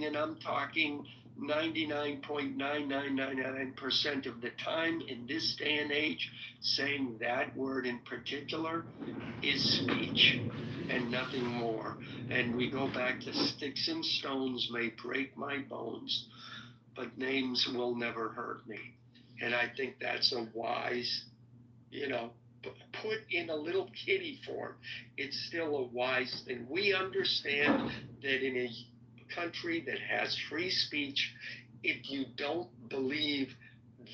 saying, and I'm talking 99.9999% of the time in this day and age, saying that word in particular is speech and nothing more. And we go back to sticks and stones may break my bones, but names will never hurt me. And I think that's a wise, put in a little kiddie form, it's still a wise thing. We understand that in a country that has free speech, if you don't believe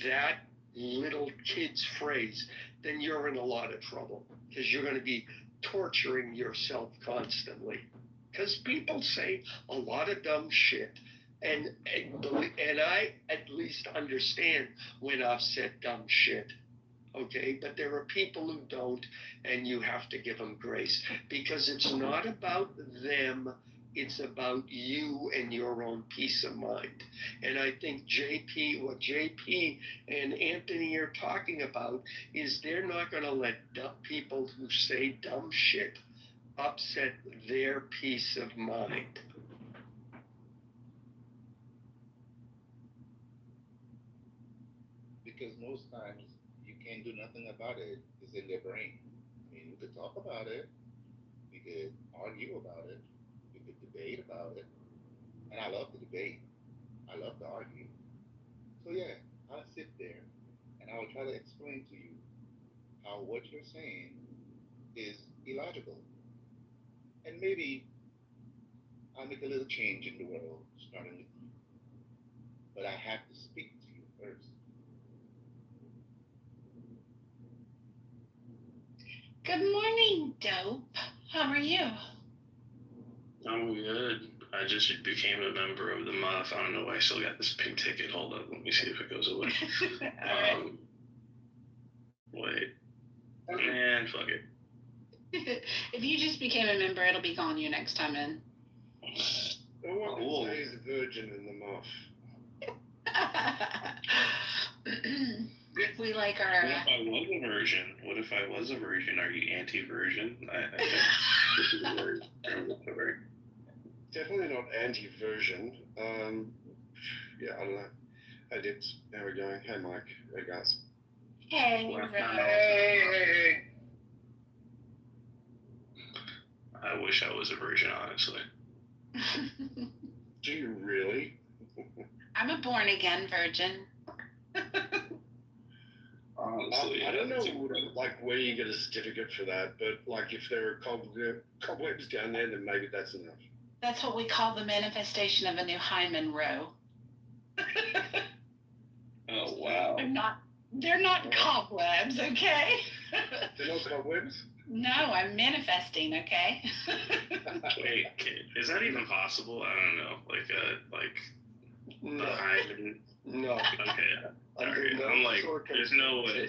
that little kid's phrase, then you're in a lot of trouble, because you're going to be torturing yourself constantly. Because people say a lot of dumb shit. And I at least understand when I've said dumb shit. Okay, but there are people who don't, and you have to give them grace, because it's not about them, it's about you and your own peace of mind. And I think what JP and Anthony are talking about is they're not going to let people who say dumb shit upset their peace of mind. Because most times you can't do nothing about it. It's in their brain. I mean, we could talk about it, we could argue about it, we could debate about it. And I love to debate. I love to argue. So yeah, I'll sit there and I will try to explain to you how what you're saying is illogical. And maybe I'll make a little change in the world, starting with you. But I have to speak to you first. Good morning, Dope. How are you? I'm good. I just became a member of the MUF. I don't know why I still got this pink ticket. Hold up. Let me see if it goes away. Wait. Man, fuck it. If you just became a member, it'll be calling you next time in. No one can say he's a virgin in the MUF. We like our... What if I was a virgin? What if I was a virgin? Are you anti-virgin? Definitely not anti-version. Yeah, I don't know. Hey, Dips. How are we going? Hey, Mike. Hey, guys. Hey, hey. I wish I was a virgin, honestly. Do you really? I'm a born-again virgin. Honestly, I don't know like where you get a certificate for that, but like if there are cobwebs down there, then maybe that's enough. That's what we call the manifestation of a new hymen row. Oh, wow. They're not cobwebs, okay? They're not cobwebs? No, I'm manifesting, okay? Wait, is that even possible? I don't know. No. The hymen. No. Okay. Under no I'm like, there's no way.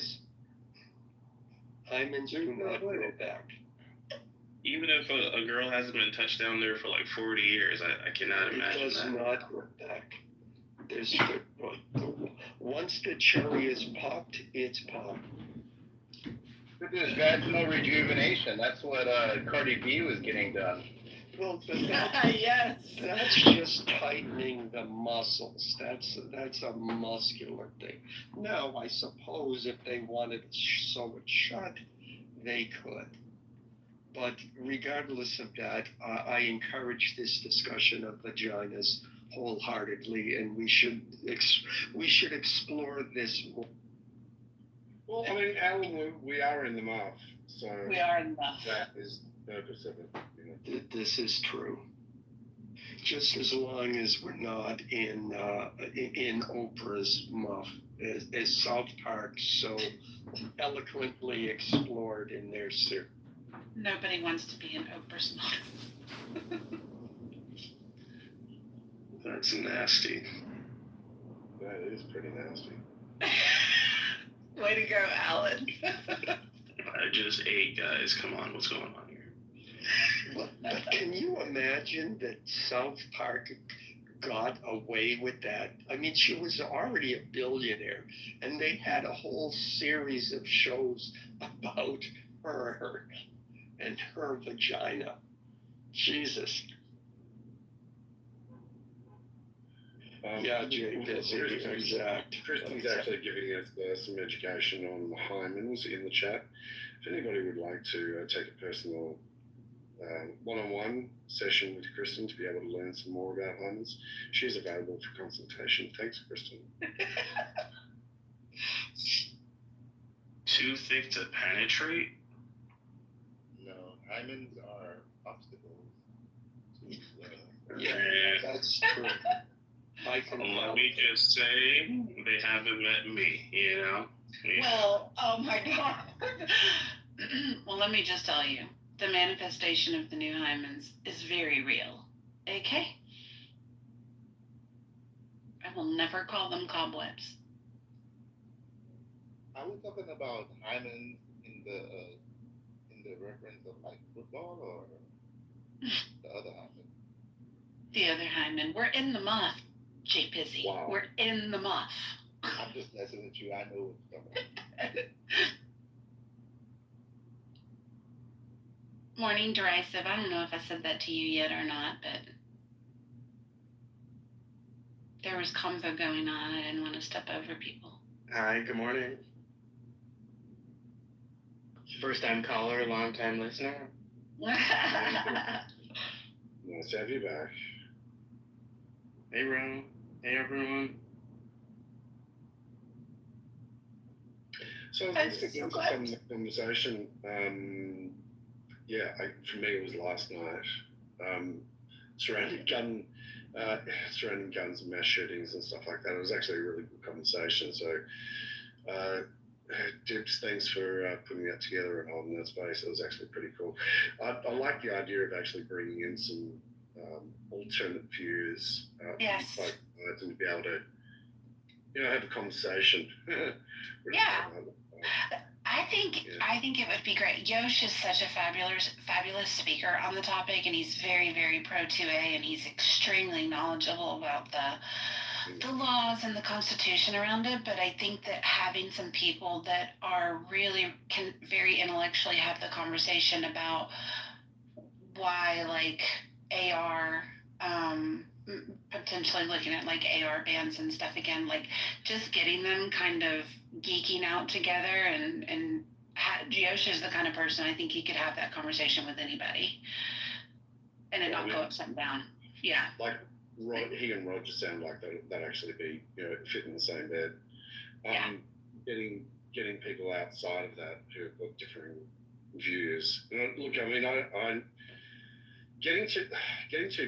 Hymens do not go back. Even if a girl hasn't been touched down there for like 40 years, I cannot imagine that. It does not go back. Once the cherry is popped, it's popped. There's vaginal rejuvenation. That's what Cardi B was getting done. Well, yes. That's just tightening the muscles. That's a muscular thing. Now, I suppose if they wanted to sew it shut, they could. But regardless of that, I encourage this discussion of vaginas wholeheartedly, and we should explore this more. Well, I mean, Alan, we are in the MUF, so we are in the MUF. That is the purpose of it. This is true. Just as long as we're not in Oprah's MUF, as South Park so eloquently explored in their series. Nobody wants to be in Oprah's MUF. That's nasty. That is pretty nasty. Way to go, Alan. I just ate, guys. Come on, what's going on here? But can you imagine that South Park got away with that? I mean, she was already a billionaire, and they had a whole series of shows about her and her vagina. Jesus. Yeah, Jay Busy, exact. Kristen's actually giving us some education on hymens in the chat. If anybody would like to take a personal one-on-one session with Kristen to be able to learn some more about hymens, she's available for consultation. Thanks, Kristen. Too thick to penetrate? No, hymens are obstacles. Yeah, that's true. I can Let help. me just say, they haven't met me, you know? Well, oh my God. Well, let me just tell you, the manifestation of the new hymens is very real. Okay? I will never call them cobwebs. Are we talking about hymens in the reference of like football or the other hymen? The other hymen. We're in the muff, Jay Pizzy. Wow. We're in the muff. I'm just messing with you. I know what's coming. Morning, derisive. I don't know if I said that to you yet or not, but there was convo going on. I didn't want to step over people. Hi, good morning. First time caller, long time listener. Nice to have you back. Hey, Ron. Hey, everyone. So let's get into some of the conversation. For me, it was last night. Surrounding guns and mass shootings and stuff like that. It was actually a really good conversation. So, Dibs, thanks for putting that together and holding that space. It was actually pretty cool. I like the idea of actually bringing in some alternate views Yes. from both sides and to be able to, have a conversation. Yeah. I think it would be great. Yosh is such a fabulous speaker on the topic, and he's very, very pro 2A, and he's extremely knowledgeable about the laws and the Constitution around it. But I think that having some people that are really can very intellectually have the conversation about why, like, AR, potentially looking at like AR bans and stuff again, like just getting them kind of geeking out together, and Yosh is the kind of person I think he could have that conversation with anybody and it not go upside down. Yeah. Like he and Roger sound like they'd actually be, fit in the same bed. Getting people outside of that who've got differing views. Look, I mean, I getting two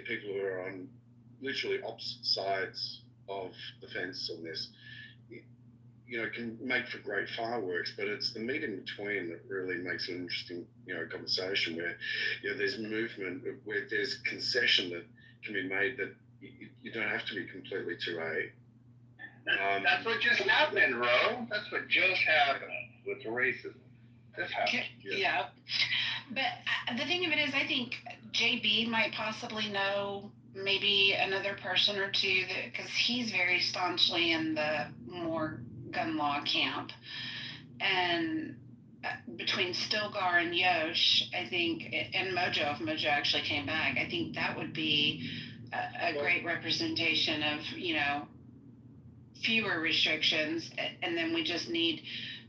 people who are on literally opposite sides of the fence on this, can make for great fireworks, but it's the meet in between that really makes an interesting, conversation where, there's movement, where there's concession that can be made that you don't have to be completely 2A. That's what just happened, Ro. That's what just happened with racism. This happened. Yeah. But the thing of it is, I think JB might possibly know maybe another person or two, because he's very staunchly in the more gun law camp. And between Stilgar and Yosh, I think, and Mojo, if Mojo actually came back, I think that would be a great representation of, fewer restrictions. And then we just need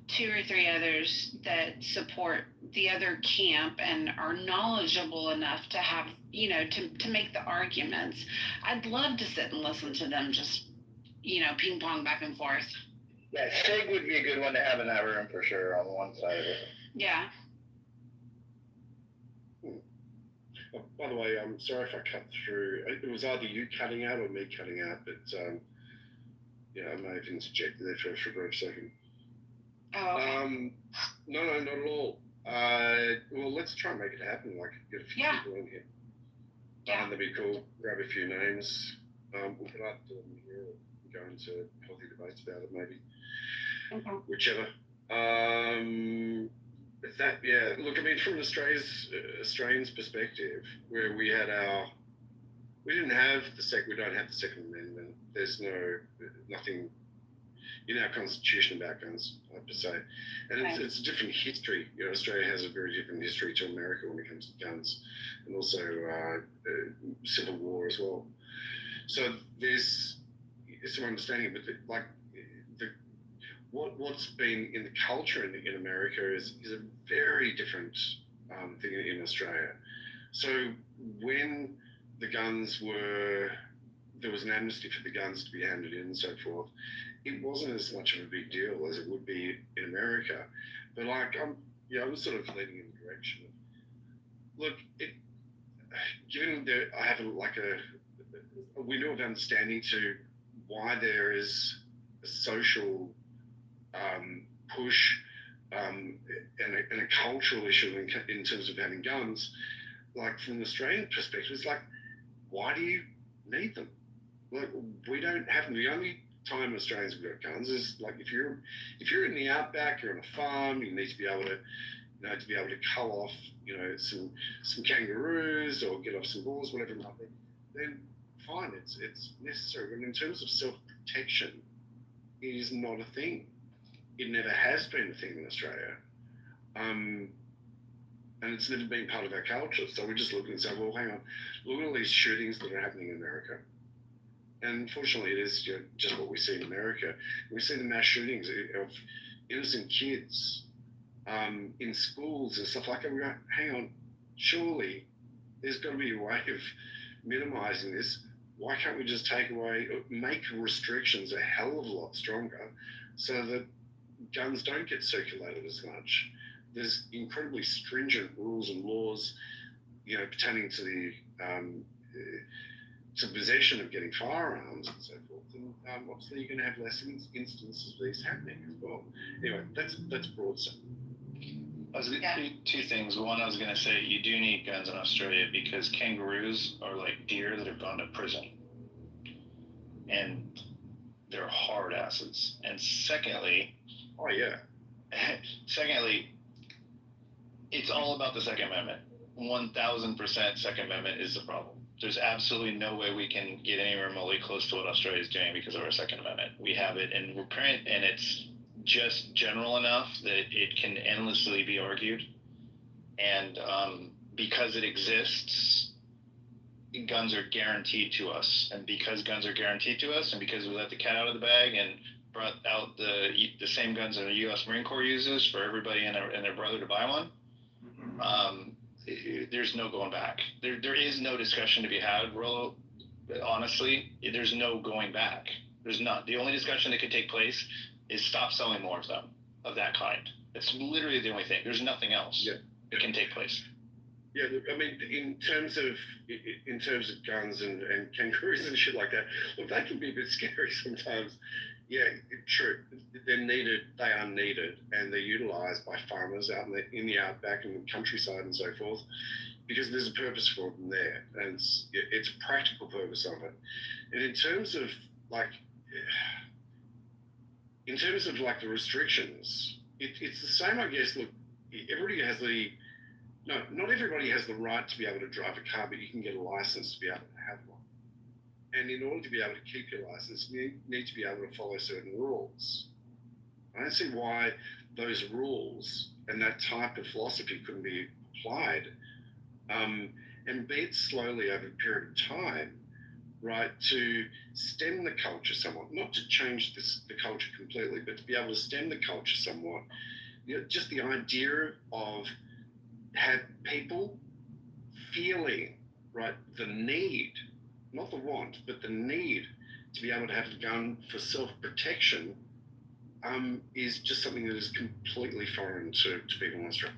2 or 3 others that support the other camp and are knowledgeable enough to have, to make the arguments. I'd love to sit and listen to them just, ping pong back and forth. Yeah, Sig would be a good one to have in that room for sure on one side of it. Yeah. Oh, by the way, I'm sorry if I cut through. It was either you cutting out or me cutting out, but I may have interjected there for a brief second. Oh, okay. No, not at all. Well, let's try and make it happen. Like, get a few people in here. Yeah. That'd be cool. Grab a few names. We could either do them here or go into healthy debates about it, maybe. Okay. Whichever. Look, I mean, from Australians' perspective, where we don't have the Second Amendment. There's nothing in our constitution about guns, I have to say. And it's a different history. Australia has a very different history to America when it comes to guns, and also Civil War as well. So there's some understanding, but what's been in the culture in America is a very different thing in Australia. So when there was an amnesty for the guns to be handed in and so forth, it wasn't as much of a big deal as it would be in America. But I was sort of leaning in the direction of, look, given that I have a window of understanding to why there is a social push and a cultural issue in terms of having guns, like from an Australian perspective, it's like, why do you need them? Like, we don't have them. The only time Australians have got guns is like if you're in the outback, you're on a farm, you need to be able to cull off, some kangaroos or get off some bulls, whatever it might be. Then fine, it's necessary. But in terms of self-protection, it is not a thing. It never has been a thing in Australia. And it's never been part of our culture. So we just look and say, well, hang on, look at all these shootings that are happening in America. And unfortunately, it is just what we see in America. We see the mass shootings of innocent kids in schools and stuff like that. We go, hang on, surely there's got to be a way of minimising this. Why can't we just make restrictions a hell of a lot stronger so that guns don't get circulated as much? There's incredibly stringent rules and laws, pertaining to the to possession of getting firearms and so forth. And obviously, you're going to have less instances of these happening as well. Anyway, that's broad stuff. Two things. One, I was going to say you do need guns in Australia because kangaroos are like deer that have gone to prison, and they're hard asses. And secondly, it's all about the Second Amendment. 1,000% Second Amendment is the problem. There's absolutely no way we can get any remotely close to what Australia is doing because of our Second Amendment. We have it in print, and it's just general enough that it can endlessly be argued. And because it exists, guns are guaranteed to us. And because guns are guaranteed to us, and because we let the cat out of the bag and brought out the same guns that the U.S. Marine Corps uses for everybody and their brother to buy one, there's no going back. There is no discussion to be had, Rollo. Honestly, there's no going back. There's not. The only discussion that could take place is stop selling more of them, of that kind. It's literally the only thing. There's nothing else that can take place. Yeah, I mean, in terms of guns and kangaroos and shit like that, look, they can be a bit scary sometimes. Yeah, true. They are needed, and they're utilised by farmers out in the outback and the countryside and so forth, because there's a purpose for them there, and it's a practical purpose of it. And in terms of the restrictions, it's the same, I guess. Look, not everybody has the right to be able to drive a car, but you can get a license to be able to have one. And in order to be able to keep your license, you need to be able to follow certain rules. I don't see why those rules and that type of philosophy couldn't be applied, and be it slowly over a period of time, right, to stem the culture somewhat, not to change the culture completely, but to be able to stem the culture somewhat. Just the idea of have people feeling, right, the need, not the want, but the need to be able to have a gun for self-protection is just something that is completely foreign to people in Australia.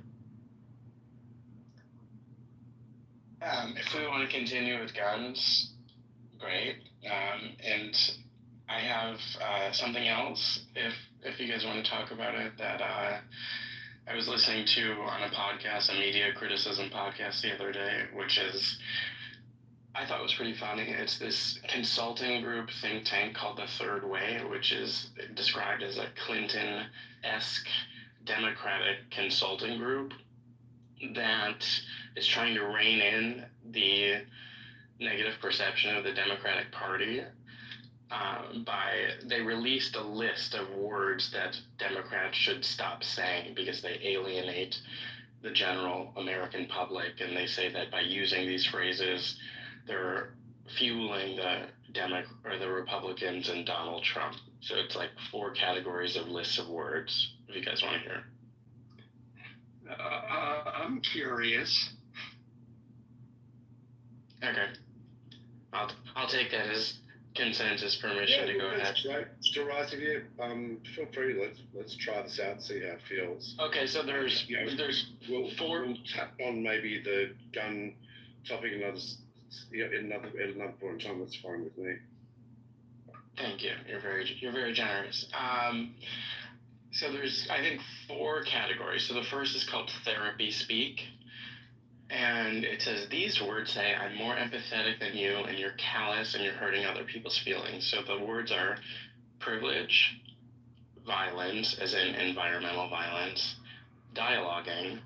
If we want to continue with guns, great. And I have something else, if you guys want to talk about it, that I was listening to on a podcast, a media criticism podcast the other day, which I thought was pretty funny. It's this consulting group think tank called The Third Way, which is described as a Clinton-esque Democratic consulting group that is trying to rein in the negative perception of the Democratic Party. They released a list of words that Democrats should stop saying because they alienate the general American public, and they say that by using these phrases, they're fueling the are the Republicans and Donald Trump. So it's like 4 categories of lists of words, if you guys want to hear. I'm curious. Okay. I'll take that as consensus permission to go ahead. Right. Mr. Rice, if you feel free, let's try this out and see how it feels. Okay, so there's We'll 4. We'll tap on maybe the gun topic at another point in time. That's fine with me. Thank you. You're very generous. So there's, I think, 4 categories. So the first is called therapy speak. And it says, these words say, I'm more empathetic than you, and you're callous, and you're hurting other people's feelings. So the words are privilege, violence, as in environmental violence, dialoguing,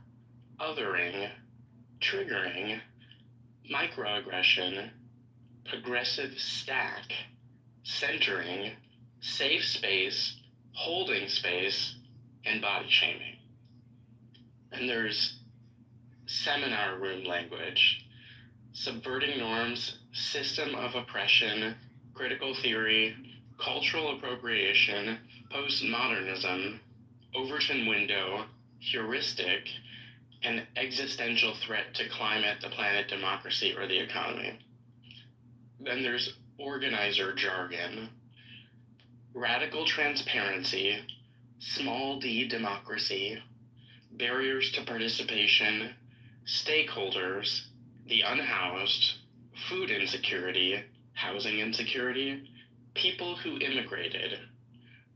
othering, triggering, microaggression, progressive stack, centering, safe space, holding space, and body shaming. And there's seminar room language, subverting norms, system of oppression, critical theory, cultural appropriation, postmodernism, Overton window, heuristic, and existential threat to climate, the planet, democracy, or the economy. Then there's organizer jargon, radical transparency, small d democracy, barriers to participation, stakeholders, the unhoused, food insecurity, housing insecurity, people who immigrated,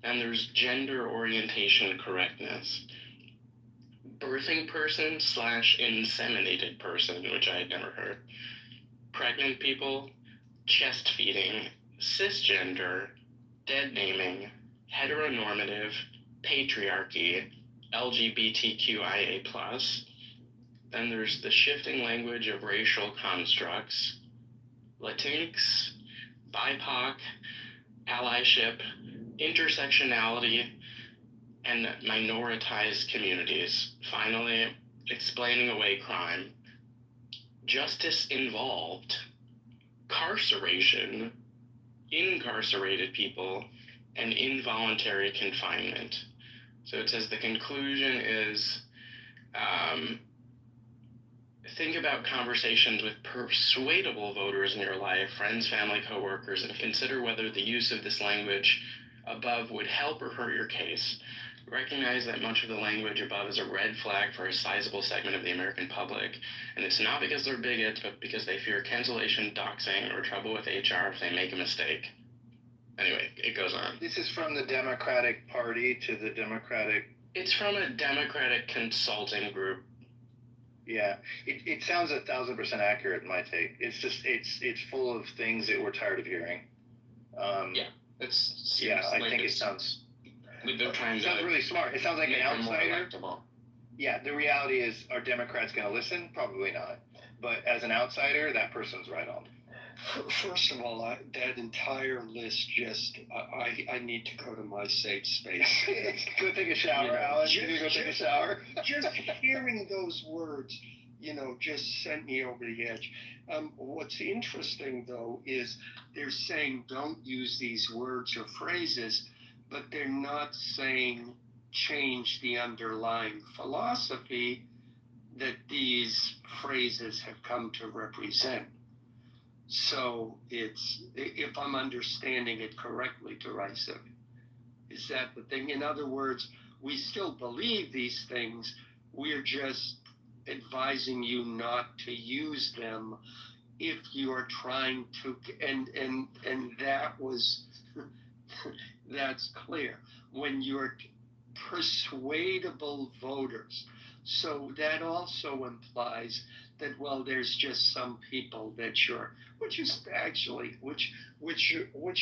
and there's gender orientation correctness, birthing person / inseminated person, which I had never heard, pregnant people, chest feeding, cisgender, dead naming, heteronormative, patriarchy, LGBTQIA+. Then there's the shifting language of racial constructs, Latinx, BIPOC, allyship, intersectionality, and minoritized communities. Finally, explaining away crime, justice involved, carceration, incarcerated people, and involuntary confinement. So it says the conclusion is, think about conversations with persuadable voters in your life, friends, family, coworkers, and consider whether the use of this language above would help or hurt your case. Recognize that much of the language above is a red flag for a sizable segment of the American public, and it's not because they're bigots, but because they fear cancellation, doxing, or trouble with HR if they make a mistake. Anyway, it goes on. This is from the Democratic Party to the Democratic... It's from a Democratic consulting group. Yeah, it sounds 1,000% accurate in my take. It's just, it's full of things that we're tired of hearing. I think it sounds... They're trying it sounds really smart. It sounds like an outsider. Yeah, the reality is, are Democrats going to listen? Probably not. But as an outsider, that person's right on. First of all, that entire list I need to go to my safe space. Go take a shower, Alan. You need to go take a shower. Just hearing those words, just sent me over the edge. What's interesting, though, is they're saying don't use these words or phrases, but they're not saying change the underlying philosophy that these phrases have come to represent. So it's, if I'm understanding it correctly, derisive, is that the thing? In other words, we still believe these things. We're just advising you not to use them if you are trying to, and that was, that's clear. When you're persuadable voters. So that also implies that, well, there's just some people that which is actually, which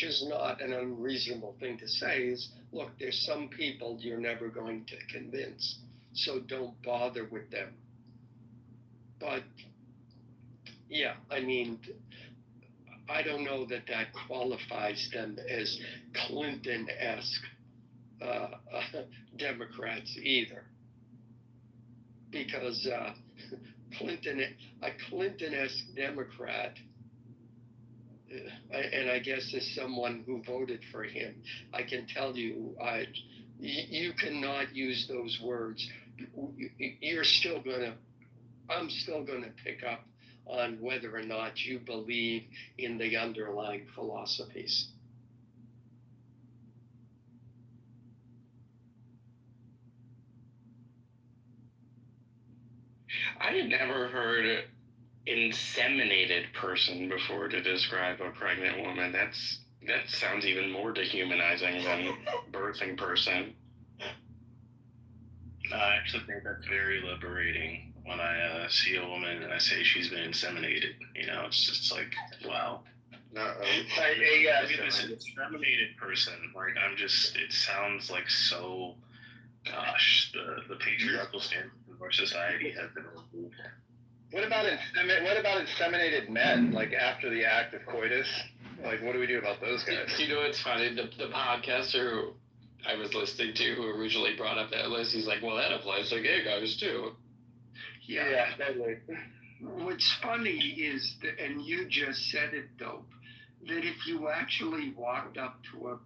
is not an unreasonable thing to say, is, look, there's some people you're never going to convince, so don't bother with them. But yeah, I mean, I don't know that qualifies them as Clinton-esque Democrats either, because a Clinton-esque Democrat and I guess as someone who voted for him, I can tell you, you cannot use those words. You're still gonna, I'm still gonna pick up on whether or not you believe in the underlying philosophies. I had never heard inseminated person before to describe a pregnant woman. That sounds even more dehumanizing than birthing person. I actually think that's very liberating when I see a woman and I say she's been inseminated. You know, it's just like, wow. No, Look at this inseminated person. Like, it sounds like so, gosh, the patriarchal standards of our society have been removed. What about inseminated men? Like after the act of coitus, like what do we do about those guys? You know, it's funny. The podcaster who I was listening to, who originally brought up that list, he's like, "Well, that applies to gay guys too." Yeah. Totally. What's funny is that, and you just said it, Dope, that if you actually walked up to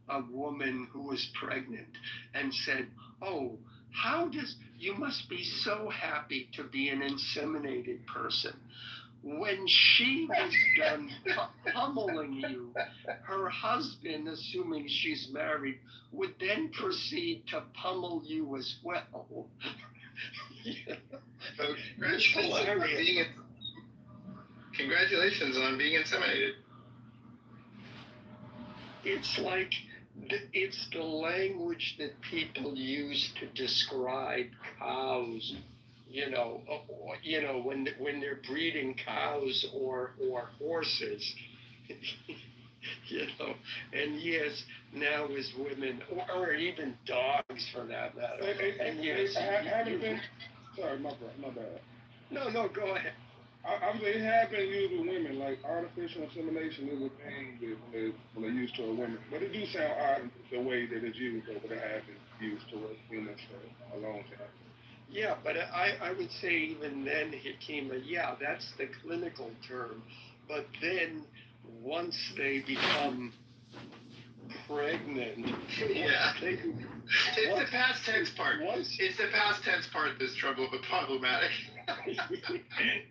a woman who was pregnant and said, "Oh, you must be so happy to be an inseminated person." When she was done pummeling you, her husband, assuming she's married, would then proceed to pummel you as well. So congratulations on being inseminated. It's like, it's the language that people use to describe cows, when they're breeding cows or horses, and yes, now as women, or even dogs for that matter. And yes, sorry, my bad. No, go ahead. It has been used with women, like artificial insemination is a thing when they used to a woman. But it do sound odd the way that it's used over there, has been used to humans for a long time. Yeah, but I would say even then, Hikima, yeah, that's the clinical term. But then once they become pregnant, Yeah. It's the past tense part. It's the past tense part that's problematic.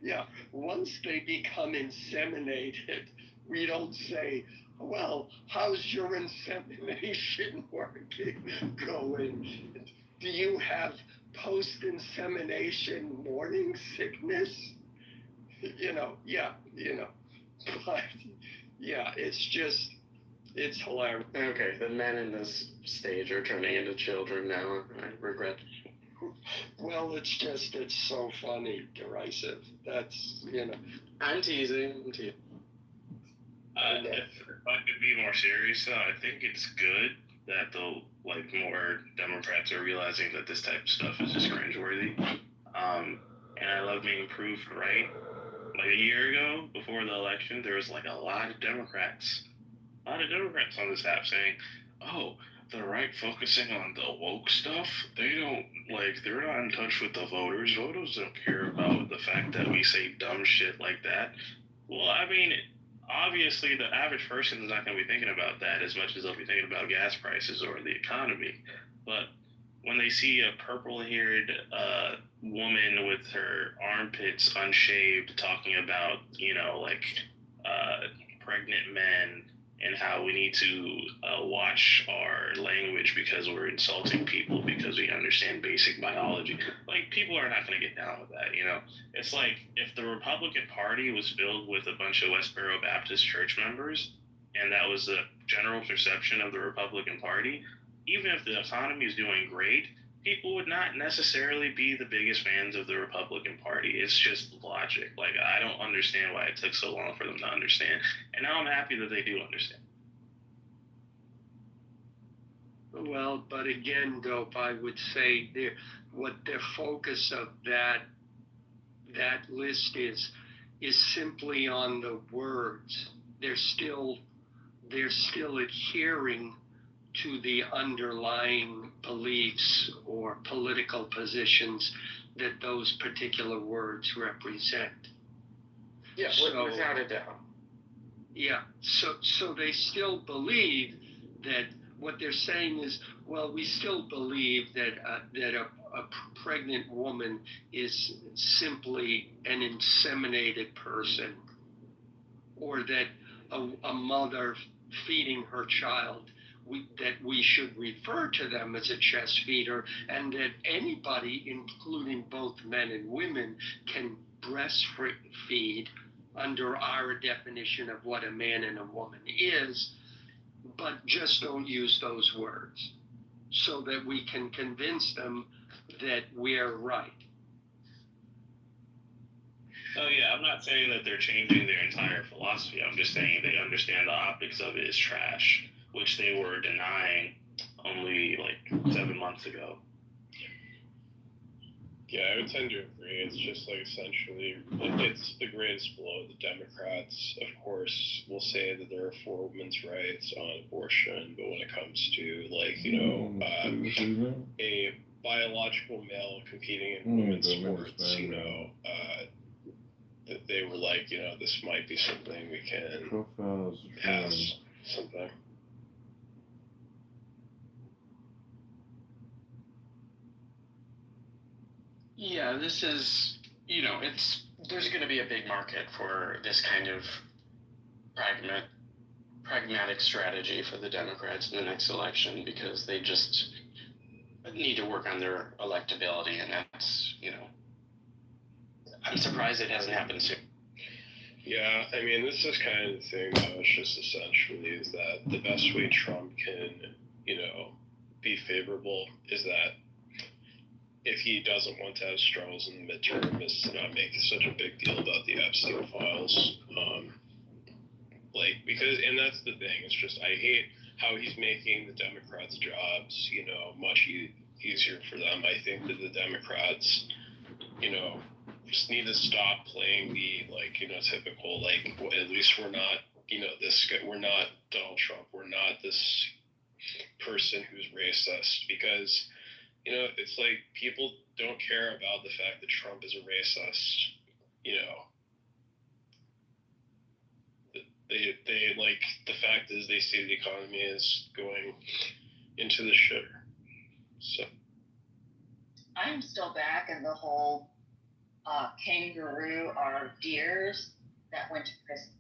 Yeah, once they become inseminated, we don't say, "Well, how's your insemination going? Do you have post-insemination morning sickness?" But yeah, it's hilarious. Okay, the men in this stage are turning into children now. I regret. Well, it's so funny, derisive. That's, I'm teasing. If I could be more serious, though, I think it's good that more Democrats are realizing that this type of stuff is just cringeworthy. And I love being proved right. Like a year ago, before the election, there was a lot of Democrats on this app saying, "Oh, the right focusing on the woke stuff, they're not in touch with the voters. Voters don't care about the fact that we say dumb shit like that." Well, I mean, obviously the average person is not going to be thinking about that as much as they'll be thinking about gas prices or the economy. But when they see a purple-haired woman with her armpits unshaved talking about, pregnant men and how we need to watch our language because we're insulting people because we understand basic biology. People are not going to get down with that, It's like if the Republican Party was filled with a bunch of Westboro Baptist church members, and that was the general perception of the Republican Party, even if the economy is doing great, people would not necessarily be the biggest fans of the Republican Party. It's just logic. I don't understand why it took so long for them to understand. And now I'm happy that they do understand. Well, but again, Dope, I would say what their focus of that list is simply on the words. They're still adhering to the underlying beliefs or political positions that those particular words represent. Yeah, without a doubt. Yeah, so they still believe that what they're saying is, well, we still believe that a pregnant woman is simply an inseminated person, or that a mother feeding her child, that we should refer to them as a chest feeder, and that anybody, including both men and women, can breastfeed under our definition of what a man and a woman is, but just don't use those words so that we can convince them that we're right. Oh yeah, I'm not saying that they're changing their entire philosophy. I'm just saying they understand the optics of it is trash, which they were denying only like 7 months ago. Yeah, I would tend to agree. It's just like essentially, it's the greatest blow. The Democrats, of course, will say that they're for women's rights on abortion, but when it comes to a biological male competing in women's sports, that they were like, this might be something we can pass sometime. Yeah, this is, there's going to be a big market for this kind of pragmatic strategy for the Democrats in the next election, because they just need to work on their electability, and that's, I'm surprised it hasn't happened sooner. Yeah, I mean, this is kind of the thing, though. It's just essentially is that the best way Trump can, be favorable is that if he doesn't want to have struggles in the midterm, is to not make such a big deal about the Epstein files. Because that's the thing. It's just, I hate how he's making the Democrats' jobs, much easier for them. I think that the Democrats, just need to stop playing the, typical, at least we're not, this guy, we're not Donald Trump. We're not this person who's racist, because it's like people don't care about the fact that Trump is a racist. They like, the fact is they see the economy is going into the shitter. So I'm still back in the whole kangaroo are deers that went to prison.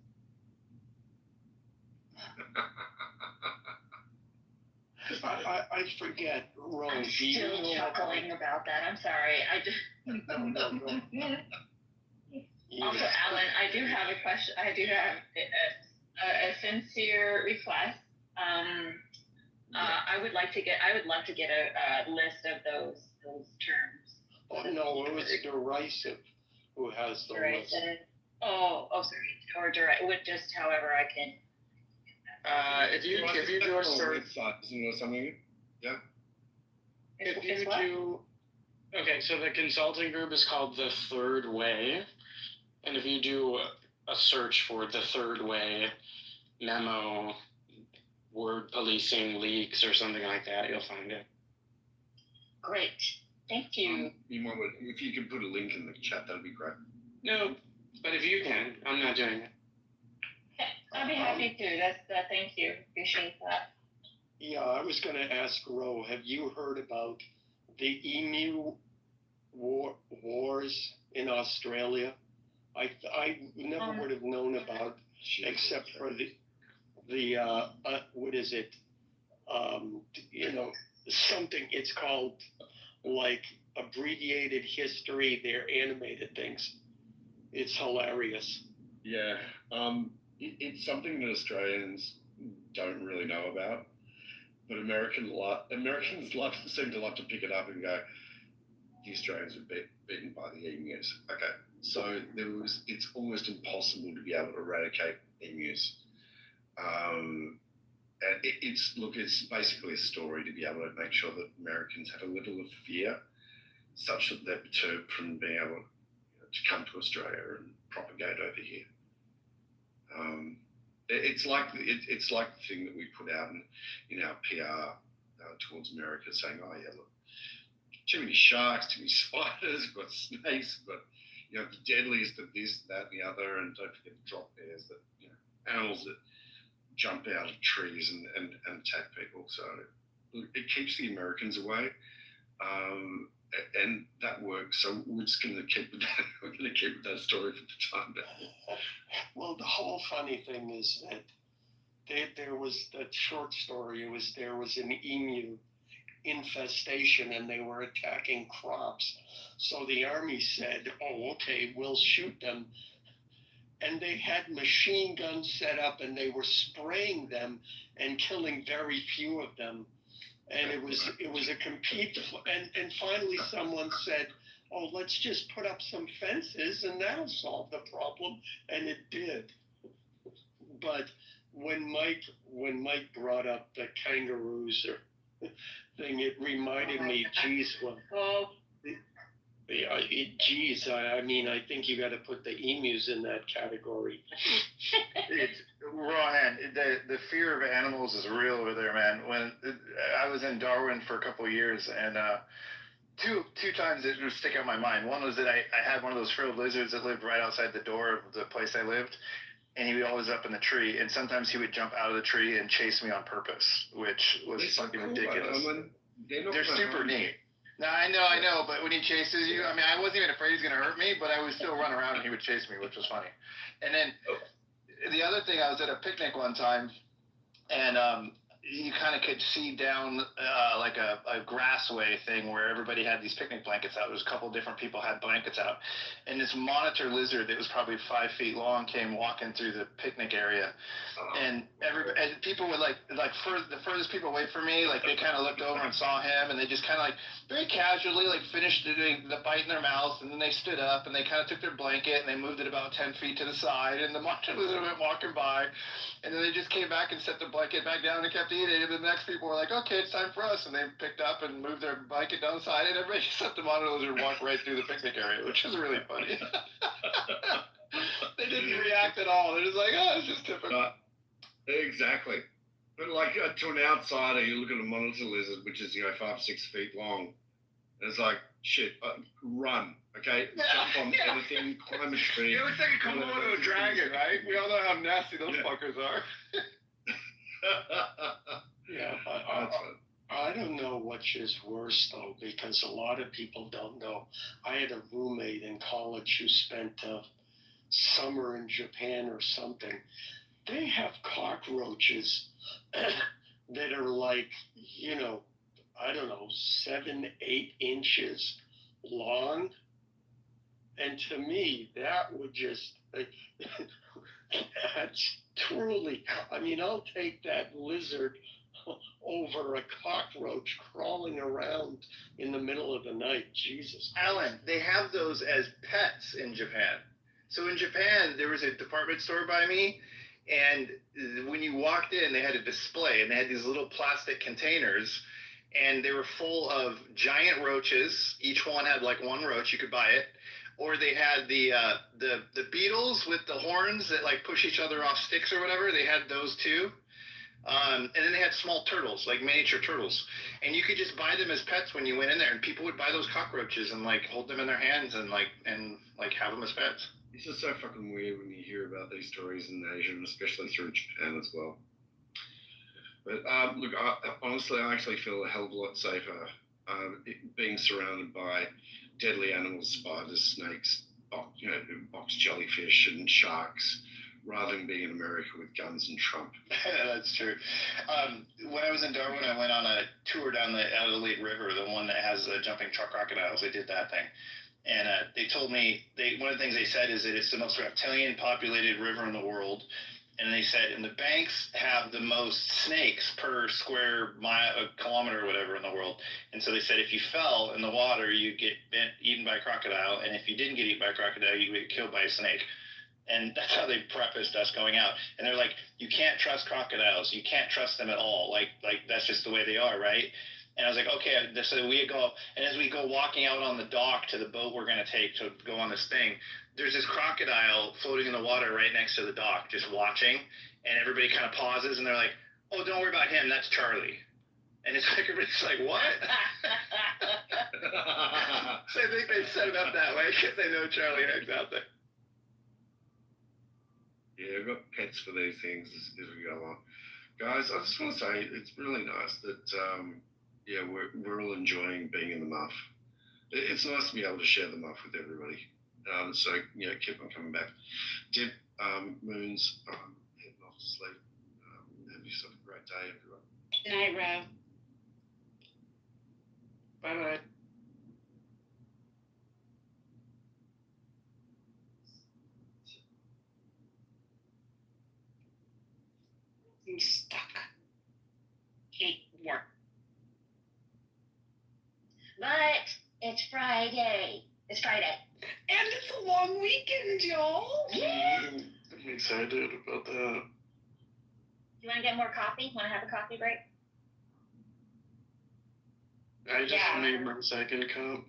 I forget, Rose. I'm still chuckling about that. I'm sorry. I just. Also, Alan, I do have a question. I do have a sincere request. I would love to get a list of those terms. Oh no, it was derisive who has the list. Oh, sorry. Or direct, with just however I can. If you do a search, or something, yeah. if you do, okay, so the consulting group is called The Third Way, and if you do a search for The Third Way memo, word policing leaks or something like that, you'll find it. Great, thank you. If you could put a link in the chat, that'd be great. No, but if you can, I'm not doing it. I'd be happy to. Thank you. Appreciate that. Yeah, I was going to ask Ro, have you heard about the emu wars in Australia? I never would have known about, except for the what is it? Something. It's called like abbreviated history. They're animated things. It's hilarious. Yeah. It's something that Australians don't really know about, but Americans seem to love to pick it up and go, the Australians were beaten by the emus. Okay, so it's almost impossible to be able to eradicate emus. And it's basically a story to be able to make sure that Americans have a level of fear such that they're perturbed from being able to come to Australia and propagate over here. It's like the thing that we put out in our PR towards America, saying, "Oh yeah, look, too many sharks, too many spiders, we've got snakes, we've got the deadliest of this, that, and the other, and don't forget the drop bears that animals that jump out of trees and attack people. So it keeps the Americans away, and that works. So we're just going to keep with that. We're going to keep with that story for the time being. Well, the whole funny thing is that there was that short story. There was an emu infestation, and they were attacking crops. So the army said, "Oh, okay, we'll shoot them." And they had machine guns set up, and they were spraying them and killing very few of them. And it was a complete. And finally, someone said, "Oh, let's just put up some fences, and that'll solve the problem." And it did. But when Mike brought up the kangaroos or thing, it reminded me, geez, well, geez, I mean, I think you got to put the emus in that category. It's Rohan. The fear of animals is real over there, man. When I was in Darwin for a couple of years, and two times it would stick out in my mind. One was that I had one of those frilled lizards that lived right outside the door of the place I lived, and he was always up in the tree, and sometimes he would jump out of the tree and chase me on purpose, which was fucking ridiculous. They're super neat. No, I know, but when he chases you, I mean, I wasn't even afraid he was going to hurt me, but I would still run around and he would chase me, which was funny. And then the other thing, I was at a picnic one time, and you kind of could see down like a grassway thing where everybody had these picnic blankets out. There was a couple of different people had blankets out, and this monitor lizard that was probably 5 feet long came walking through the picnic area, and people would like the furthest people away from me, like they kind of looked over and saw him, and they just kind of like very casually like finished the bite in their mouth, and then they stood up and they kind of took their blanket and they moved it about 10 feet to the side, and the monitor lizard went walking by, and then they just came back and set the blanket back down and kept eating, and the next people were like, okay, it's time for us, and they picked up and moved their blanket down the side, and everybody just let the monitor lizard walk right through the picnic area, which is really funny. They didn't react at all. They're just like, oh, it's just typical. Exactly. But like to an outsider, you look at a monitor lizard, which is 5 6 feet long, and it's like shit. Run, okay? Jump on anything, climb a tree. It looks like a Komodo dragon, right? We all know how nasty those fuckers are. Yeah, I don't know which is worse though, because a lot of people don't know. I had a roommate in college who spent summer in Japan or something. They have cockroaches that are like, I don't know, 7, 8 inches long. And to me, that would just, that's truly, I mean, I'll take that lizard over a cockroach crawling around in the middle of the night. Jesus. Alan, they have those as pets in Japan. So in Japan, there was a department store by me, and when you walked in, they had a display, and they had these little plastic containers, and they were full of giant roaches. Each one had like one roach. You could buy it. Or they had the beetles with the horns that like push each other off sticks or whatever. They had those too. And then they had small turtles, like miniature turtles. And you could just buy them as pets when you went in there, and people would buy those cockroaches and like hold them in their hands and have them as pets. It's just so fucking weird when you hear about these stories in Asia, and especially through Japan as well. But look, honestly, I actually feel a hell of a lot safer being surrounded by deadly animals, spiders, snakes, box jellyfish, and sharks, rather than being in America with guns and Trump. That's true. When I was in Darwin, I went on a tour down the Adelaide River, the one that has the jumping truck crocodiles. They did that thing. And they told me, one of the things they said is that it's the most reptilian populated river in the world. And they said, and the banks have the most snakes per square mile, kilometer or whatever in the world. And so they said, if you fell in the water, you'd get eaten by a crocodile. And if you didn't get eaten by a crocodile, you'd get killed by a snake. And that's how they prefaced us going out. And they're like, you can't trust crocodiles. You can't trust them at all. Like that's just the way they are, right? And I was like, okay. So we go, and as we go walking out on the dock to the boat we're going to take to go on this thing, there's this crocodile floating in the water right next to the dock, just watching. And everybody kind of pauses, and they're like, oh, don't worry about him. That's Charlie. And it's like, everybody's like, what? So I think they set it up that way because they know Charlie hangs out there. Yeah, I've got pets for these things as we go along. Guys, I just want to say it's really nice that, we're all enjoying being in the muff. It's nice to be able to share the muff with everybody. So, keep on coming back. Deb, Moons, heading off to sleep. Have yourself a great day, everyone. Good night, Rob. Bye-bye. I'm stuck. Can't work. But it's Friday. It's Friday. And it's a long weekend, Joel. Yeah. I'm excited about that. You want to get more coffee? Want to have a coffee break? I just Yeah. made my second cup.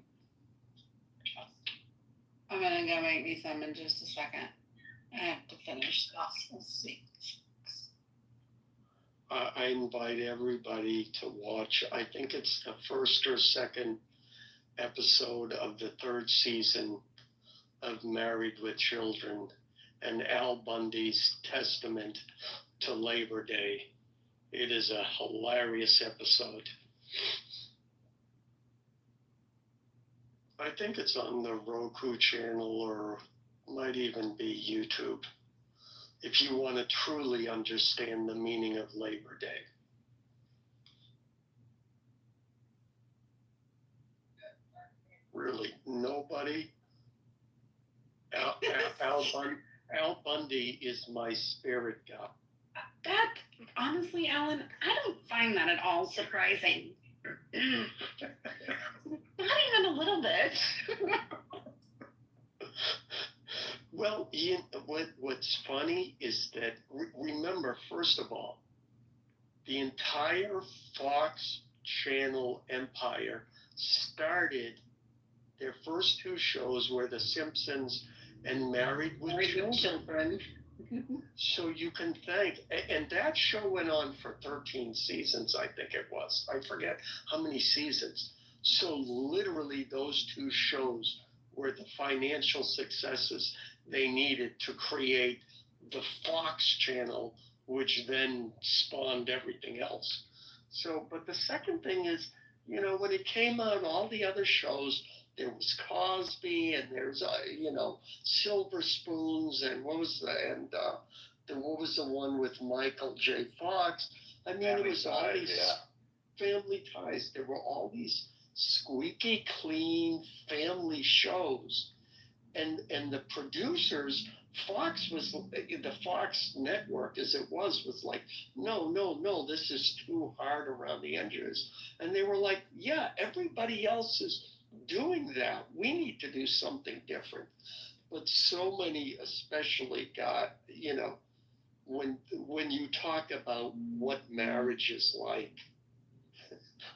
I'm gonna go make me some in just a second. I have to finish this. Let's see. I invite everybody to watch. I think it's the first or second episode of the third season of Married with Children, and Al Bundy's testament to Labor Day. It is a hilarious episode. I think it's on the Roku channel, or might even be YouTube, if you want to truly understand the meaning of Labor Day. Really, nobody. Al Bundy is my spirit guide. That, honestly, Alan, I don't find that at all surprising. Not even a little bit. Well, what's funny is that, remember, first of all, the entire Fox channel empire started, their first two shows were The Simpsons and Married with Children. So you can thank, and that show went on for 13 seasons, I think it was. I forget how many seasons. So literally those two shows were the financial successes they needed to create the Fox channel, which then spawned everything else. So, but the second thing is, when it came out, all the other shows, there was Cosby, and there's Silver Spoons, and what was the one with Michael J. Fox? I mean, it was all these Family Ties. There were all these squeaky clean family shows, and the producers, the Fox network as it was like, no, this is too hard around the edges. And they were like, yeah, everybody else is doing that. We need to do something different. But so many, especially got, when you talk about what marriage is like,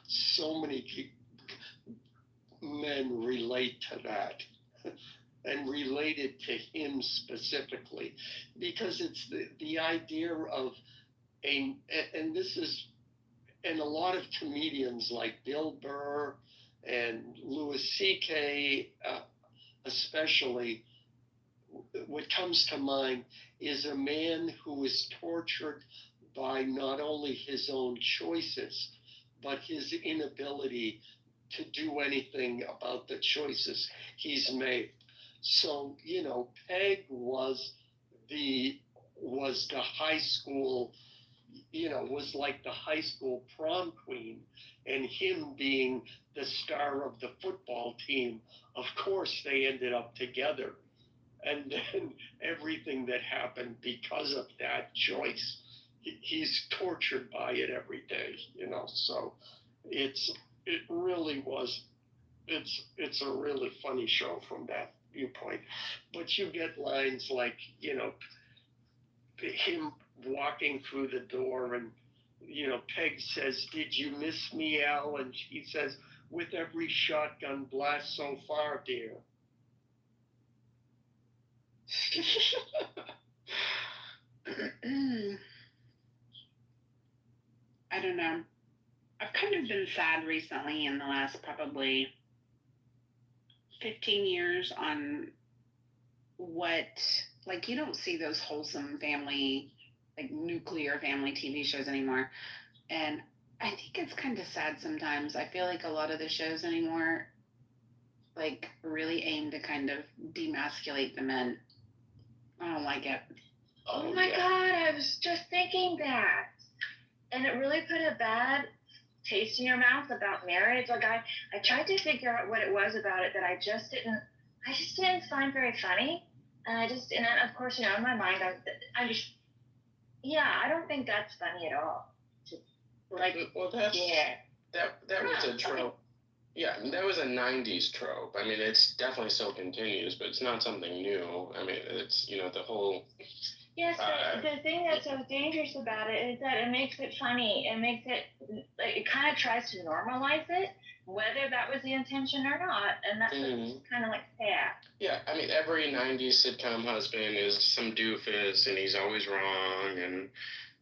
so many men relate to that. And related to him specifically, because it's the idea of and a lot of comedians like Bill Burr and Louis C.K. Especially, what comes to mind is a man who is tortured by not only his own choices, but his inability to do anything about the choices he's made. So, Peg was the high school, was like the high school prom queen, and him being the star of the football team. Of course, they ended up together. And then everything that happened because of that choice, he's tortured by it every day, So it's a really funny show from that viewpoint. But you get lines like, him walking through the door, and Peg says, "Did you miss me, Al?" And he says, "With every shotgun blast so far, dear." I don't know. I've kind of been sad recently in the last probably 15 years on what like you don't see those wholesome family, like nuclear family TV shows anymore. And I think it's kind of sad sometimes. I feel like a lot of the shows anymore, like, really aim to kind of demasculate the men. I don't like it. Oh my God, I was just thinking that. And it really put a bad taste in your mouth about marriage. Like I tried to figure out what it was about it that I just didn't find very funny. And then of course, in my mind, I don't think that's funny at all. Like, well, that was a trope. Okay. Yeah, that was a '90s trope. I mean, it's definitely still continues, but it's not something new. I mean, it's the whole. Yes, but the thing that's so dangerous about it is that it makes it funny. It makes it, like, it kind of tries to normalize it, whether that was the intention or not. And that's kind of like sad. Yeah, I mean, every '90s sitcom husband is some doofus, and he's always wrong, and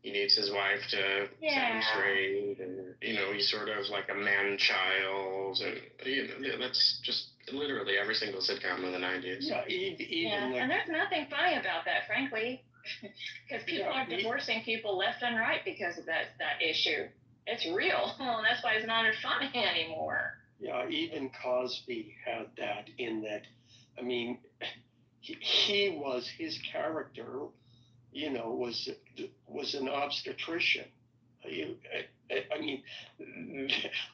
he needs his wife to set him straight, and he's sort of like a man-child, and that's just literally every single sitcom of the '90s. Yeah, even and there's nothing funny about that, frankly, because people are divorcing people left and right because of that issue. It's real, and that's why it's not as funny anymore. Yeah, even Cosby had that in that. I mean, his character, was an obstetrician. I mean,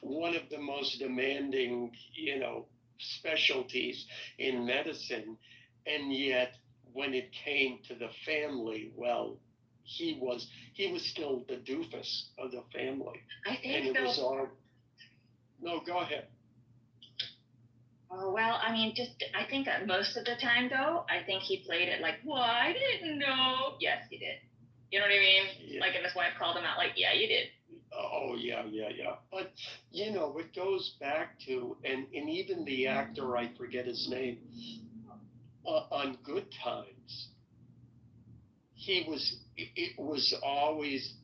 one of the most demanding, specialties in medicine, and yet when it came to the family, well, he was still the doofus of the family. I think and it was all. No, go ahead. Oh, well, I mean, I think that most of the time, though, I think he played it like, well, I didn't know. Yes, he did. You know what I mean? Yeah. Like, and his wife called him out like, yeah, you did. Oh, yeah. But, it goes back to, and even the actor, I forget his name, on Good Times, it was always,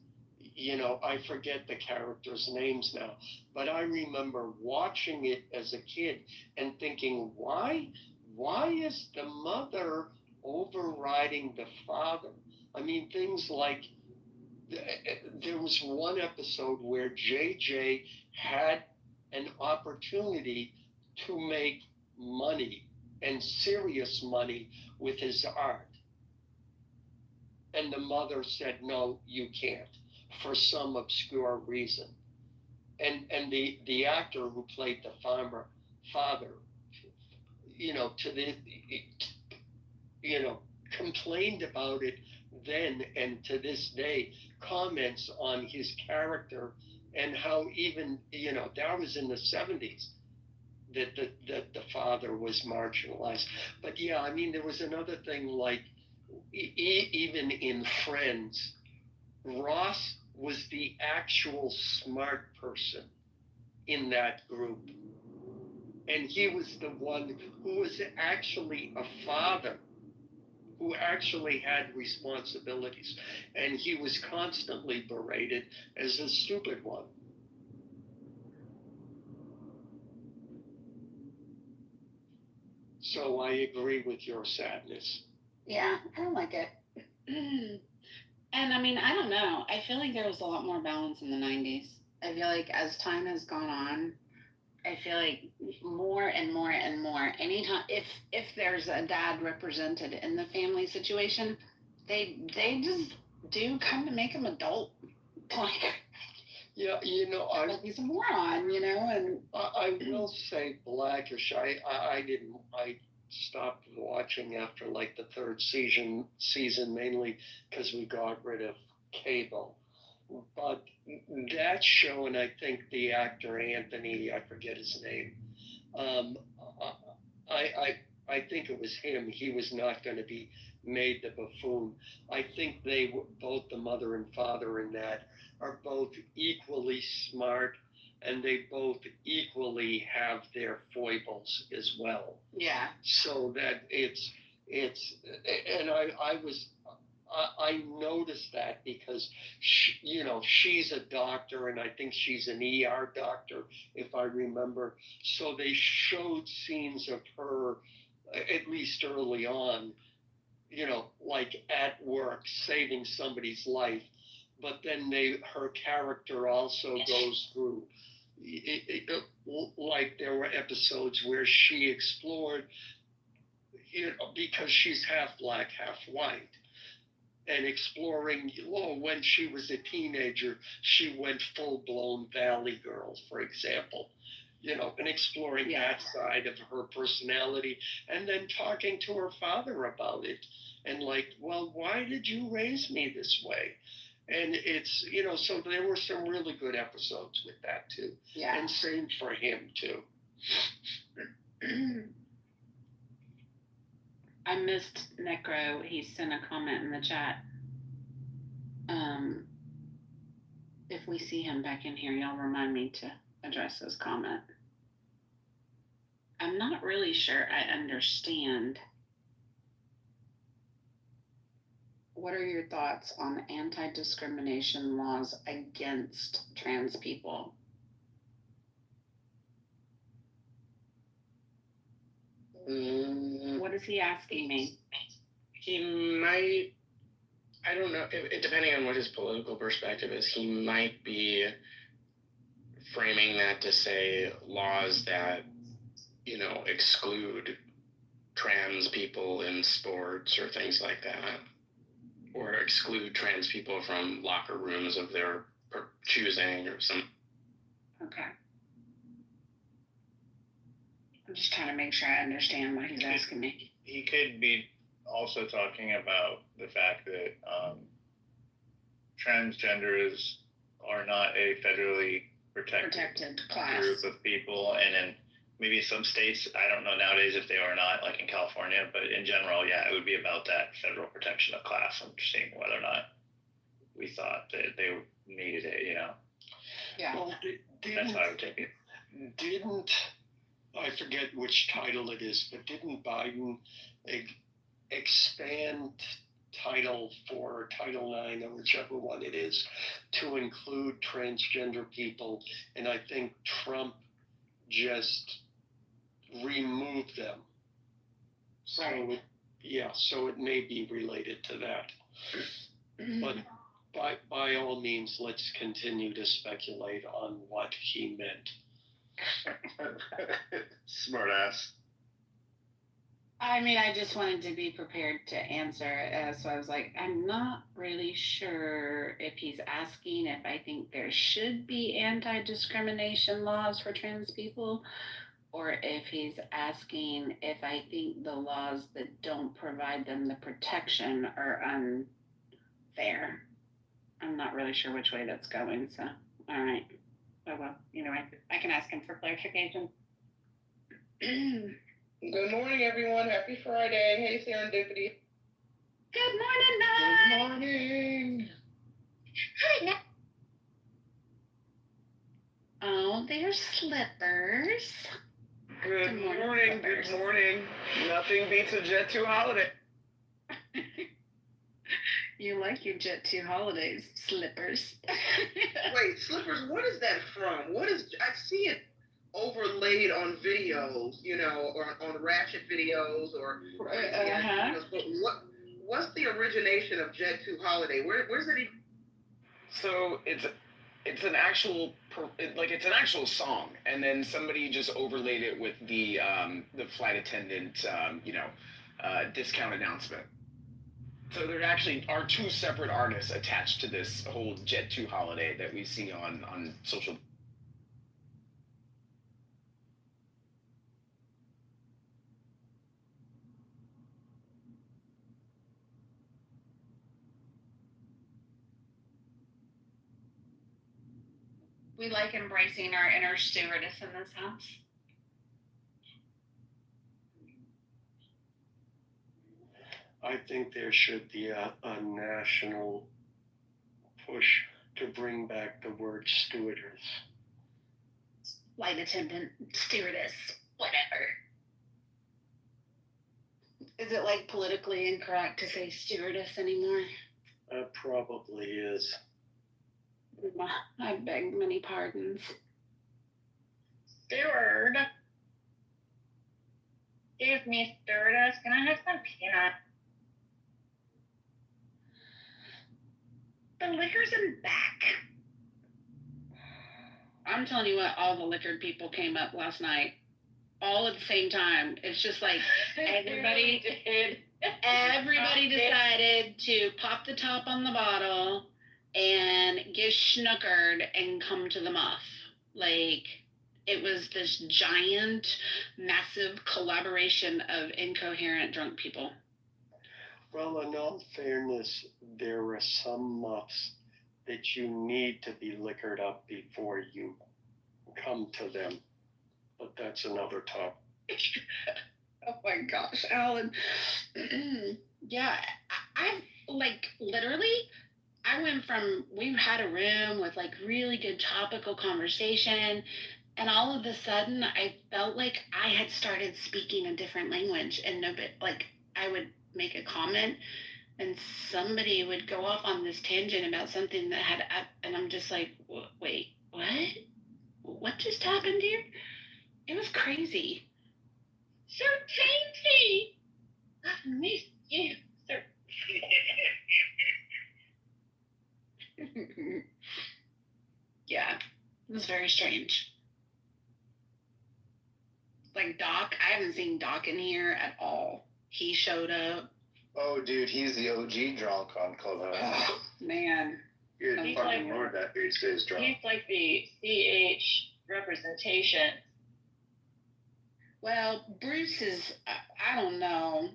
I forget the characters' names now, but I remember watching it as a kid and thinking, why is the mother overriding the father? I mean, things like, there was one episode where JJ had an opportunity to make money, and serious money, with his art. And the mother said, no, you can't, for some obscure reason. And the actor who played the father, complained about it then, and to this day comments on his character and how even, that was in the 70s that the father was marginalized. But yeah, I mean, there was another thing like, even in Friends, Ross was the actual smart person in that group. And he was the one who was actually a father, who actually had responsibilities. And he was constantly berated as a stupid one. So I agree with your sadness. Yeah, I don't like it. And I mean, I don't know. I feel like there was a lot more balance in the 90s. I feel like as time has gone on, I feel like more and more and more. Anytime, if there's a dad represented in the family situation, they just do kind of make him adult. Like, yeah, like he's a moron, and I will say Blackish. I stopped watching after like the third season mainly because we got rid of cable. But that show, and I think the actor Anthony, I forget his name, I think it was him. He was not going to be made the buffoon. I think they were, both the mother and father in that, are both equally smart, and they both equally have their foibles as well. Yeah. So that it's and I noticed that because she's a doctor, and I think she's an ER doctor, if I remember. So they showed scenes of her, at least early on, like at work, saving somebody's life, but then her character also goes through, like there were episodes where she explored, because she's half black, half white, and exploring, when she was a teenager, she went full blown Valley Girl, for example, and exploring that side of her personality, and then talking to her father about it, and like, well, why did you raise me this way? And it's, so there were some really good episodes with that too. Yeah. And same for him too. I missed Necro. He sent a comment in the chat. If we see him back in here, y'all remind me to address his comment. I'm not really sure I understand. What are your thoughts on anti-discrimination laws against trans people? What is he asking me? He might, I don't know, depending on what his political perspective is, he might be framing that to say laws that, exclude trans people in sports or things like that, or exclude trans people from locker rooms of their choosing or some. Okay. I'm just trying to make sure I understand what he's asking me. He could be also talking about the fact that transgenders are not a federally protected class group of people, and in maybe some states, I don't know nowadays if they are or not, like in California, but in general, yeah, it would be about that federal protection of class and seeing whether or not we thought that they needed it, Yeah. Well, that's how I would take it. Didn't, I forget which title it is, but didn't Biden expand Title 4 or Title 9 or whichever one it is to include transgender people? And I think Trump just removed them. So, right. So it may be related to that. But by all means, let's continue to speculate on what he meant. Smart ass. I mean, I just wanted to be prepared to answer. So I was like, I'm not really sure if he's asking if I think there should be anti-discrimination laws for trans people, or if he's asking if I think the laws that don't provide them the protection are unfair. I'm not really sure which way that's going, so, all right. Oh, well, either way, I can ask him for clarification. Good morning, everyone. Happy Friday. Hey, Serendipity. Good morning, Nye. Good morning. Hi, Nick. Oh, they're slippers. Good morning. Slippers. Good morning. Nothing beats a Jet 2 holiday. You like your Jet 2 holidays, slippers. Wait, slippers, what is that from? I see it overlaid on videos, or on Ratchet videos, or but what's the origination of Jet 2 Holiday? Where's it even? So it's an actual song, and then somebody just overlaid it with the flight attendant discount announcement. So there actually are two separate artists attached to this whole Jet 2 holiday that we see on social. We like embracing our inner stewardess in this house. I think there should be a national push to bring back the word stewardess. Flight attendant, stewardess, whatever. Is it like politically incorrect to say stewardess anymore? Probably is. I beg many pardons. Steward. Excuse me, stewardess. Can I have some peanut? The liquor's in back. I'm telling you what, all the liquored people came up last night, all at the same time. It's just like everybody decided to pop the top on the bottle and get schnookered and come to the muff. Like, it was this giant, massive collaboration of incoherent drunk people. Well, in all fairness, there are some muffs that you need to be liquored up before you come to them. But that's another topic. Oh my gosh, Alan. Yeah, I've like literally, I went from, we had a room with like really good topical conversation, and all of a sudden I felt like I had started speaking a different language, and like I would make a comment and somebody would go off on this tangent about something that had, and I'm just like, wait, what? What just happened here? It was crazy. So tainty. I miss you, sir. Yeah, it was very strange. Like Doc, I haven't seen Doc in here at all. He showed up. Oh, dude, he's the OG drunk on Clubhouse. Oh, man. Good He's fucking like- lord, that dude stays drunk. He's like the CH representation. Well, Bruce is, I don't know.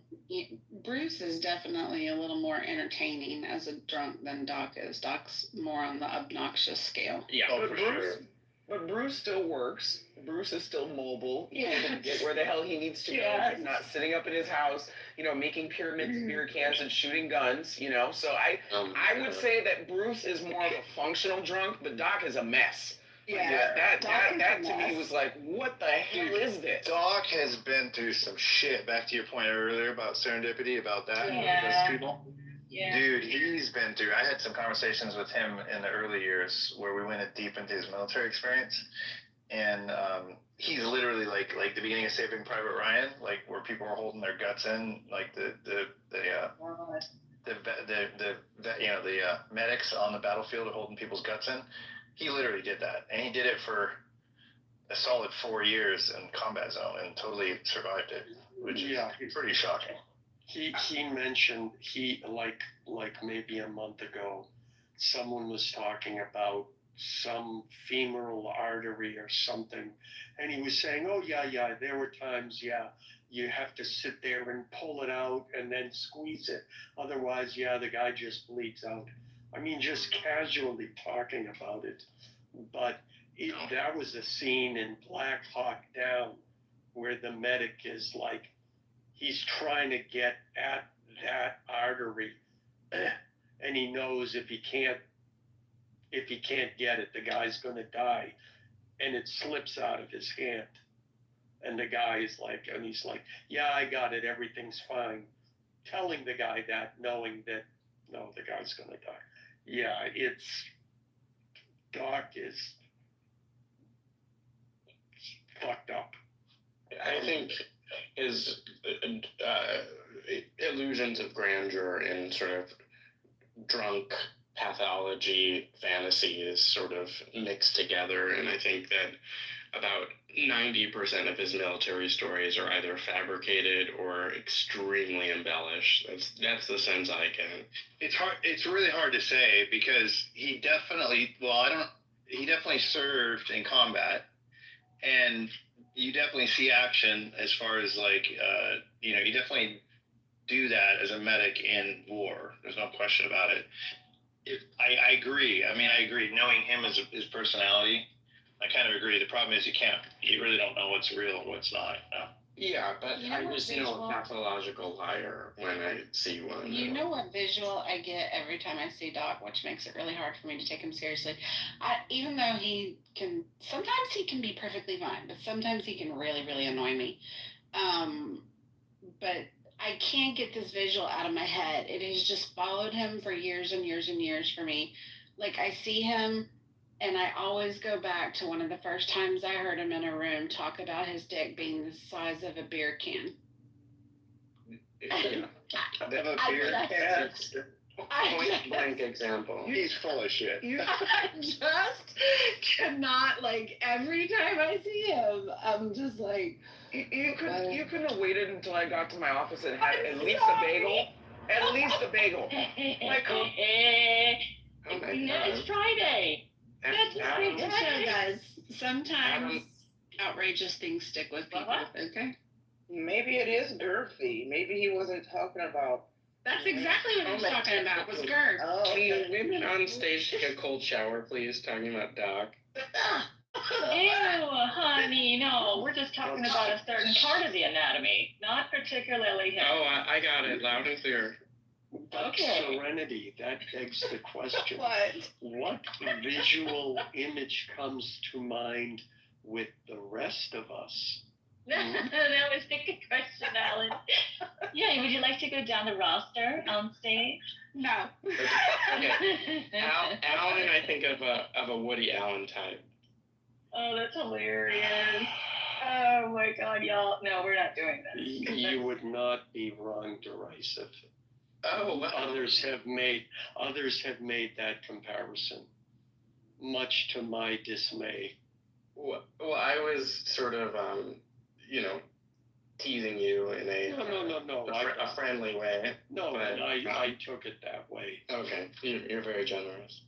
Bruce is definitely a little more entertaining as a drunk than Doc is. Doc's more on the obnoxious scale. Yeah, Oh, but for Bruce, sure. but Bruce still works. Bruce is still mobile. He's Yeah. able to get where the hell he needs to go. Yes. He's not sitting up in his house, making pyramids of beer cans and shooting guns. So I would say that Bruce is more of a functional drunk, but Doc is a mess. That to me was like, what the hell is this? Doc has been through some shit. Back to your point earlier about serendipity, about that, Yeah. those people. Yeah. Dude, he's been through. I had some conversations with him in the early years where we went deep into his military experience, and he's literally like the beginning of Saving Private Ryan, like where people were holding their guts in, like the medics on the battlefield are holding people's guts in. He literally did that, and he did it for a solid 4 years in combat zone and totally survived it, which is pretty shocking. He mentioned like maybe a month ago, someone was talking about some femoral artery or something, and he was saying, oh yeah, there were times, you have to sit there and pull it out and then squeeze it, otherwise the guy just bleeds out. I mean, just casually talking about it. But that was a scene in Black Hawk Down where the medic is like, he's trying to get at that artery, and he knows if he can't get it, the guy's going to die, and it slips out of his hand. And the guy is like, and he's like, yeah, I got it, everything's fine. Telling the guy that, knowing that, no, the guy's going to die. Yeah, Doc is fucked up. I think his illusions of grandeur and sort of drunk pathology fantasy is sort of mixed together, and I think that about 90% of his military stories are either fabricated or extremely embellished. That's the sense I get. It's really hard to say because he definitely served in combat, and you definitely see action as far as like you definitely do that as a medic in war. There's no question about it. I agree. I mean, I agree. Knowing him as his personality, I kind of agree. The problem is you really don't know what's real and what's not. No? Yeah, but You know I what just know a pathological liar when I see one. You know what visual I get every time I see Doc, which makes it really hard for me to take him seriously. Even though sometimes he can be perfectly fine, but sometimes he can really, really annoy me. But I can't get this visual out of my head. It has just followed him for years and years and years for me. Like, I see him, and I always go back to one of the first times I heard him in a room talk about his dick being the size of a beer can. Of a beer can. Point blank example. He's full of shit. I just cannot, like, every time I see him, I'm just like, You couldn't have waited until I got to my office and had I'm at least sorry. a bagel. At least a bagel. Like, Oh my It's god. Friday. that's just Adam, goes to show, guys. Sometimes Adam. outrageous things stick with people, okay? Maybe it is girthy. Maybe he wasn't talking about. That's exactly what I was talking about, was girth. Oh, can women on stage take a cold shower, please? Talking about Doc. Ew, honey, no. We're just talking about a certain part of the anatomy, not particularly him. Oh, I got it loud and clear. But Okay. Serenity, that begs the question. What? What visual image comes to mind with the rest of us? That was a good question, Alan. Yeah, would you like to go down the roster on stage? No. Okay. Alan and I think of a Woody Allen type. Oh, that's hilarious. Oh my god, y'all. No, we're not doing that. You would not be wrong, derisive. Oh, wow. Others have made that comparison, much to my dismay. Well, I was sort of, teasing you in No. a friendly way. No, But, and I took it that way. Okay, you're very generous.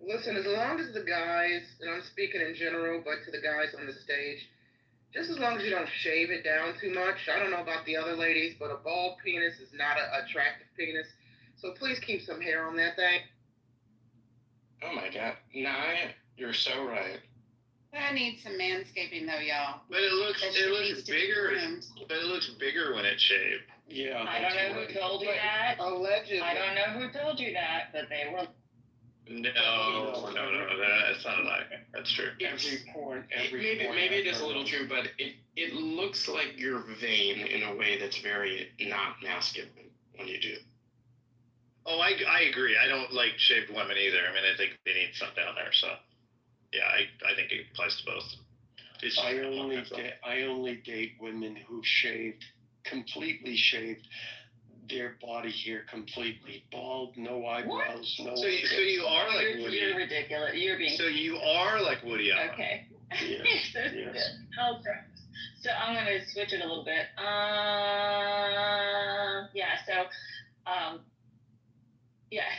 Listen, as long as the guys, and I'm speaking in general, but to the guys on the stage, just as long as you don't shave it down too much. I don't know about the other ladies, but a bald penis is not an attractive penis. So please keep some hair on that thing. Oh my god. Nye, you're so right. I need some manscaping though, y'all. But it looks That shit needs to be bigger. trimmed. But it looks bigger when it's shaved. Yeah. I don't that's know right. who told you that. Allegedly. I don't know who told you that, but they were. No, that's not a lie. That's true. Every point. Maybe it is a little true, but it looks like you're vain in a way that's very not masculine when you do. Oh, I agree. I don't like shaved women either. I mean, I think they need something down there. So, yeah, I think it applies to both. It's I only date women who completely shaved their body hair completely, bald, no eyebrows, no. So you are like Woody. You're ridiculous. You're being. So you are like Woody Allen. Okay. Yes, That's yes. good. Oh, crap. So I'm gonna switch it a little bit.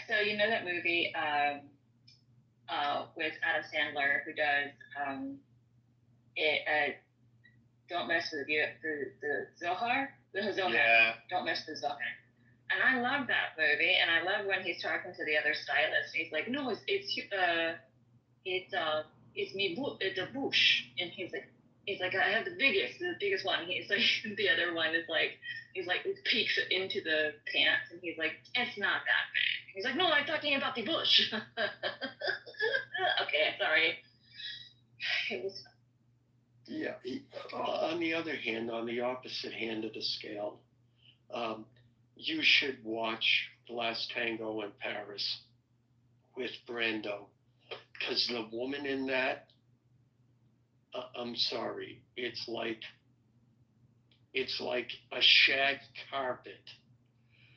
So you know that movie with Adam Sandler who does Don't Mess with the Zohar? The Zohar. Yeah. Don't Mess with Zohar. And I love that movie, and I love when he's talking to the other stylist. And he's like, "No, it's a bush," and he's like, "I have the biggest one." He's like, the other one is like, it peeks into the pants, and he's like, "It's not that big." He's like, "No, I'm talking about the bush." Okay, sorry. It was. Yeah. On the other hand, on the opposite hand of the scale, you should watch The Last Tango in Paris with Brando, because the woman in that, I'm sorry, it's like a shag carpet.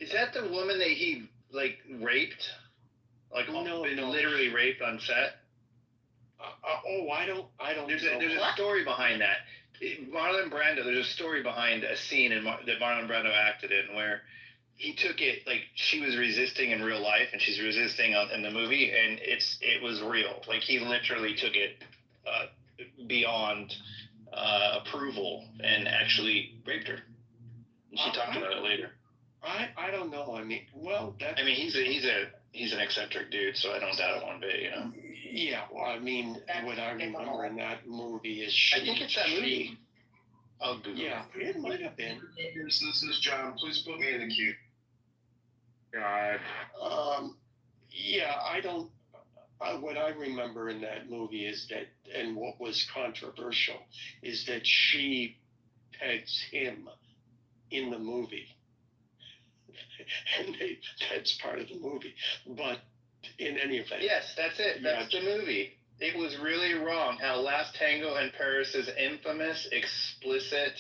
Is that the woman that he like raped? Like No. literally raped on set? I don't There's know. a story behind that. Marlon Brando, there's a story behind a scene that Marlon Brando acted in where he took it like she was resisting in real life and she's resisting in the movie, and it was real. Like he literally took it beyond approval and actually raped her. And she talked about it later. I don't know. I mean, well, that. I mean, he's an eccentric dude, so I don't doubt it one bit, you know. Yeah, well, I mean, what I remember in that movie is I think it's that movie. I'll Google Yeah, it might have been. This is John. Please put me in the queue. God. Yeah, I don't. What I remember in that movie is that, and what was controversial, is that she pegs him in the movie. And that's part of the movie. But in any event. Yes, that's it. That's the movie. It was really wrong how Last Tango in Paris's infamous explicit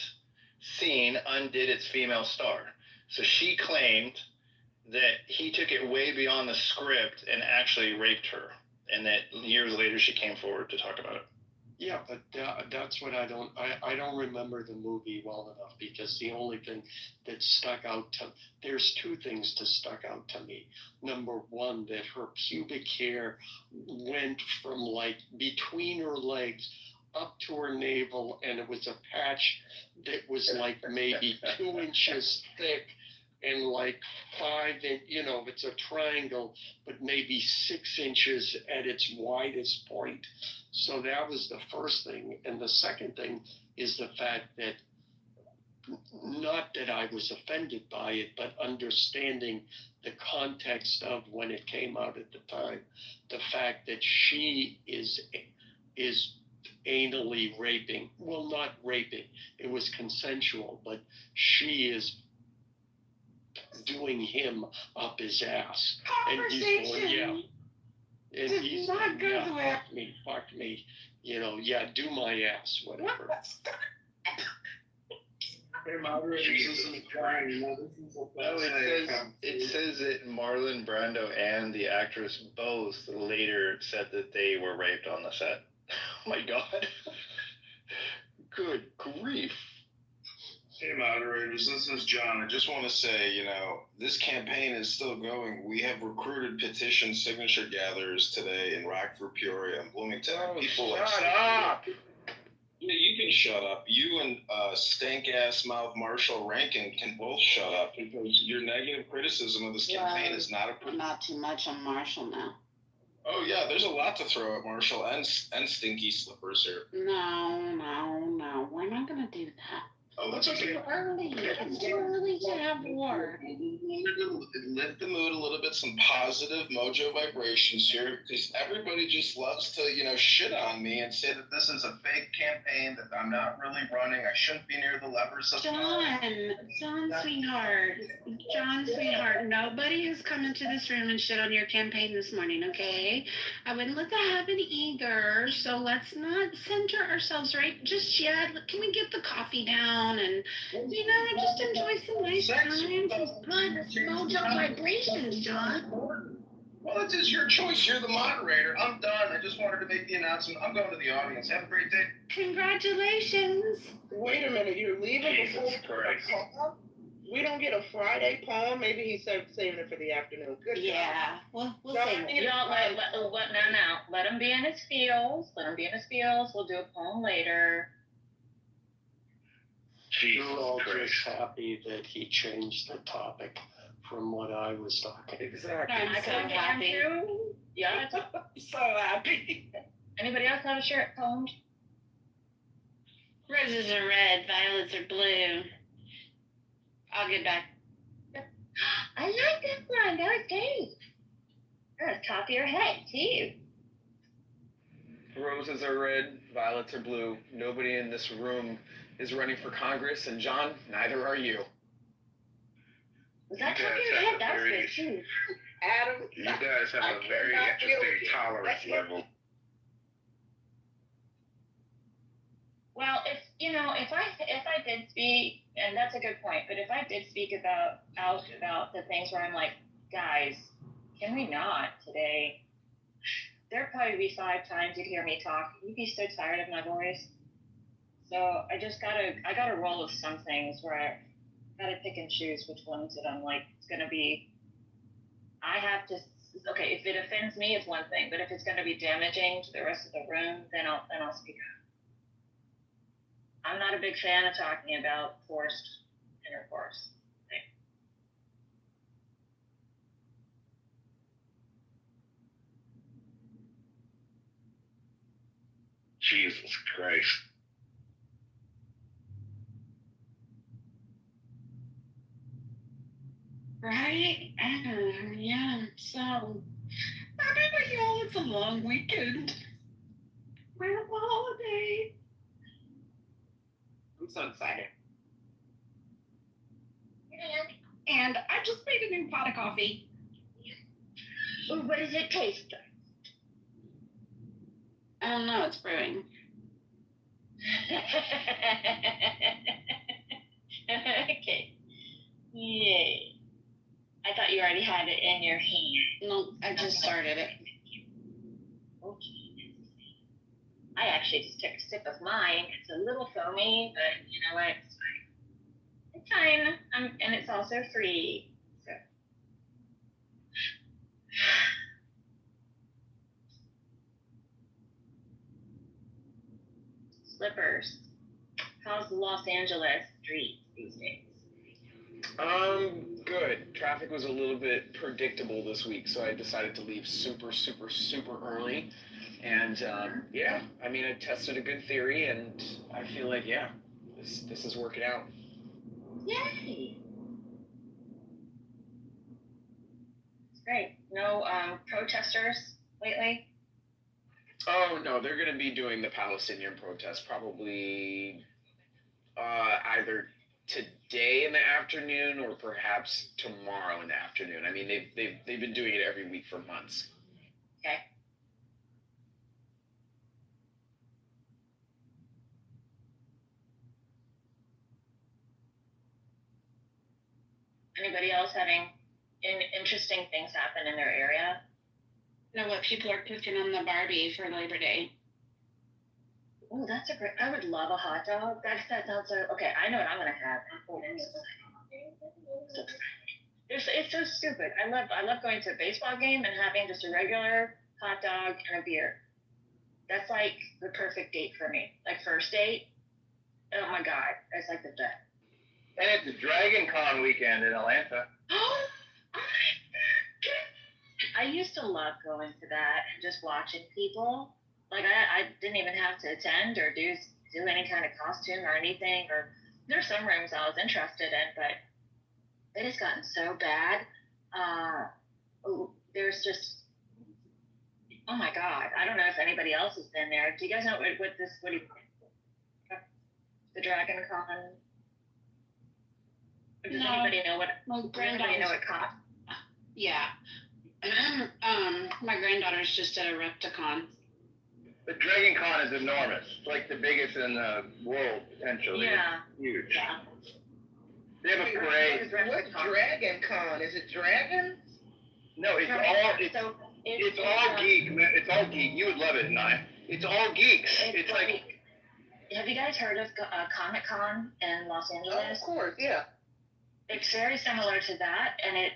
scene undid its female star. So she claimed that he took it way beyond the script and actually raped her, and that years later she came forward to talk about it. Yeah, but that's what I don't remember the movie well enough, because the only thing that stuck out there's two things that stuck out to me. Number one, that her pubic hair went from like between her legs up to her navel, and it was a patch that was like maybe 2 inches thick and like 5 it's a triangle, but maybe 6 inches at its widest point. So that was the first thing. And the second thing is the fact that, not that I was offended by it, but understanding the context of when it came out at the time, the fact that she is anally raping, well, not raping, it was consensual, but she is doing him up his ass. And he's going, yeah. And he's not good, yeah, fuck me, do my ass, whatever. It says that Marlon Brando and the actress both later said that they were raped on the set. Oh my God. Good grief. Hey, moderators, this is John. I just want to say, this campaign is still going. We have recruited petition signature gatherers today in Rockford, Peoria, and Bloomington. Shut up! Yeah, you can shut up. You and stank-ass mouth Marshall Rankin can both shut up, because your negative criticism of this campaign is not approved. Not too much on Marshall now. Oh, yeah, there's a lot to throw at Marshall and Stinky Slippers here. No. We're not going to do that. Oh, that's okay. It's too early to have war. Lift the mood a little bit, some positive mojo vibrations here, because everybody just loves to, shit on me and say that this is a fake campaign, that I'm not really running, I shouldn't be near the levers of John, sweetheart, nobody has come into this room and shit on your campaign this morning, okay? I wouldn't let that happen either, so let's not center ourselves right just yet. Can we get the coffee down and, just enjoy some nice time, some good mojo vibrations, John? Well, it is your choice. You're the moderator. I'm done. I just wanted to make the announcement. I'm going to the audience. Have a great day. Congratulations. Wait a minute, you're leaving Jesus Christ. We don't get a Friday poem? Maybe he's saving it for the afternoon. Good job. Yeah, we'll save it. Y'all, let him be in his feels. We'll do a poem later. You're all just happy that he changed the topic from what I was talking. Exactly. I'm so happy. Yeah. So happy. Anybody else have a short poem? Roses are red, violets are blue. I'll get back. I like that one. That was great. That's top of your head, too. Roses are red, violets are blue. Nobody in this room is running for Congress, and John, neither are you. Was that top of your head? That was good, too. Adam, you guys have a very interesting tolerance level. Well, if I did speak, and that's a good point, but if I did speak about the things where I'm like, guys, can we not today? There'd probably be 5 times you'd hear me talk. You'd be so tired of my voice. So I gotta roll with some things where I gotta pick and choose which ones that I'm like, it's gonna be, okay, if it offends me, it's one thing, but if it's gonna be damaging to the rest of the room, then I'll speak up. I'm not a big fan of talking about forced intercourse. Jesus Christ. Right? Yeah, so. I mean, y'all, it's a long weekend. We're on a holiday. I'm so excited. And I just made a new pot of coffee. Ooh, what does it taste like? I don't know, it's brewing. Okay. Yay. I thought you already had it in your hand. No, I just started it. Okay. I actually just took a sip of mine. It's a little foamy, but you know what? It's fine. And it's also free. So. Slippers. How's Los Angeles streets these days? Good. Traffic was a little bit predictable this week, so I decided to leave super, super, super early. And yeah, I mean, I tested a good theory, and I feel like this is working out. Yay! It's great. No protesters lately? Oh no, they're going to be doing the Palestinian protest probably either today in the afternoon or perhaps tomorrow in the afternoon. I mean, they've been doing it every week for months. Okay. Anybody else having interesting things happen in their area? You know what? People are cooking on the Barbie for Labor Day. Oh, that's a great. I would love a hot dog. That sounds so. Okay, I know what I'm gonna have. It's so stupid. I love going to a baseball game and having just a regular hot dog and a beer. That's like the perfect date for me. Like first date. Oh my god, that's like the best. And it's a Dragon Con weekend in Atlanta. Oh my god! I used to love going to that and just watching people. Like I didn't even have to attend or do any kind of costume or anything. Or there's some rooms I was interested in, but it has gotten so bad. There's just, oh my god! I don't know if anybody else has been there. Do you guys know what do you think? The Dragon Con? Does anybody know what? Anybody know what con? Yeah. My granddaughter's just at a Repticon. The Dragon Con is enormous. It's like the biggest in the world, potentially. Yeah. It's huge. Yeah. They have a parade. What Dragon Con? Is it dragons? No, it's all geek. It's all geek. You would love it, Nye. It's all geeks. It's like. Have you guys heard of Comic Con in Los Angeles? Oh, of course, yeah. It's very similar to that, and it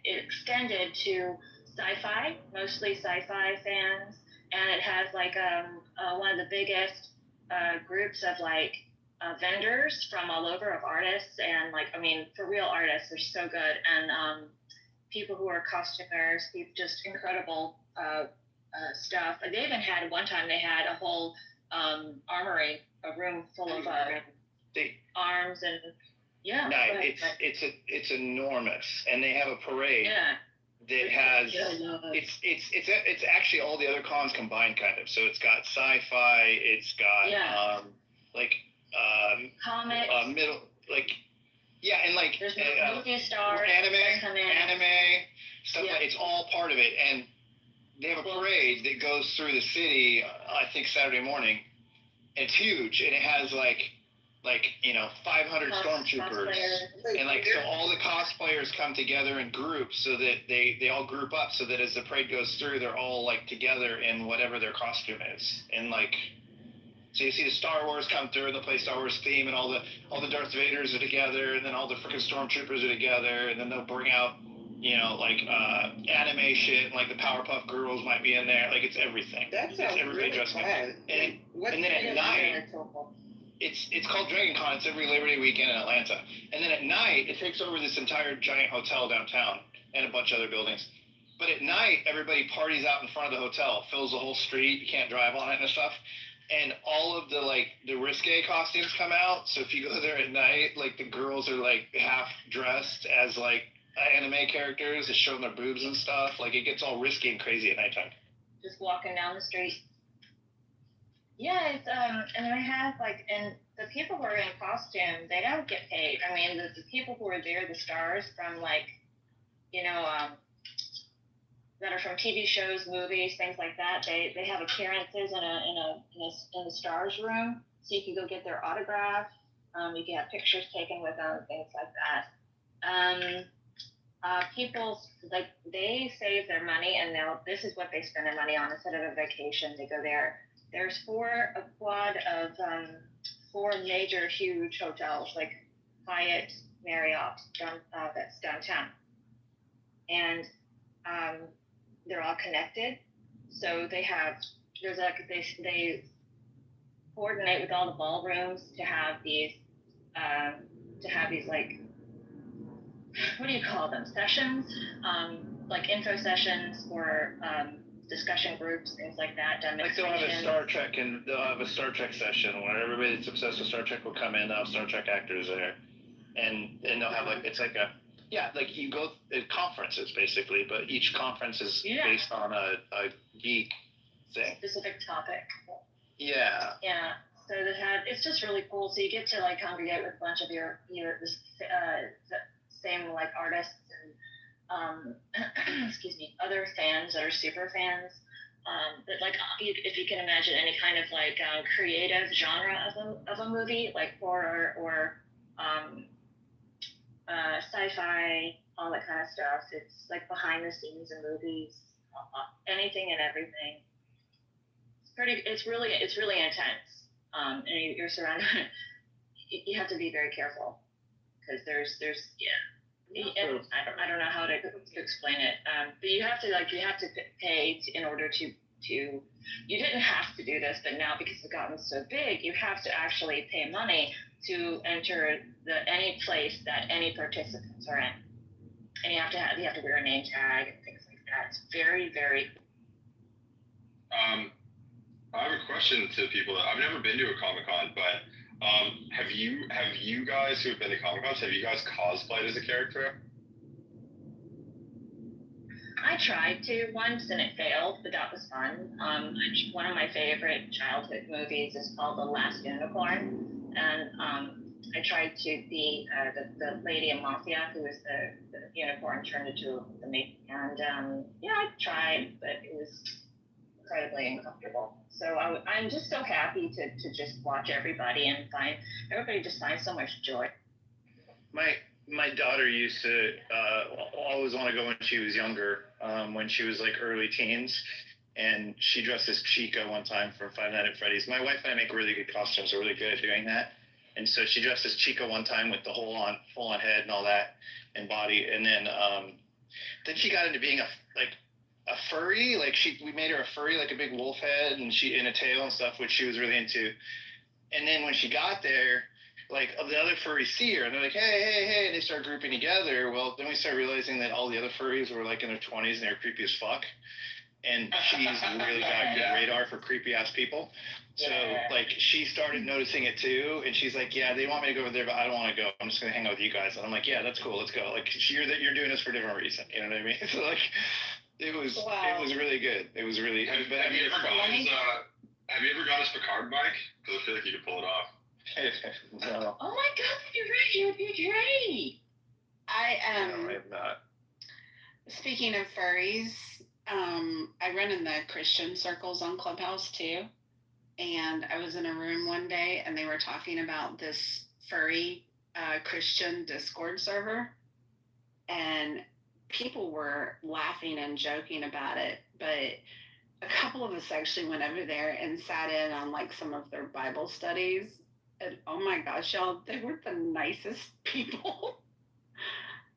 extended to sci-fi, mostly sci-fi fans, and it has like one of the biggest groups of like vendors from all over, of artists, and like, I mean, for real artists, they're so good, and people who are costumers, just incredible stuff. They even had one time they had a whole armory, a room full of arms and yeah. No, it's enormous, and they have a parade. Yeah. That has it's actually all the other cons combined, kind of. So it's got sci-fi, it's got comics, middle, like, yeah, and like there's movie stars, anime stuff. Like, it's all part of it, and they have a parade that goes through the city. I think Saturday morning. And it's huge, and it has like 500 stormtroopers, and like, so all the cosplayers come together in groups, so that they all group up, so that as the parade goes through, they're all like together in whatever their costume is, and like, so you see the Star Wars come through, and they play Star Wars theme, and all the Darth Vaders are together, and then all the freaking stormtroopers are together, and then they'll bring out anime shit, and like the Powerpuff Girls might be in there, like it's everything. That sounds everybody really dressed up, fun. and then at night. It's called Dragon Con. It's every Labor Day weekend in Atlanta. And then at night, it takes over this entire giant hotel downtown and a bunch of other buildings. But at night, everybody parties out in front of the hotel, fills the whole street. You can't drive on it and stuff. And all of the risque costumes come out. So if you go there at night, like the girls are like half dressed as like anime characters, just showing their boobs and stuff. Like it gets all risky and crazy at nighttime. Just walking down the street. Yeah, it's and they have like, and the people who are in costume, they don't get paid. I mean, the people who are there, the stars from like, that are from TV shows, movies, things like that. They have appearances in the stars room, so you can go get their autograph. You can have pictures taken with them, things like that. People like they save their money and this is what they spend their money on instead of a vacation. They go there. There's a quad of four major huge hotels like Hyatt, Marriott, that's downtown, and they're all connected. So they coordinate with all the ballrooms to have these like, what do you call them, sessions, like info sessions or discussion groups, things like that. Like they'll have a Star Trek session where everybody that's obsessed with Star Trek will come in. They'll have Star Trek actors there, and they'll have like, it's like like you go at conferences basically, but each conference is based on a geek thing, specific topic. Yeah. Yeah. So it's just really cool. So you get to like congregate with a bunch of your same like artists and excuse me, other fans that are super fans. But like if you can imagine any kind of like creative genre of a movie, like horror or sci-fi, all that kind of stuff. It's like behind the scenes in movies, anything and everything. It's really intense. And you're surrounded. You have to be very careful because there's and I don't know how to explain it. But you have to pay in order to. You didn't have to do this, but now because it's gotten so big, you have to actually pay money to enter any place that any participants are in, and you have to wear a name tag and things like that. It's very, very. I have a question to people. I've never been to a Comic-Con, but have you guys who have been to Comic-Cons, have you guys cosplayed as a character? I tried to once and it failed, but that was fun. One of my favorite childhood movies is called The Last Unicorn, and I tried to be the lady in Mafia who was the unicorn turned into the maid. And I tried, but it was incredibly uncomfortable. So I'm just so happy to just watch everybody and everybody just finds so much joy. My daughter used to always want to go when she was younger, when she was like early teens, and she dressed as Chica one time from Five Nights at Freddy's. My wife and I make really good costumes. We're really good at doing that. And so she dressed as Chica one time with the full on head and all that and body. And then she got into being a furry. Like we made her a furry, like a big wolf head and a tail and stuff, which she was really into. And then when she got there, like the other furries see her and they're like, hey, and they start grouping together. Well, then we start realizing that all the other furries were like in their 20s and they're creepy as fuck. And she's really got good radar for creepy ass people. So like she started noticing it too, and she's like, yeah, they want me to go over there, but I don't want to go. I'm just gonna hang out with you guys. And I'm like, yeah, that's cool, let's go. Like you're doing this for a different reason, you know what I mean? So like it was really good. It was really. Have you ever gone as Picard, Mike? Because I feel like you could pull it off. No. Oh my God, you're great. No, I have not. Speaking of furries, I run in the Christian circles on Clubhouse too. And I was in a room one day and they were talking about this furry Christian Discord server. And people were laughing and joking about it. But a couple of us actually went over there and sat in on like some of their Bible studies. And oh my gosh, y'all, they were the nicest people.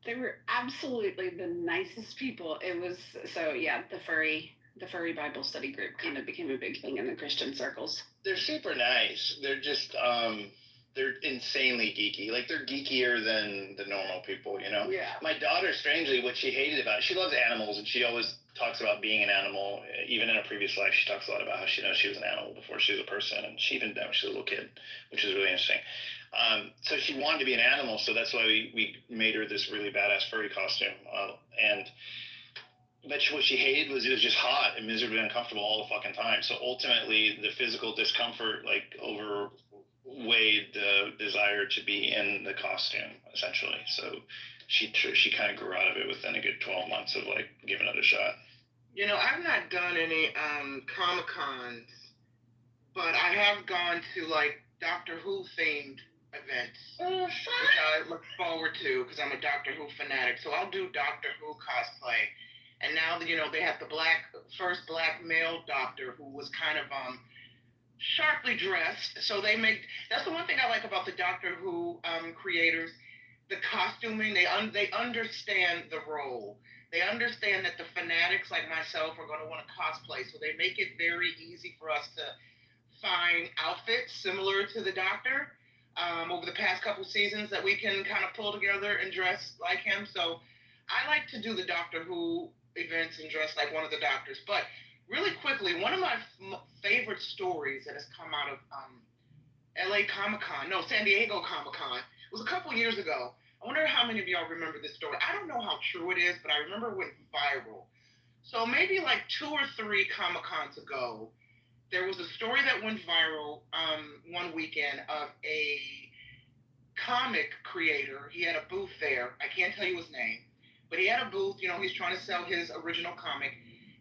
They were absolutely the nicest people. It was, so yeah, the furry Bible study group kind of became a big thing in the Christian circles. They're super nice. They're just, they're insanely geeky. Like they're geekier than the normal people, you know? Yeah. My daughter, strangely, what she hated about it, she loves animals and she always talks about being an animal. Even in her previous life, she talks a lot about how she knows she was an animal before she was a person, and she even knew she was a little kid, which is really interesting. So she wanted to be an animal, so that's why we made her this really badass furry costume. But what she hated was it was just hot and miserably uncomfortable all the fucking time. So ultimately, the physical discomfort overweighed the desire to be in the costume, essentially. So she kind of grew out of it within a good 12 months of like giving it a shot. You know, I've not done any Comic-Cons, but I have gone to like Doctor Who themed events, Oh, which fun. I look forward to because I'm a Doctor Who fanatic. So I'll do Doctor Who cosplay. And now that they have the first black male Doctor who was kind of sharply dressed. So that's the one thing I like about the Doctor Who creators, the costuming. They understand the role. They understand that the fanatics like myself are going to want to cosplay. So they make it very easy for us to find outfits similar to the Doctor over the past couple seasons that we can kind of pull together and dress like him. So I like to do the Doctor Who events and dress like one of the Doctors. But really quickly, one of my favorite stories that has come out of San Diego Comic Con, was a couple years ago. I wonder how many of y'all remember this story. I don't know how true it is, but I remember it went viral. So maybe like 2 or 3 Comic Cons ago, there was a story that went viral one weekend of a comic creator. He had a booth there. I can't tell you his name, but he had a booth. He's trying to sell his original comic.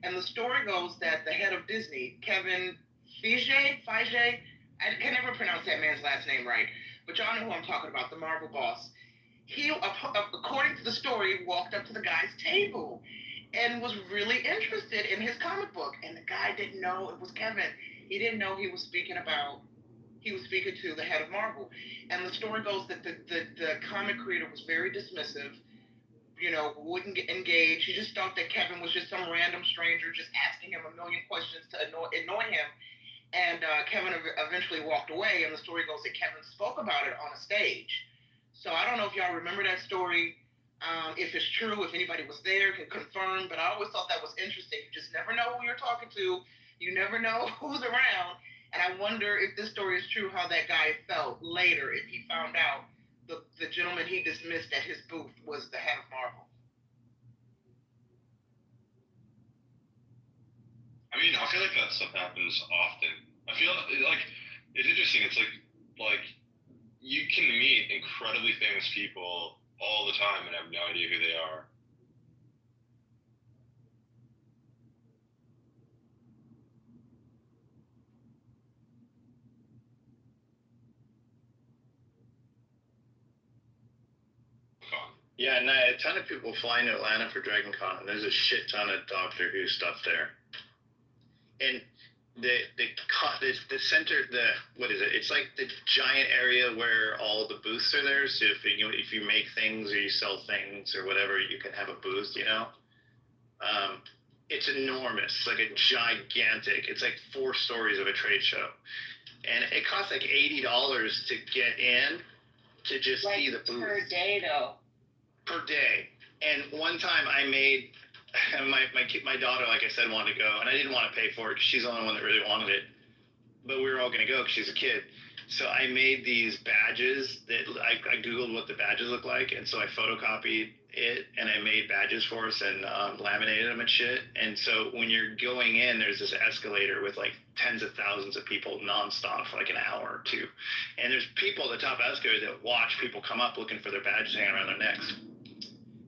And the story goes that the head of Disney, Kevin Feige, I can never pronounce that man's last name right, but y'all know who I'm talking about, the Marvel boss. He, according to the story, walked up to the guy's table and was really interested in his comic book. And the guy didn't know it was Kevin. He didn't know he was speaking to the head of Marvel. And the story goes that the comic creator was very dismissive, wouldn't engage. He just thought that Kevin was just some random stranger just asking him a million questions to annoy him. And Kevin eventually walked away, and the story goes that Kevin spoke about it on a stage. So I don't know if y'all remember that story, if it's true, if anybody was there, can confirm, but I always thought that was interesting. You just never know who you're talking to. You never know who's around. And I wonder if this story is true, how that guy felt later, if he found out the gentleman he dismissed at his booth was the head of Marvel. I mean, I feel like that stuff happens often. I feel like it's interesting. It's like you can meet incredibly famous people all the time and have no idea who they are. Yeah, and a ton of people fly into Atlanta for Dragon Con, and there's a shit ton of Doctor Who stuff there. And the center, what is it? It's like the giant area where all the booths are there. So if you make things or you sell things or whatever, you can have a booth. It's enormous. It's like a gigantic. It's like 4 stories of a trade show, and it costs like $80 to get in to just see the booth Per day, though. Per day. And one time I made my daughter, like I said, wanted to go, and I didn't want to pay for it because she's the only one that really wanted it. But we were all going to go because she's a kid. So I made these badges that I Googled what the badges look like, and so I photocopied it and I made badges for us and laminated them and shit. And so when you're going in, there's this escalator with like tens of thousands of people nonstop for like an hour or 2. And there's people at the top of the escalator that watch people come up looking for their badges hanging around their necks.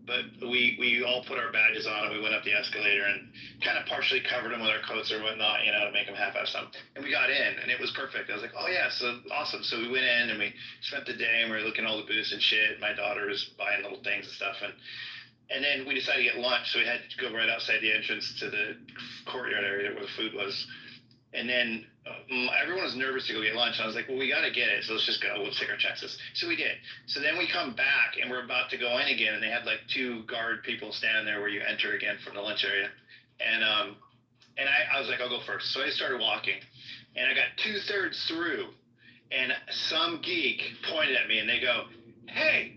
But we all put our badges on and we went up the escalator and kind of partially covered them with our coats or whatnot, to make them half-assed something. And we got in and it was perfect. I was like, oh yeah, so awesome. So we went in and we spent the day and we were looking at all the booths and shit. My daughter was buying little things and stuff. And then we decided to get lunch. So we had to go right outside the entrance to the courtyard area where the food was. And then everyone was nervous to go get lunch. And I was like, well, we got to get it. So let's just go. We'll take our chances. So we did. So then we come back and we're about to go in again. And they had like 2 guard people standing there where you enter again from the lunch area. And I was like, I'll go first. So I started walking and I got 2/3 through. And some geek pointed at me and they go, hey,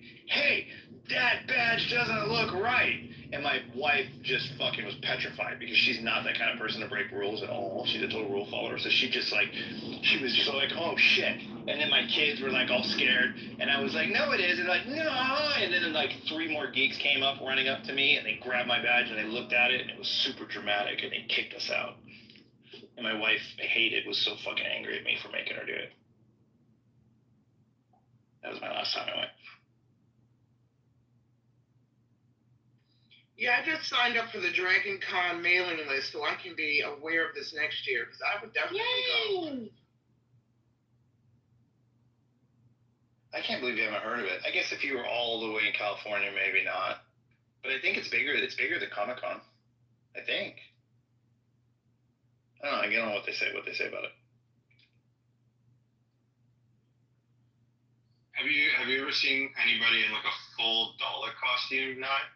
that badge doesn't look right. And my wife just fucking was petrified because she's not that kind of person to break rules at all. She's a total rule follower. So she was just like, oh shit. And then my kids were like all scared. And I was like, no, it isn't. Like, no. And then like 3 more geeks came up running up to me and they grabbed my badge and they looked at it and it was super dramatic and they kicked us out. And my wife was so fucking angry at me for making her do it. That was my last time I went. Yeah, I just signed up for the Dragon Con mailing list so I can be aware of this next year because I would definitely go. I I can't believe you haven't heard of it. I guess if you were all the way in California, maybe not. But I think it's bigger. It's bigger than Comic Con. I think. I don't know. I don't know what they say about it. Have you ever seen anybody in like a full Dalek costume, Nye?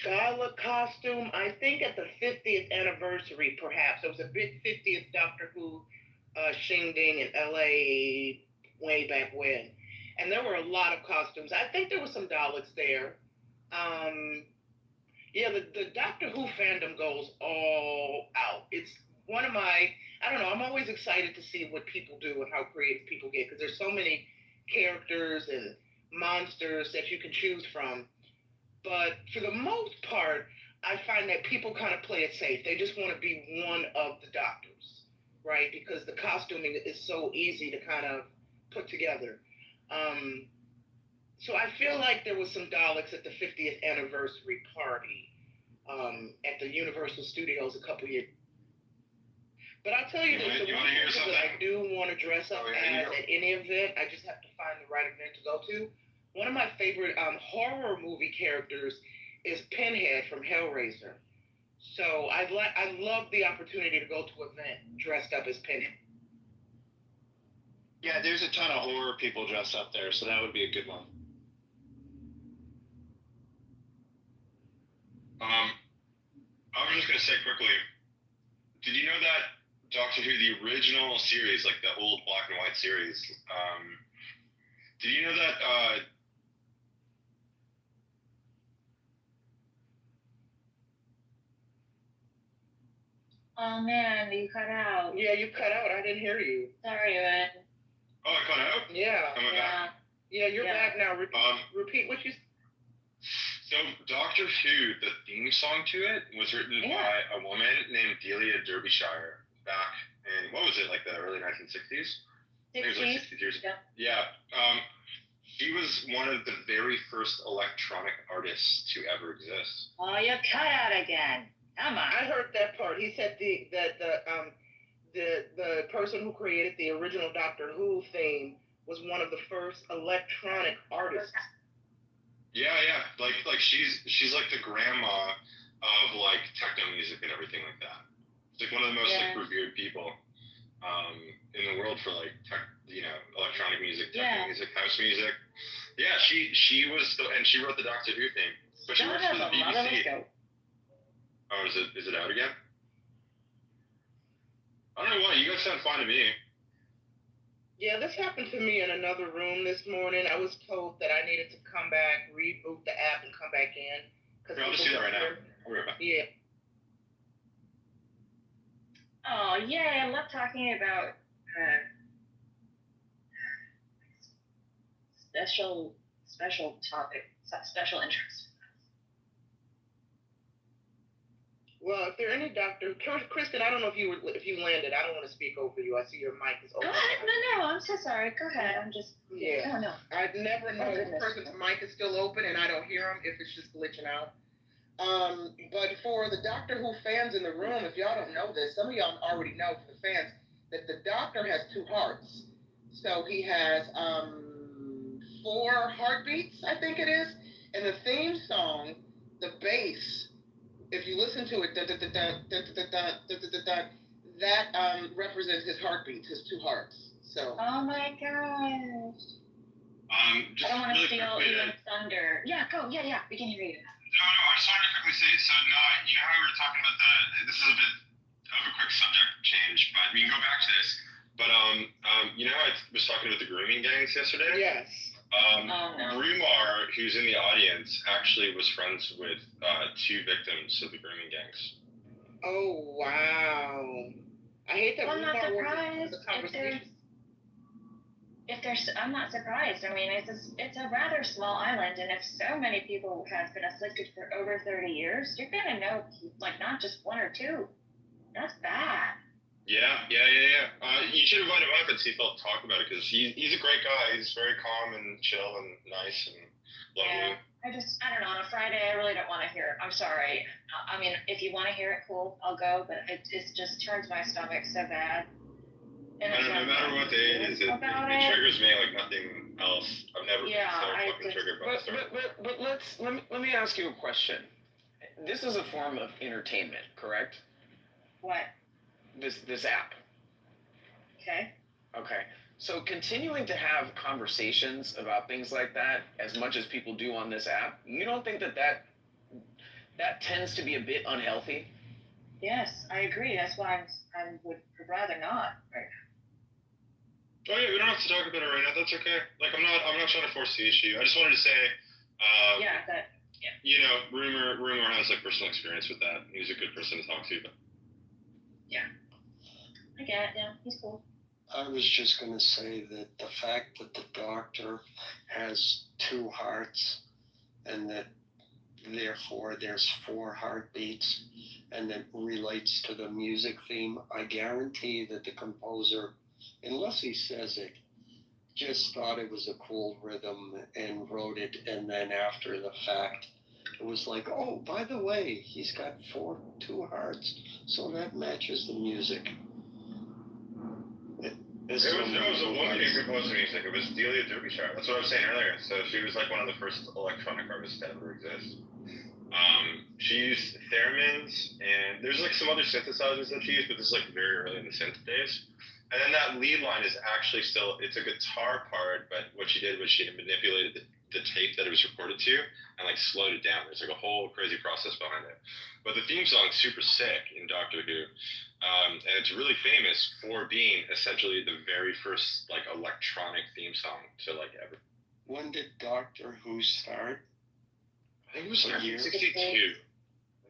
Gala costume, I think at the 50th anniversary, perhaps. It was a big 50th Doctor Who shindig in LA way back when. And there were a lot of costumes. I think there were some Daleks there. Yeah, the Doctor Who fandom goes all out. It's one of my, I don't know, I'm always excited to see what people do and how creative people get, because there's so many characters and monsters that you can choose from. But for the most part, I find that people kind of play it safe. They just want to be one of the Doctors, right? Because the costuming is so easy to kind of put together. So I feel like there was some Daleks at the 50th anniversary party at the Universal Studios a couple years. But I'll tell you, the one thing that I do want to dress up as at any event, I just have to find the right event to go to. One of my favorite horror movie characters is Pinhead from Hellraiser. So I love the opportunity to go to an event dressed up as Pinhead. Yeah, there's a ton of horror people dressed up there, so that would be a good one. I was just gonna say quickly, did you know that Doctor Who, the original series, like the old black and white series, did you know that Oh man, you cut out. Yeah, you cut out. I didn't hear you. Sorry, man. Oh, I cut out? Yeah. Am I back? Yeah, you're back now. Repeat what you said. So Doctor Who, the theme song to it was written by a woman named Delia Derbyshire back in, what was it, like the early 1960s? I think it was like 60 years ago. Yeah. She was one of the very first electronic artists to ever exist. Oh, you cut out again. Come on. I heard that part. He said the person who created the original Doctor Who theme was one of the first electronic artists. Yeah. Like she's like the grandma of like techno music and everything like that. It's like one of the most like revered people in the world for like electronic music, techno music, house music. Yeah, she was and she wrote the Doctor Who theme, but she works for the BBC. Oh, is it out again? I don't know why. You guys sound fine to me. Yeah, this happened to me in another room this morning. I was told that I needed to come back, reboot the app, and come back in. Okay, I'll just do that right now. I'll be right back. Yeah. Oh, yay, I love talking about special topic, special interest. Well, if there are any doctors, Kristen, I don't know if you landed. I don't want to speak over you. I see your mic is open. Go ahead. No, I'm so sorry. Go ahead. I'm just. Yeah. No. I'd never know if a person's mic is still open and I don't hear them, if it's just glitching out. But for the Doctor Who fans in the room, if y'all don't know this, some of y'all already know, for the fans, that the Doctor has two hearts. So he has 4 heartbeats, I think it is. And the theme song, the bass, if you listen to it, that represents his heartbeats, his 2 hearts. So. Oh my gosh. I don't want to really steal Ian's thunder. Yeah, go. Yeah, we can hear you. No, I just wanted to quickly say, so you know how we were talking about this is a bit of a quick subject change, but we can go back to this. But you know how I was talking about the grooming gangs yesterday? Yes. Rumar, who's in the audience, actually was friends with 2 victims of the grooming gangs. Oh wow! I hate that I'm not Rumar surprised. was the conversation. I'm not surprised. I mean, it's a rather small island, and if so many people have been afflicted for over 30 years, you're gonna know, like, not just 1 or 2. That's bad. Yeah. You should invite him up and see if he'll talk about it, because he's a great guy. He's very calm and chill and nice and lovely. Yeah, I don't know. On a Friday, I really don't want to hear it. I'm sorry. I mean, if you want to hear it, cool, I'll go. But it just turns my stomach so bad. And I don't know, no matter what day it is, it triggers me like nothing else. I've never been so fucking triggered by the story. But let me ask you a question. This is a form of entertainment, correct? What? This app. Okay. Okay. So continuing to have conversations about things like that, as much as people do on this app, you don't think that tends to be a bit unhealthy? Yes, I agree. That's why I would rather not. Right. Oh yeah, we don't have to talk about it right now. That's okay. Like I'm not trying to force the issue. I just wanted to say, you know, rumor has like personal experience with that. He's a good person to talk to. But... Yeah. I get it. Yeah, he's cool. I was just going to say that the fact that the doctor has 2 hearts and that therefore there's 4 heartbeats and that relates to the music theme, I guarantee that the composer, unless he says it, just thought it was a cool rhythm and wrote it, and then after the fact, it was like, oh, by the way, he's got 2 hearts, so that matches the music. It was a woman who composed the music. It was Delia Derbyshire. That's what I was saying earlier. So she was like one of the first electronic artists to ever exist. She used theremins, and there's like some other synthesizers that she used, but this is like very early in the synth days. And then that lead line is actually still, it's a guitar part, but what she did was she manipulated the tape that it was recorded to and like slowed it down. There's like a whole crazy process behind it. But the theme song's super sick in Doctor Who. And it's really famous for being essentially the very first like electronic theme song to like ever. When did Doctor Who start? I think it was 1962. I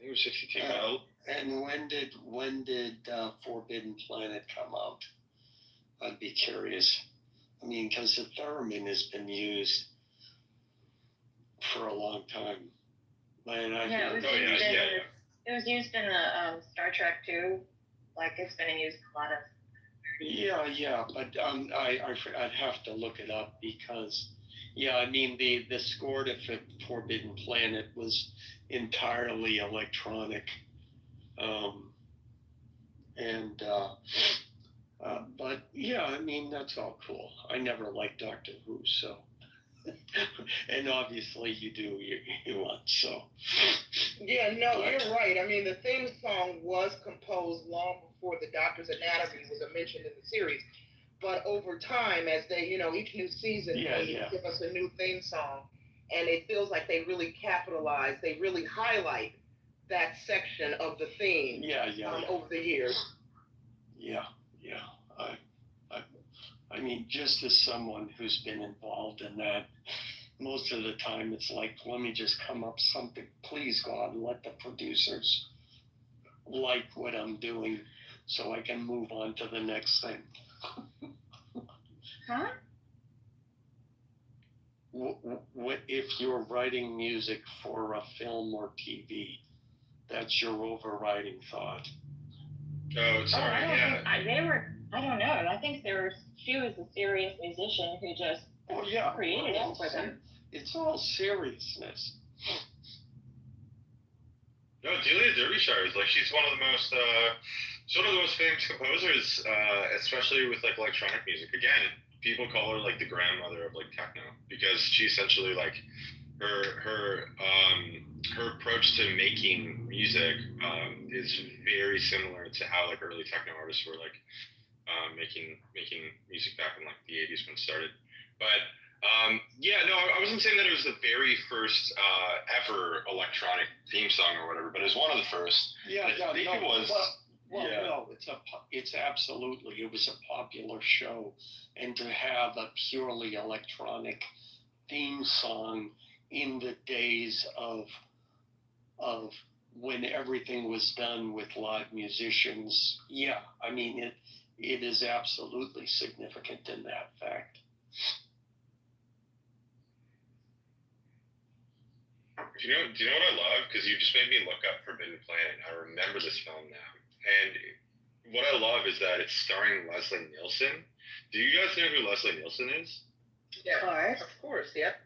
think it was 62. And when did Forbidden Planet come out? I'd be curious. I mean, because the theremin has been used for a long time. It was used in the Star Trek too. Like it's been used in a lot of. Yeah, but I'd have to look it up because, I mean the score to Forbidden Planet was entirely electronic, but I mean that's all cool. I never liked Doctor Who, so. And obviously you do, you want, so. Yeah, no, you're right. I mean, the theme song was composed long before the Doctor's Anatomy was mentioned in the series. But over time, as they, each new season, they give us a new theme song. And it feels like they really capitalize, they really highlight that section of the theme over the years. Yeah. I mean, just as someone who's been involved in that, most of the time it's like, let me just come up something. Please, God, let the producers like what I'm doing so I can move on to the next thing. Huh? What if you're writing music for a film or TV? That's your overriding thought. Oh, sorry. I don't know. I think she was a serious musician who just created it for them. It's all seriousness. No, Delia Derbyshire is like she's one of the most famous composers, especially with like electronic music. Again, people call her like the grandmother of like techno because she essentially like her approach to making music is very similar to how like early techno artists were like making music back in like the 80s when it started. But I wasn't saying that it was the very first ever electronic theme song or whatever, but it was one of the first. It was. No, it's absolutely, it was a popular show, and to have a purely electronic theme song in the days of when everything was done with live musicians, I mean it is absolutely significant in that fact. Do you know what I love? Because you just made me look up Forbidden Planet. I remember this film now. And what I love is that it's starring Leslie Nielsen. Do you guys know who Leslie Nielsen is? Yeah, of course, yep.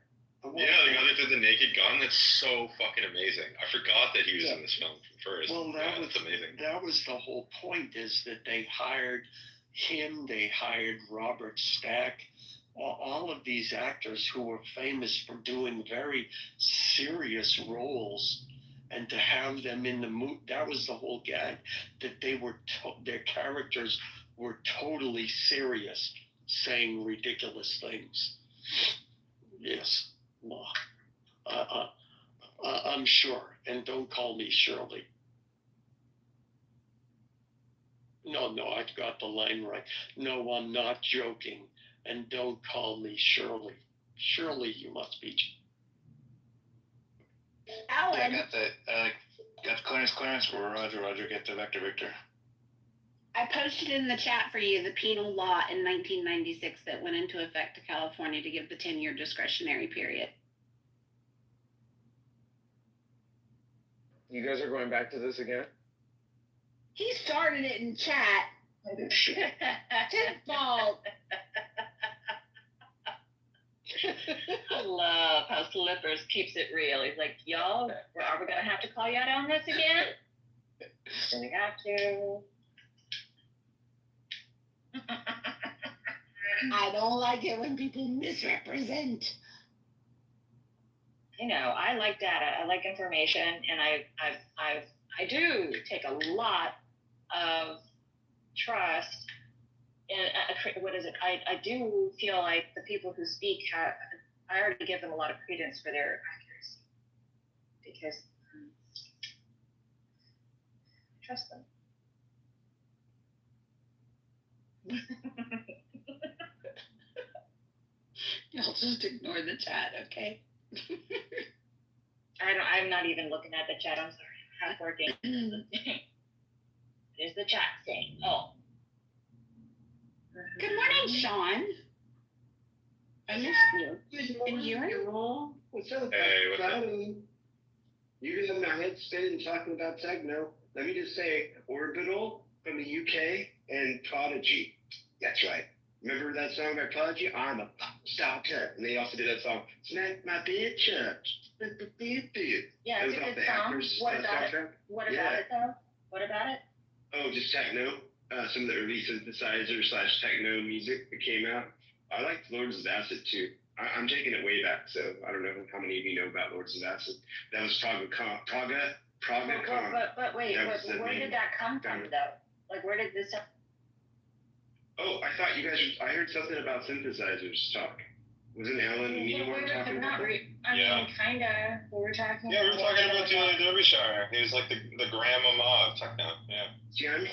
Yeah, the guy that did The Naked Gun. That's so fucking amazing. I forgot that he was in this film first. Well, that's amazing. That was the whole point, is that they hired him. They hired Robert Stack. All of these actors who were famous for doing very serious roles, and to have them in the movie, that was the whole gag, that they were their characters were totally serious, saying ridiculous things. Yes, well, I'm sure, and don't call me Shirley. No, I got the line right. No, I'm not joking, and don't call me Shirley. Shirley, you must be. Alan. Yeah, got the clearance for Roger, get the Victor. I posted in the chat for you the penal law in 1996 that went into effect to California to give the 10-year discretionary period. You guys are going back to this again? He started it in chat. It's his fault. I love how Slippers keeps it real. He's like, y'all, are we going to have to call you out on this again? We have to. I don't like it when people misrepresent. You know, I like data. I like information, and I do take a lot of trust in what is it? I do feel like the people who speak I already give them a lot of credence for their accuracy because I trust them. Y'all just ignore the chat, okay? I'm not even looking at the chat. I'm sorry. I'm half working. There's the chat saying, oh. Good morning, Sean. I missed you. And you? What's up? Hey, what's up? You have my head spinning talking about techno. Let me just say, Orbital from the UK and Prodigy. That's right. Remember that song by Prodigy? I'm a pop star. And they also did that song, Smack My Bitch Up. Yeah, it's a good song. What about it? What about it, though? What about it? Oh, just techno. Some of the early synthesizer / techno music that came out. I liked Lords of Acid too. I'm taking it way back, so I don't know how many of you know about Lords of Acid. That was Praga Con. But wait, where did that come from, though? Like, where did this? Oh, I thought you guys. I heard something about synthesizers talk. Wasn't Alan and me talking about that? I mean, kinda. We were talking. Yeah, we were talking about Julia Derbyshire. He was like the grandmama of techno. Yeah. See, I'm a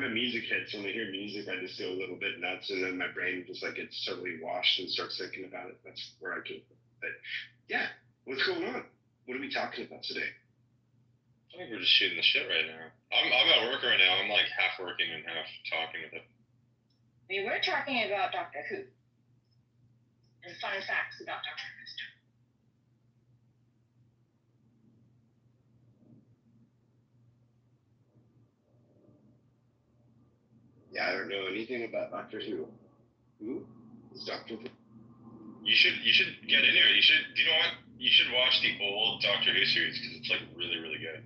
music head, so when I hear music, I just feel a little bit nuts, and then my brain just like gets totally washed and starts thinking about it. That's where I came from. But yeah, what's going on? What are we talking about today? I think we're just shooting the shit right now. I'm at work right now. I'm like half working and half talking with it. I mean, we're talking about Doctor Who and fun facts about Doctor Who. Yeah, I don't know anything about Doctor Who. Who is Doctor Who? You should get in here. Do you know what? You should watch the old Doctor Who series because it's like really, really good.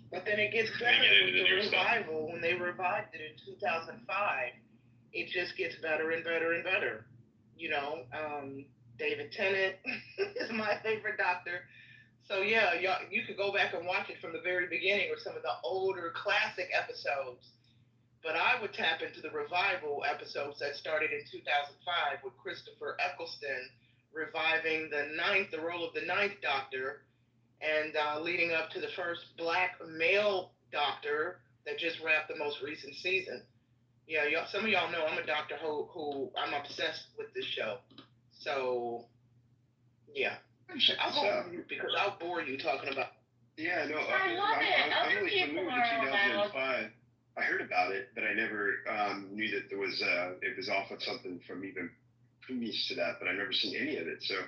But then it gets better with the revival. When they revived it in 2005, it just gets better and better and better. You know, David Tennant is my favorite Doctor. So yeah, you could go back and watch it from the very beginning or some of the older classic episodes. But I would tap into the revival episodes that started in 2005 with Christopher Eccleston reviving the role of the ninth Doctor, and leading up to the first black male Doctor that just wrapped the most recent season. Yeah, some of y'all know I'm a Doctor who I'm obsessed with this show. So, yeah. I'll go on mute because I'll bore you talking about. Yeah, no. I love it. I'm Other only people familiar are with 2005. I heard about it, but I never knew that there was it was off of something from even previous to that. But I've never seen any of it, so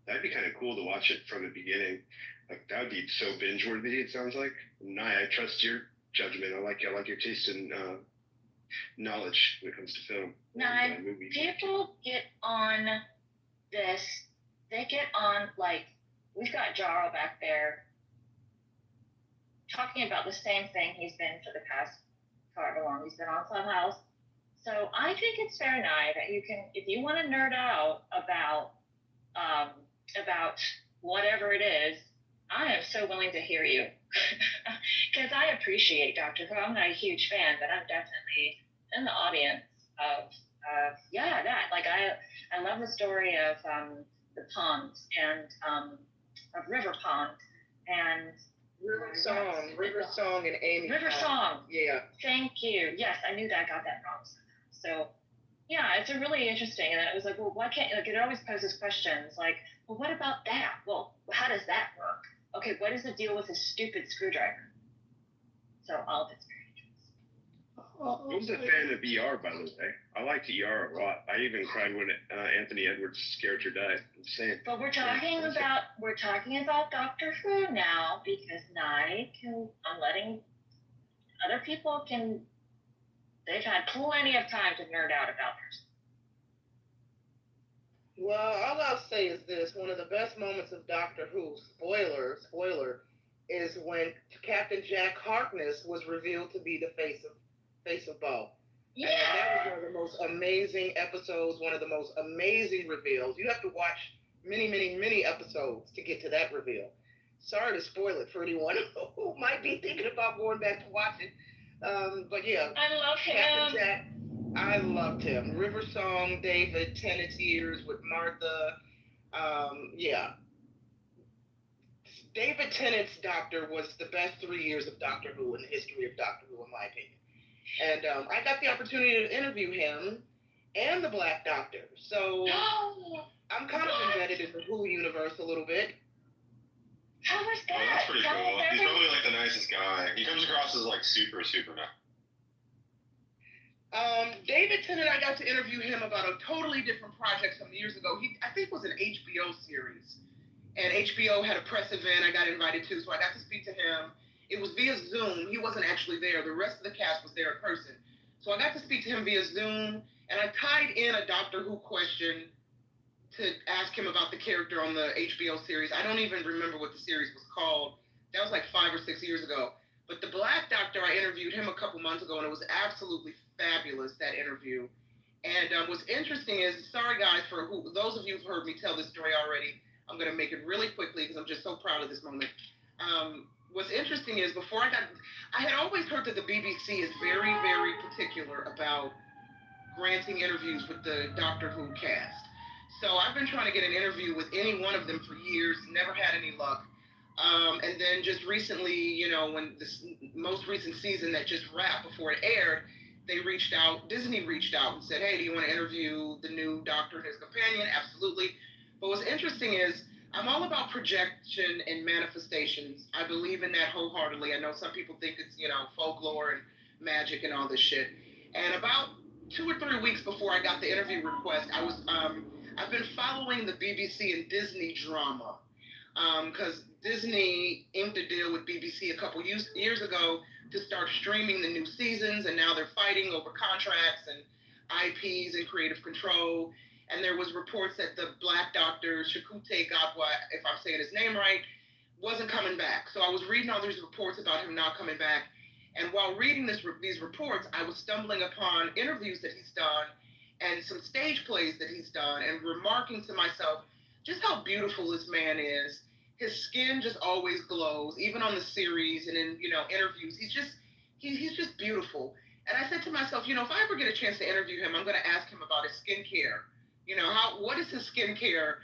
that'd be kind of cool to watch it from the beginning. Like that would be so binge worthy. It sounds like. I trust your judgment. I like your taste and knowledge when it comes to film. Now, and movies. people get on this. They get on like we've got Jarl back there talking about the same thing he's been for the past far along. He's been on Clubhouse. So I think it's fair, Nye, that you can, if you want to nerd out about whatever it is, I am so willing to hear you. Because I appreciate Doctor Who. I'm not a huge fan, but I'm definitely in the audience of that. Like I love the story of the pond and of River Pond and River Song and Amy. River Song. Yeah. Thank you. Yes, I knew that I got that wrong. So, yeah, it's a really interesting. And it was like, well, why can't, like, it always poses questions like, well, what about that? Well, how does that work? Okay, what is the deal with this stupid screwdriver? So, all of it's very interesting. I was a fan of ER, by the way. I liked ER a lot. I even cried when Anthony Edwards' character died. Insane. But we're talking about Doctor Who now because I'm letting other people they've had plenty of time to nerd out about this. Well, all I'll say is this: one of the best moments of Doctor Who, spoiler, is when Captain Jack Harkness was revealed to be the face of Bo. Yeah. And that was one of the most amazing episodes, one of the most amazing reveals. You have to watch many, many, many episodes to get to that reveal. Sorry to spoil it for anyone who might be thinking about going back to watch it. But yeah, I love him. Captain Jack, I loved him. River Song, David Tennant's years with Martha. Yeah. David Tennant's Doctor was the best 3 years of Doctor Who in the history of Doctor Who, in my opinion. And I got the opportunity to interview him and the Black Doctor. So I'm kind of embedded in the Who universe a little bit. How was that? Oh, that's pretty cool. He's probably like the nicest guy. He comes across as like super nice. David Tennant, I got to interview him about a totally different project some years ago. I think it was an HBO series. And HBO had a press event I got invited to, so I got to speak to him. It was via Zoom. He wasn't actually there. The rest of the cast was there in person. So I got to speak to him via Zoom, and I tied in a Doctor Who question to ask him about the character on the HBO series. I don't even remember what the series was called. That was like 5 or 6 years ago. But the Black Doctor, I interviewed him a couple months ago, and it was absolutely fabulous, that interview. And what's interesting is, sorry guys, for those of you who've heard me tell this story already, I'm going to make it really quickly because I'm just so proud of this moment. What's interesting is I had always heard that the BBC is very, very particular about granting interviews with the Doctor Who cast. So I've been trying to get an interview with any one of them for years, never had any luck. And then just recently, when this most recent season that just wrapped before it aired, Disney reached out and said, hey, do you want to interview the new Doctor and his companion? Absolutely. But what's interesting is I'm all about projection and manifestations. I believe in that wholeheartedly. I know some people think it's, folklore and magic and all this shit. And about 2 or 3 weeks before I got the interview request, I've been following the BBC and Disney drama. Because Disney inked a deal with BBC a couple years ago to start streaming the new seasons, and now they're fighting over contracts and IPs and creative control. And there was reports that the Black Doctor, Chakute Gadwa, if I'm saying his name right, wasn't coming back. So I was reading all these reports about him not coming back. And while reading these reports, I was stumbling upon interviews that he's done and some stage plays that he's done, and remarking to myself just how beautiful this man is. His skin just always glows, even on the series and in interviews. He's just beautiful. And I said to myself, if I ever get a chance to interview him, I'm going to ask him about his skincare. What is his skincare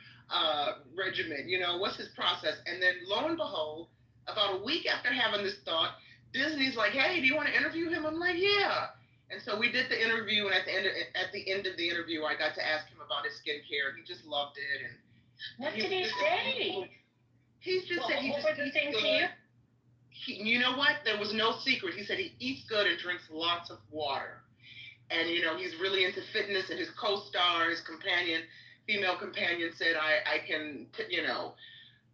regimen? What's his process? And then lo and behold, about a week after having this thought, Disney's like, hey, do you want to interview him? I'm like, yeah. And so we did the interview, and at the end of the interview, I got to ask him about his skincare. He just loved it. And what did he say? He just said he just eats good. You know what? There was no secret. He said he eats good and drinks lots of water. And, he's really into fitness, and his co-star, his female companion said, I can,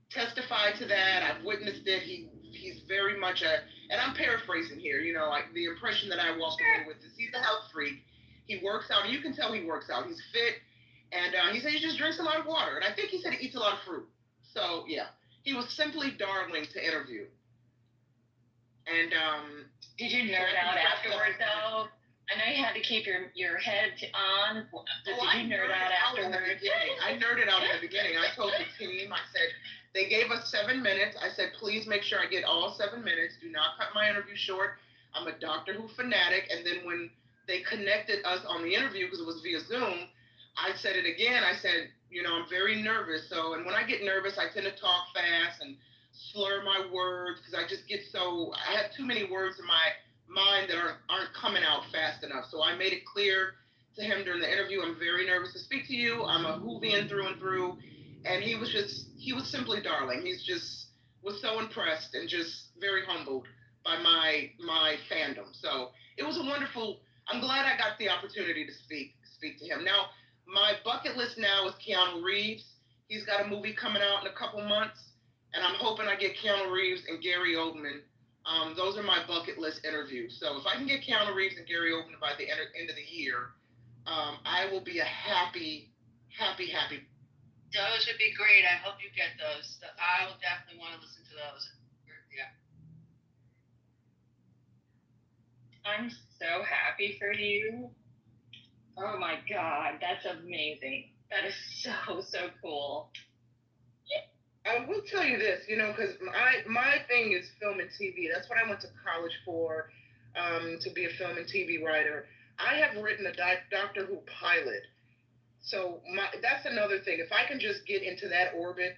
testify to that. I've witnessed it. He's very much and I'm paraphrasing here, like the impression that I walked away with is he's a health freak. He works out, and you can tell he works out. He's fit, and he said he just drinks a lot of water. And I think he said he eats a lot of fruit. So, yeah, he was simply darling to interview. And did you nerd out afterward though? I know you had to keep your head on. Did you nerd out afterwards? I nerded out in the beginning. I told the team, I said, they gave us 7 minutes. I said, please make sure I get all 7 minutes. Do not cut my interview short. I'm a Doctor Who fanatic. And then when they connected us on the interview, because it was via Zoom, I said it again. I said, I'm very nervous. And when I get nervous, I tend to talk fast and slur my words because I just get I have too many words in my mind that aren't coming out fast enough. So I made it clear to him during the interview, I'm very nervous to speak to you. I'm a Whovian through and through. And he was simply darling. Was so impressed and just very humbled by my fandom. So it was I'm glad I got the opportunity to speak to him. Now, my bucket list now is Keanu Reeves. He's got a movie coming out in a couple months, and I'm hoping I get Keanu Reeves and Gary Oldman. Those are my bucket list interviews. So if I can get Keanu Reeves and Gary Oldman by the end of the year, I will be a happy. Those would be great. I hope you get those. I will definitely want to listen to those. Yeah. I'm so happy for you. Oh my God, that's amazing. That is so cool. I will tell you this, because my thing is film and TV. That's what I went to college for, to be a film and TV writer. I have written a Doctor Who pilot. So that's another thing. If I can just get into that orbit,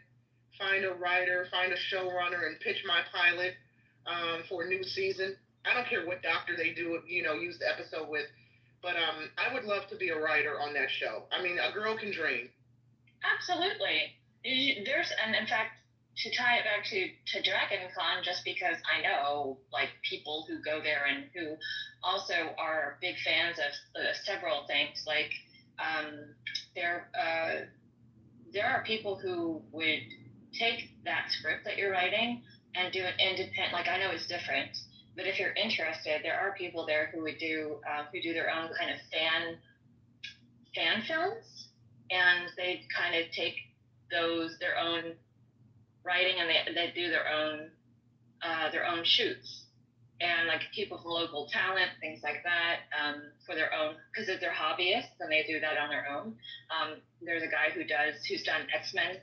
find a writer, find a showrunner, and pitch my pilot for a new season. I don't care what doctor they do, use the episode with. But I would love to be a writer on that show. I mean, a girl can dream. Absolutely. And in fact, to tie it back to Dragon Con, just because I know, like, people who go there and who also are big fans of several things, like, there are people who would take that script that you're writing and do it independent. Like, I know it's different, but if you're interested, there are people there who would do their own kind of fan films, and they kind of take their own writing and they do their own shoots, and like people from local talent, things like that, for their own, because if they're hobbyists and they do that on their own. There's a guy who's done X-Men,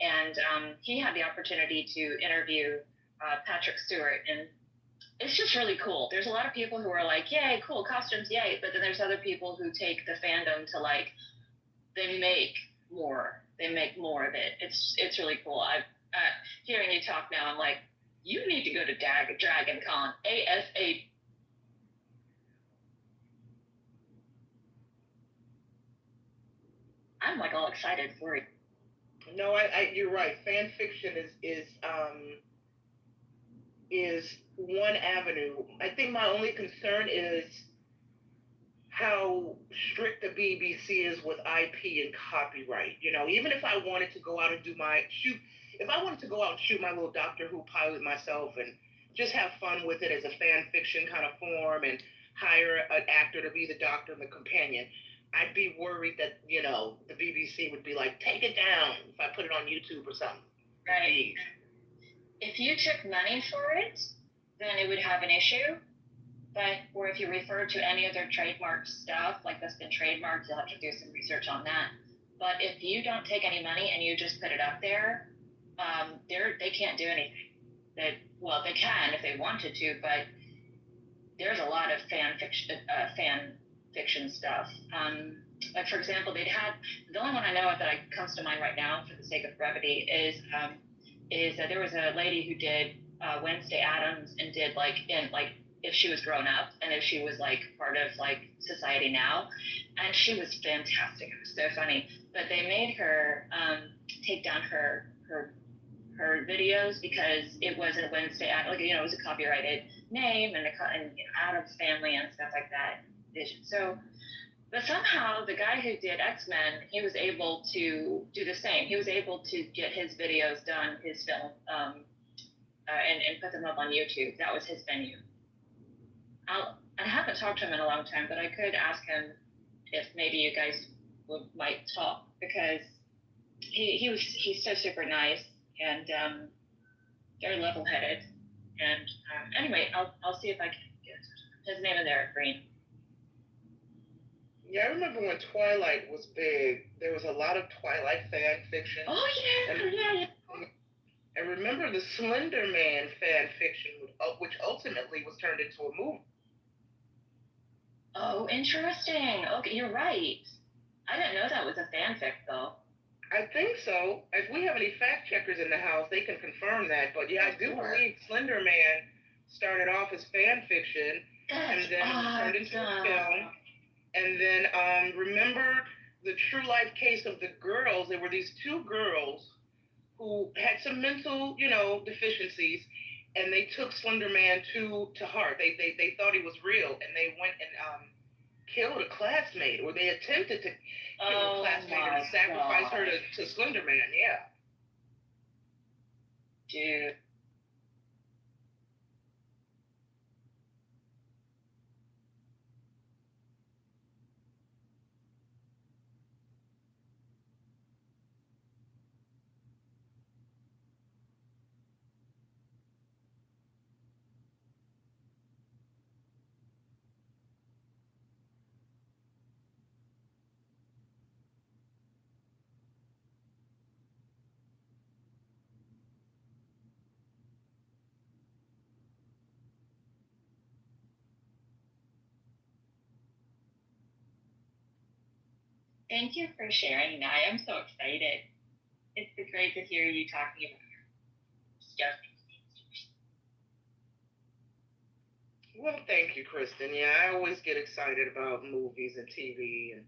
and he had the opportunity to interview Patrick Stewart, and it's just really cool. There's a lot of people who are like, yay, cool costumes, yay, but then there's other people who take the fandom to, like, they make more of it. It's really cool. Hearing you talk now, I'm like, you need to go to Dragon Con ASAP. I'm like all excited for it. No, you're right. Fan fiction is one avenue. I think my only concern is how strict the BBC is with IP and copyright. Even if I wanted to go out and shoot my little Doctor Who pilot myself and just have fun with it as a fan fiction kind of form and hire an actor to be the Doctor and the companion, I'd be worried that, the BBC would be like, take it down if I put it on YouTube or something. Right. If you took money for it, then it would have an issue. Or if you refer to any of their trademark stuff, like that's been trademarked, you'll have to do some research on that. But if you don't take any money and you just put it up there, they can't do anything. They can if they wanted to, but there's a lot of fan fiction stuff. Like, for example, the only one I know of that comes to mind right now, for the sake of brevity, is that there was a lady who did Wednesday Addams and did if she was grown up and if she was like part of like society now, and she was fantastic. It was so funny, but they made her take down her videos because it wasn't Wednesday Addams, it was a copyrighted name and Addams family and stuff like that. So, but somehow the guy who did X-Men, he was able to do the same. He was able to get his videos done, his film, and put them up on YouTube. That was his venue. I haven't talked to him in a long time, but I could ask him if maybe you guys might talk, because he's so super nice and very level-headed, And anyway, I'll see if I can get his name in there. Green. Yeah, I remember when Twilight was big, there was a lot of Twilight fan fiction. Oh, yeah, And, yeah. and remember the Slender Man fan fiction, which ultimately was turned into a movie. Oh, interesting. Okay, you're right. I didn't know that was a fanfic, though. I think so. If we have any fact checkers in the house, they can confirm that. But yeah, I do believe Slender Man started off as fan fiction, and then it was turned into a film. And then remember the true life case of the girls? There were these two girls who had some mental, deficiencies, and they took Slender Man to heart. They thought he was real, and they went and killed a classmate, or they attempted to kill a classmate and sacrifice her to Slender Man. Yeah. Dude. Thank you for sharing that. I am so excited. It's great to hear you talking about stuff. Well, thank you, Kristen. Yeah, I always get excited about movies and TV, and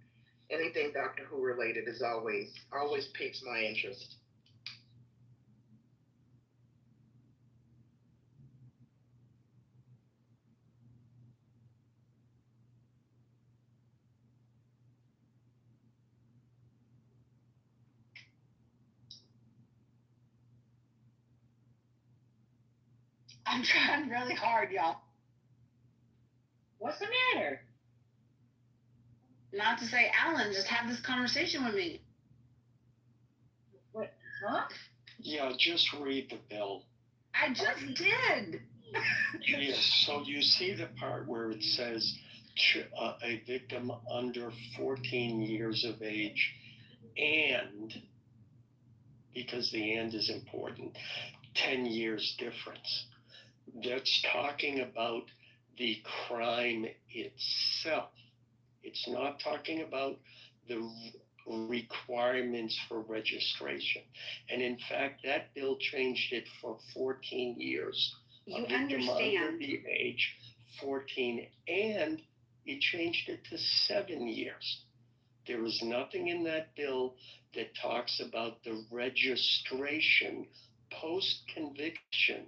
anything Doctor Who related is always piques my interest. I'm trying really hard, y'all. What's the matter? Not to say Alan, just have this conversation with me. What? Huh? Yeah, just read the bill. I just did. Yes, so you see the part where it says a victim under 14 years of age, and, because the and is important, 10 years difference. That's talking about the crime itself. It's not talking about the requirements for registration. And in fact, that bill changed it for 14 years. You a victim understand. under the age 14, and it changed it to 7 years. There is nothing in that bill that talks about the registration post-conviction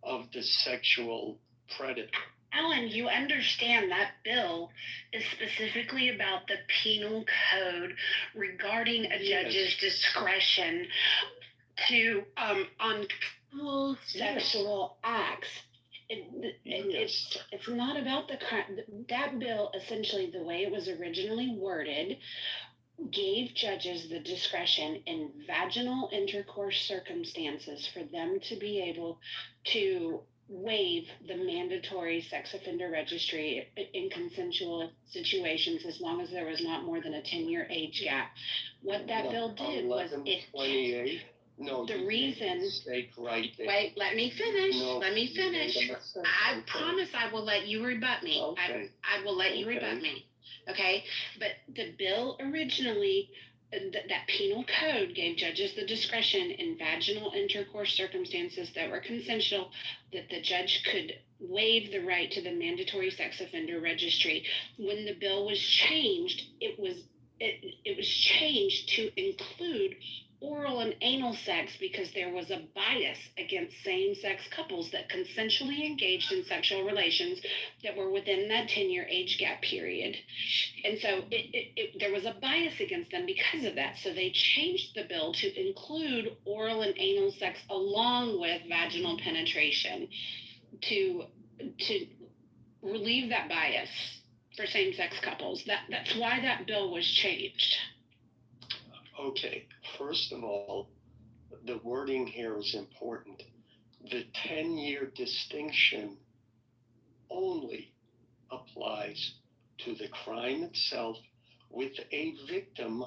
of the sexual predator. Alan, you understand that bill is specifically about the penal code regarding a judge's discretion to on full sexual acts. It's not about the crime. That bill, essentially, the way it was originally worded, gave judges the discretion in vaginal intercourse circumstances for them to be able to waive the mandatory sex offender registry in consensual situations as long as there was not more than a 10-year age gap. What that bill did was it 28. No, the reason. Right there. Wait, let me finish. No, let me finish. I promise I will let you rebut me. Okay. I will let you rebut me. Okay, but the bill originally, that penal code gave judges the discretion in vaginal intercourse circumstances that were consensual, that the judge could waive the right to the mandatory sex offender registry. When the bill was changed, it was changed to include oral and anal sex because there was a bias against same-sex couples that consensually engaged in sexual relations that were within that 10-year age gap period. And so there was a bias against them because of that. So they changed the bill to include oral and anal sex along with vaginal penetration to relieve that bias for same-sex couples. That's why that bill was changed. Okay, first of all, the wording here is important. the 10-year distinction only applies to the crime itself with a victim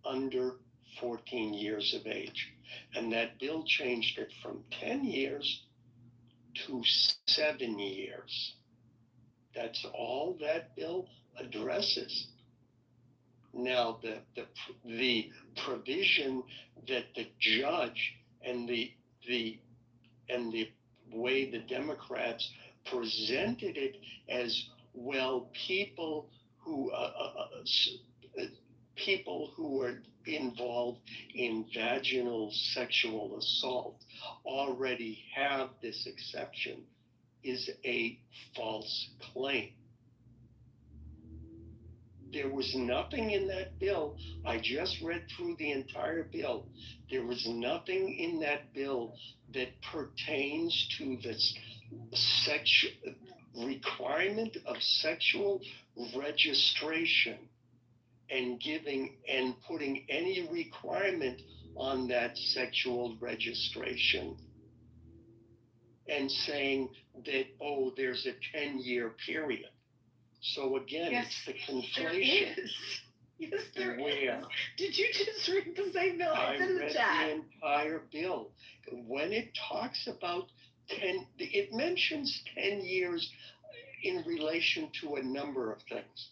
under 14 years of age. And that bill changed it from 10 years to 7 years. That's all that bill addresses. Now, the provision that the judge and the way the Democrats presented it as, well, people who are involved in vaginal sexual assault already have this exception, is a false claim. There was nothing in that bill. I just read through the entire bill. There was nothing in that bill that pertains to this requirement of sexual registration and putting any requirement on that sexual registration and saying that, oh, there's a 10-year period. So again, Yes, it's the conflation. there is. Yes, there Where? is. Did you just read the same bill? I It's in the read chat. the entire bill. When it talks about 10, it mentions 10 years in relation to a number of things.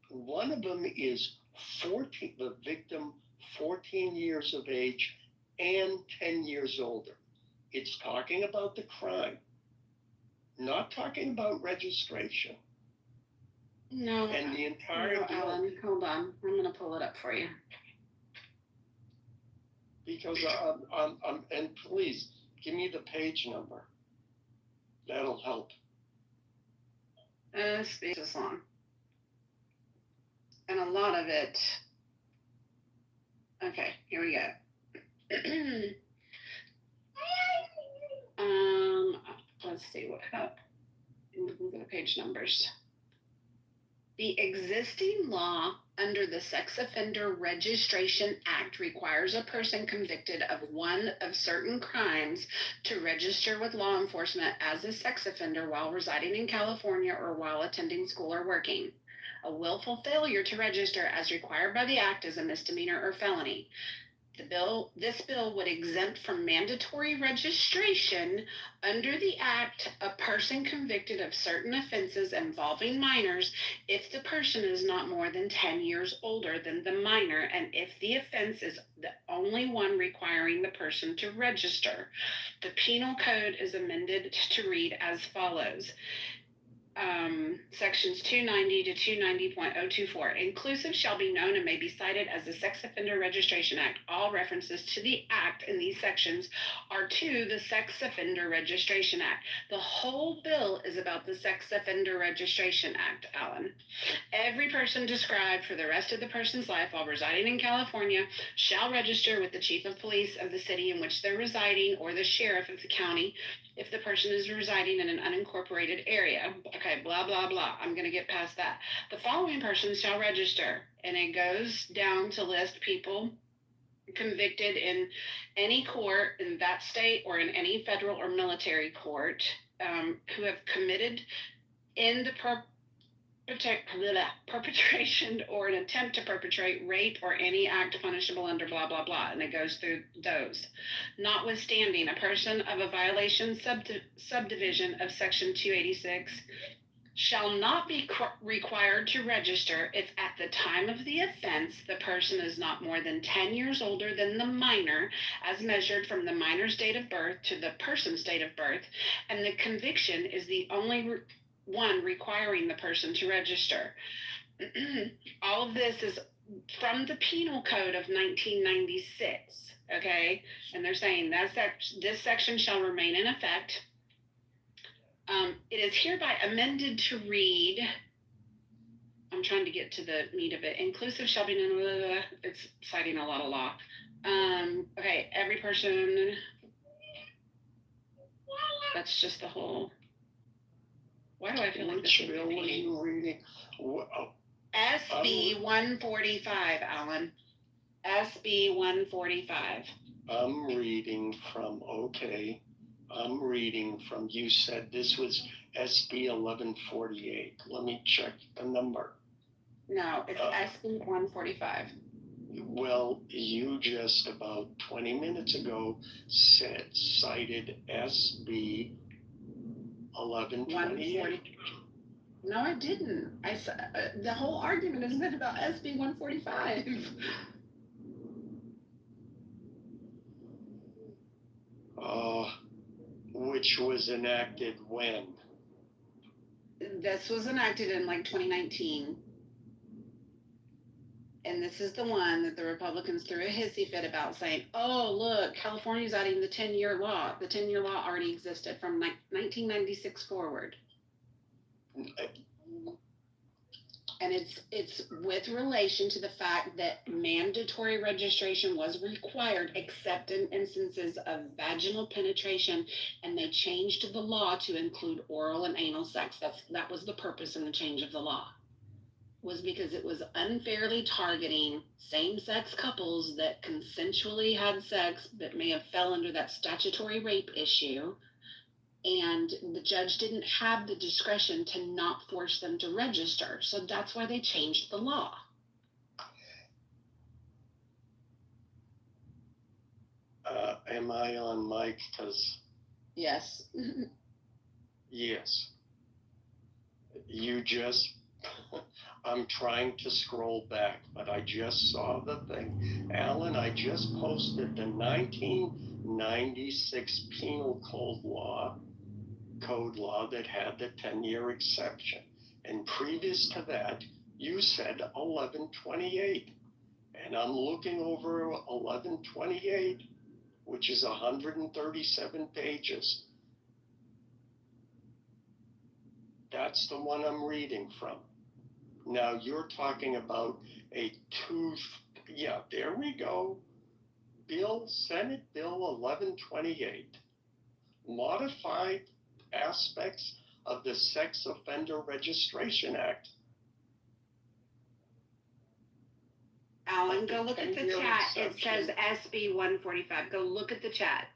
One of them is the victim 14 years of age and 10 years older. It's talking about the crime, not talking about registration. No, And the entire no, bill, Alan, hold on. I'm going to pull it up for you. because and please give me the page number. That'll help. This page is long. And a lot of it. Okay, here we go. Let's see what up. Look at the page numbers. The existing law under the Sex Offender Registration Act requires a person convicted of one of certain crimes to register with law enforcement as a sex offender while residing in California or while attending school or working. A willful failure to register as required by the Act is a misdemeanor or felony. This bill would exempt from mandatory registration under the Act a person convicted of certain offenses involving minors if the person is not more than 10 years older than the minor and if the offense is the only one requiring the person to register. The penal code is amended to read as follows. Sections 290 to 290.024. Inclusive shall be known and may be cited as the Sex Offender Registration Act. All references to the Act in these sections are to the Sex Offender Registration Act. The whole bill is about the Sex Offender Registration Act, Alan. Every person described for the rest of the person's life while residing in California shall register with the chief of police of the city in which they're residing or the sheriff of the county if the person is residing in an unincorporated area. Okay, blah, blah, blah. I'm going to get past that. The following persons shall register, and it goes down to list people convicted in any court in that state or in any federal or military court who have committed in the perpetration or an attempt to perpetrate rape or any act punishable under blah, blah, blah. And it goes through those. Notwithstanding, a person of a violation subdivision of Section 286 shall not be required to register if at the time of the offense the person is not more than 10 years older than the minor as measured from the minor's date of birth to the person's date of birth, and the conviction is the only one requiring the person to register. All of this is from the Penal Code of 1996, okay? And they're saying this section shall remain in effect. It is hereby amended to read, I'm trying to get to the meat of it. Inclusive shall be, it's citing a lot of law. Okay, every person, that's just the whole, why do I feel like this is bill are you reading? SB 145, Alan. SB 145. I'm reading from, okay, I'm reading from, you said this was SB 1148. Let me check the number. No, it's SB 145. Well, you just about 20 minutes ago cited SB 1128. No, I didn't. The whole argument has been about SB 145. Which was enacted when? This was enacted in like 2019. And this is the one that the Republicans threw a hissy fit about, saying, oh, look, California's adding the 10-year law. The 10-year law already existed from 1996 forward. And it's with relation to the fact that mandatory registration was required except in instances of vaginal penetration, and they changed the law to include oral and anal sex. That was the purpose in the change of the law, was because it was unfairly targeting same-sex couples that consensually had sex but may have fell under that statutory rape issue. And the judge didn't have the discretion to not force them to register. So that's why they changed the law. Am I on mic? Yes. Yes. You just, I'm trying to scroll back, but I just saw the thing. Alan, I just posted the 1996 Penal Code law that had the 10-year exception. And previous to that, you said 1128. And I'm looking over 1128, which is 137 pages. That's the one I'm reading from. Now you're talking about yeah, there we go. Senate Bill 1128. Modified aspects of the Sex Offender Registration Act. Alan, go look at the chat. It says SB 145. Go look at the chat.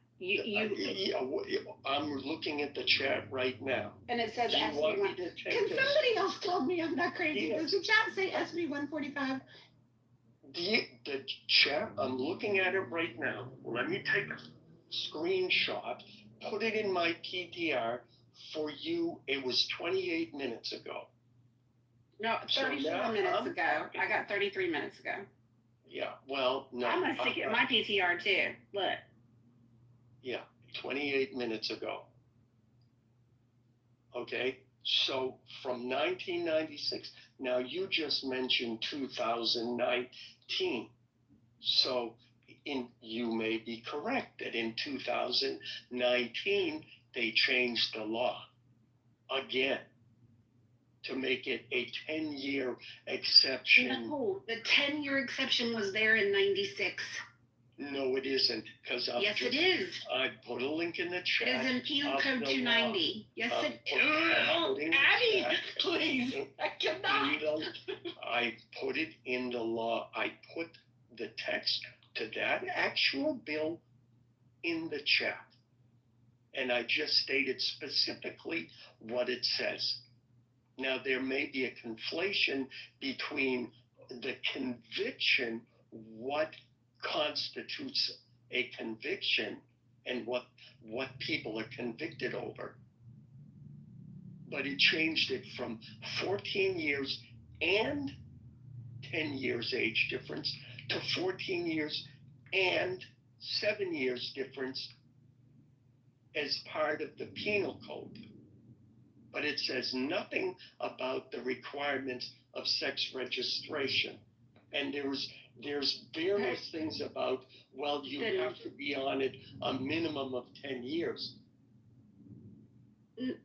I'm looking at the chat right now. And it says SB 1. Can somebody else tell me I'm not crazy? Yes. Does the chat say SB 145? The chat, I'm looking at it right now. Let me take a screenshot, put it in my PTR for you. It was 28 minutes ago. No, 34 minutes ago. I got 33 minutes ago. Yeah, well, no. I'm going to stick it in my PTR too. Look. Yeah, 28 minutes ago. Okay, so from 1996, now you just mentioned 2019. So you may be correct that in 2019, they changed the law again to make it a 10-year exception. No, the 10-year exception was there in 96. No, it isn't, because yes, it is. I put a link in the chat. It is in Penal Code 290. Yes, it is. Abby, please. I cannot. I put it in the law. I put the text to that actual bill in the chat. And I just stated specifically what it says. Now, there may be a conflation between the conviction, what constitutes a conviction, and what people are convicted over. But it changed it from 14 years and 10 years age difference to 14 years and 7 years difference as part of the penal code. But it says nothing about the requirements of sex registration. And there's various things about, well, you have to be on it a minimum of 10 years. The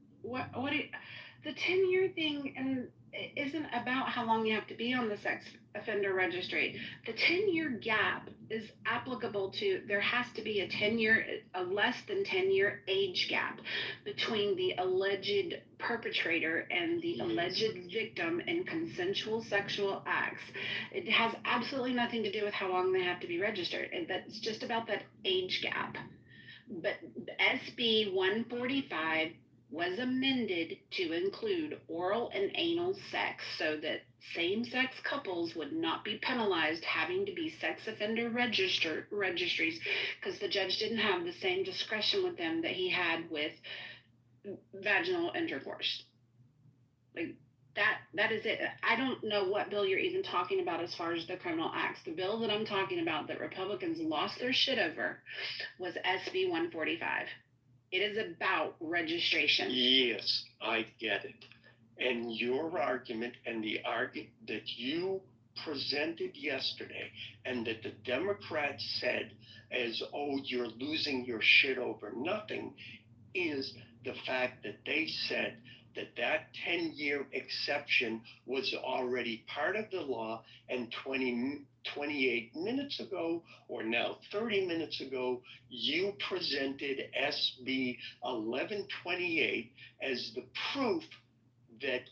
10-year thing isn't about how long you have to be on the sex offender registry. The 10-year gap is applicable to, there has to be a less than 10-year age gap between the alleged perpetrator and the alleged victim in consensual sexual acts. It has absolutely nothing to do with how long they have to be registered. That's just about that age gap. But SB 145 was amended to include oral and anal sex so that same-sex couples would not be penalized having to be sex offender registries, because the judge didn't have the same discretion with them that he had with vaginal intercourse. Like that is it. I don't know what bill you're even talking about as far as the criminal acts. The bill that I'm talking about that Republicans lost their shit over was SB 145. It is about registration. Yes, I get it. And your argument and the argument that you presented yesterday and that the Democrats said as, oh, you're losing your shit over nothing, is the fact that they said that 10-year exception was already part of the law, and 28 minutes ago, or now 30 minutes ago, you presented SB 1128 as the proof that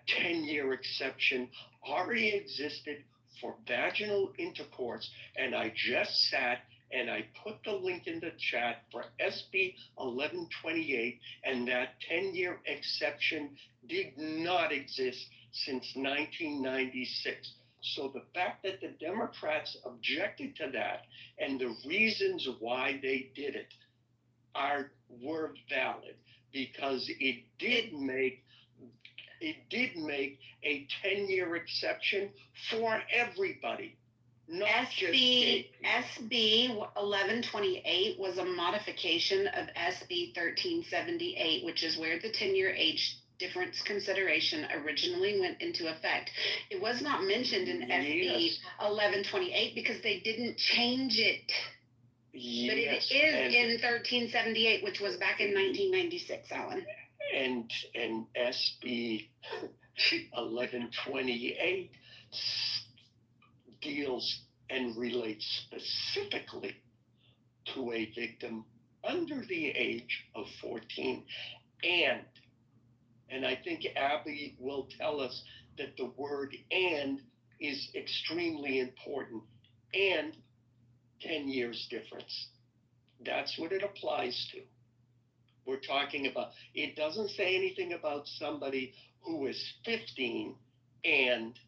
10-year exception already existed for vaginal intercourse, and I just sat and I put the link in the chat for SB 1128, and that 10-year exception did not exist since 1996. So the fact that the Democrats objected to that and the reasons why they did it were valid, because it did make a 10-year exception for everybody. SB 1128 was a modification of SB 1378, which is where the 10-year age difference consideration originally went into effect. It was not mentioned in SB 1128 because they didn't change it. But it is in 1378, which was back in 1996, Alan. And SB 1128 deals and relates specifically to a victim under the age of 14. And I think Abby will tell us that the word "and" is extremely important. And 10 years difference. That's what it applies to. We're talking about, it doesn't say anything about somebody who is 15 and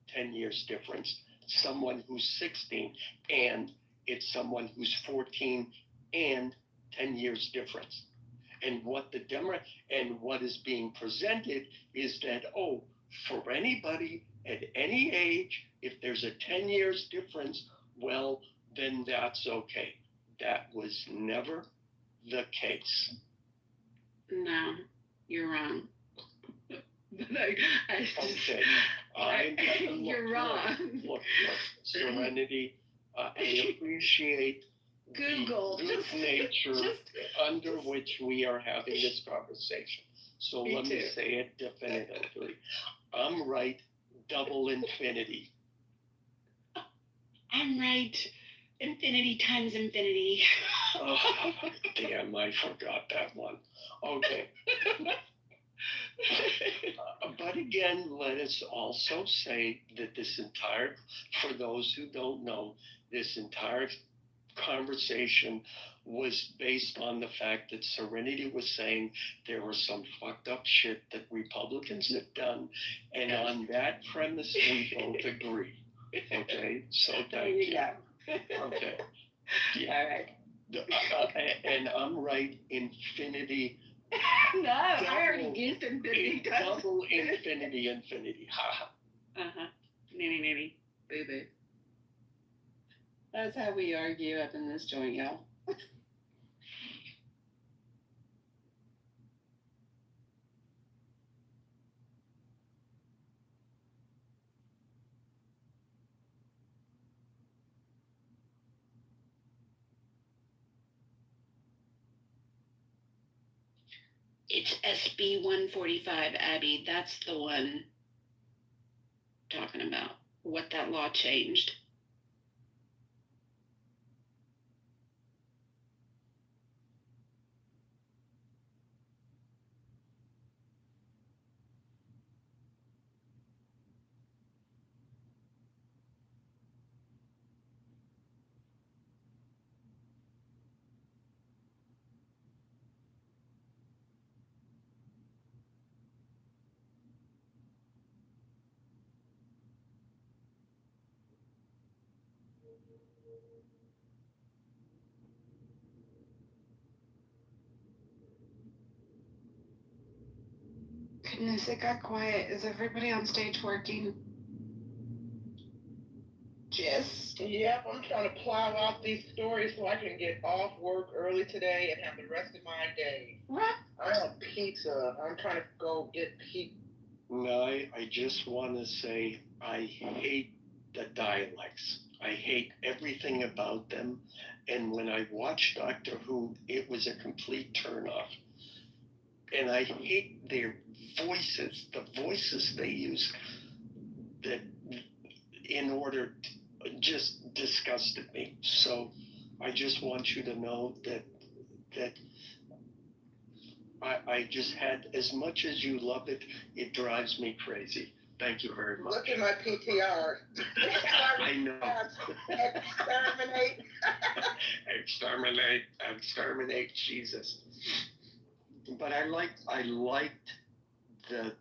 10 years difference, someone who's 16, and it's someone who's 14 and 10 years difference. And what what is being presented is that, oh, for anybody at any age, if there's a 10 years difference, well, then that's okay. That was never the case. No, you're wrong. I just, okay. You're wrong. Look, Serenity, I appreciate Google the good nature under which we are having this conversation. So let me say it definitively. I'm right, double infinity. I'm right, infinity times infinity. Oh, damn, I forgot that one. Okay. But again, let us also say that for those who don't know, this entire conversation was based on the fact that Serenity was saying there was some fucked up shit that Republicans have done, and on that premise we both agree. Okay, so thank you. Okay. Yeah. All right. And I'm right, infinity. No, I already used infinity. Double infinity. Ha. Nitty. Boo boo. That's how we argue up in this joint, y'all. It's SB 145, Abby. That's the one talking about what that law changed. Goodness, it got quiet. Is everybody on stage working? Jess? Yep, I'm trying to plow out these stories so I can get off work early today and have the rest of my day. What? I want pizza. I'm trying to go get pizza. No, I just want to say I hate the dialects. I hate everything about them. And when I watched Doctor Who, it was a complete turnoff. And I hate their voices, the voices they use that in order to, just disgusted me. So I just want you to know that I just had, as much as you love it, it drives me crazy. Thank you very much. Look at my PTR. I know. Exterminate. Exterminate, Jesus. But I liked the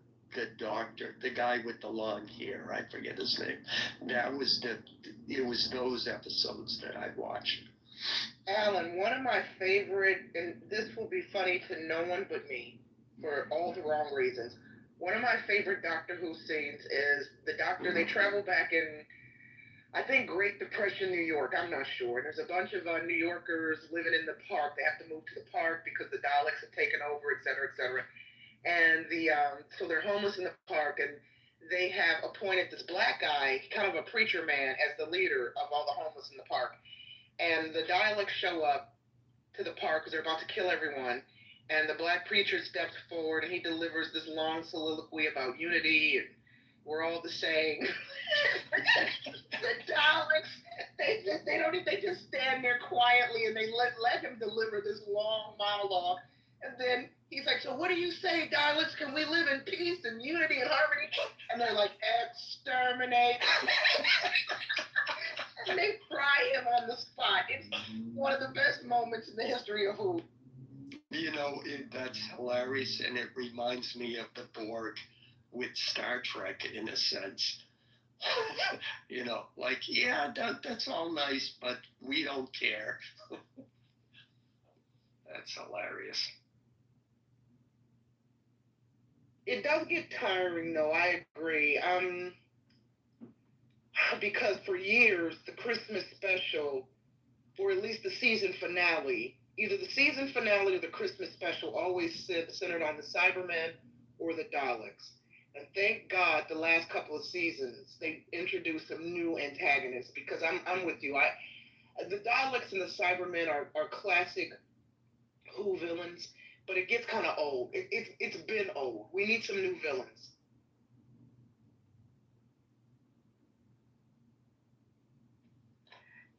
doctor, the guy with the long hair. I forget his name. It was those episodes that I watched. Alan, one of my favorite, and this will be funny to no one but me for all the wrong reasons. One of my favorite Doctor Who scenes is the Doctor, they travel back in, I think, Great Depression, New York. I'm not sure. And there's a bunch of New Yorkers living in the park. They have to move to the park because the Daleks have taken over, et cetera, et cetera. And so they're homeless in the park, and they have appointed this black guy, kind of a preacher man, as the leader of all the homeless in the park. And the Daleks show up to the park because they're about to kill everyone. And the black preacher steps forward and he delivers this long soliloquy about unity and we're all the same. The Daleks, they just stand there quietly and they let him deliver this long monologue. And then he's like, so what do you say, Daleks? Can we live in peace and unity and harmony? And they're like, exterminate. And they fry him on the spot. It's one of the best moments in the history of Who. You know, that's hilarious, and it reminds me of the Borg with Star Trek in a sense. You know, like, yeah, that's all nice, but we don't care. That's hilarious. It does get tiring, though. I agree. Because for years, the Christmas special, or at least the season finale, either the season finale or the Christmas special always centered on the Cybermen or the Daleks. And thank God the last couple of seasons, they introduced some new antagonists, because I'm with you. The Daleks and the Cybermen are classic Who villains, but it gets kind of old. It's been old. We need some new villains.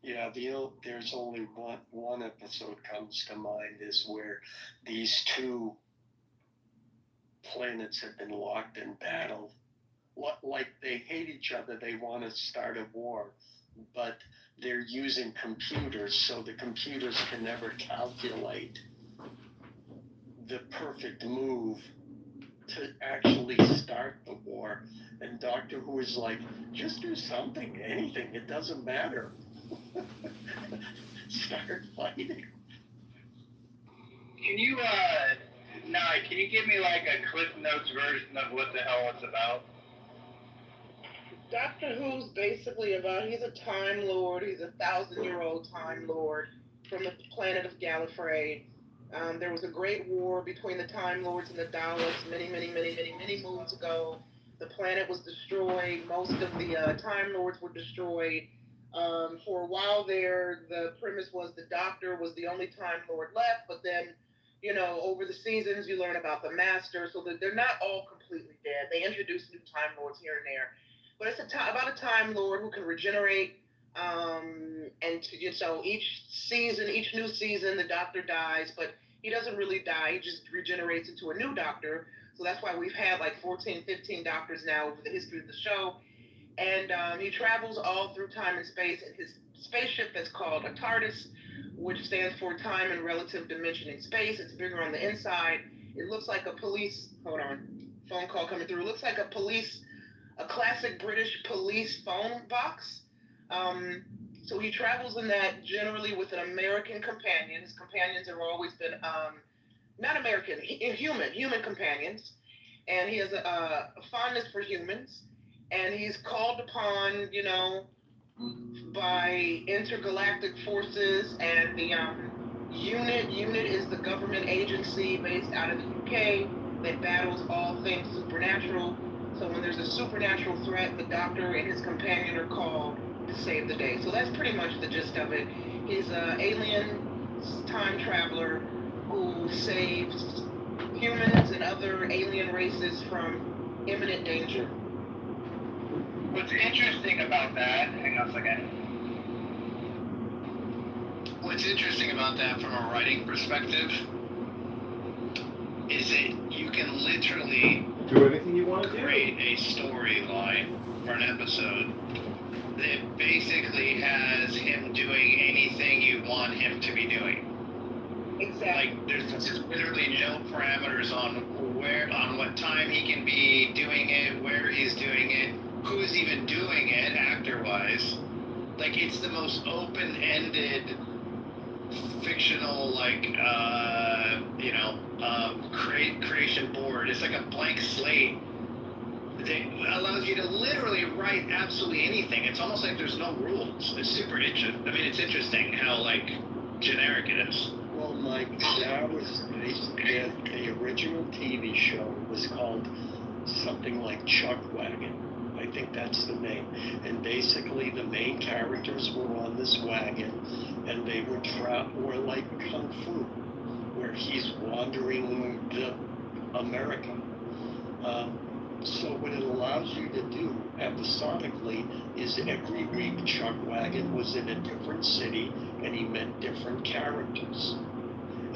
Yeah, there's only one episode comes to mind is where these two planets have been locked in battle. Like they hate each other, they want to start a war, but they're using computers, so the computers can never calculate the perfect move to actually start the war. And Doctor Who is like, just do something, anything, it doesn't matter. Start fighting. Can you, can you give me like a Cliff Notes version of what the hell it's about? Doctor Who's basically about, he's a Time Lord, he's a 1,000-year-old Time Lord from the planet of Gallifrey. There was a great war between the Time Lords and the Daleks many moons ago. The planet was destroyed, most of the Time Lords were destroyed. For a while there, the premise was the Doctor was the only Time Lord left, but then, you know, over the seasons, you learn about the Master, so that they're not all completely dead. They introduce new Time Lords here and there. But it's about a Time Lord who can regenerate, so each new season, the Doctor dies, but he doesn't really die, he just regenerates into a new Doctor. So that's why we've had like 14, 15 Doctors now over the history of the show. And he travels all through time and space in his spaceship that's called a TARDIS, which stands for Time and Relative Dimension in Space. It's bigger on the inside. It looks like a phone call coming through. It looks like a classic British police phone box. So he travels in that generally with an American companion. His companions have always been not American, human companions, and he has a fondness for humans, and he's called upon, by intergalactic forces, and the unit is the government agency based out of the UK that battles all things supernatural. So when there's a supernatural threat, the Doctor and his companion are called to save the day. So that's pretty much the gist of it. He's an alien time traveler who saves humans and other alien races from imminent danger. What's interesting about that, hang on a second. What's interesting about that from a writing perspective is that you can literally do anything you want to create a storyline for an episode that basically has him doing anything you want him to be doing. Exactly. Like there's literally no parameters on what time he can be doing it, where he's doing it, who's even doing it actor-wise. Like it's the most open-ended fictional creation board. It's like a blank slate that allows you to literally write absolutely anything. It's almost like there's no rules. It's super interesting. I mean, it's interesting how generic it is. Well, Mike, that was the original TV show was called something like Chuck Wagon. I think that's the name. And basically the main characters were on this wagon, and they were like Kung Fu, where he's wandering America. So what it allows you to do episodically is every week Chuck Wagon was in a different city and he met different characters.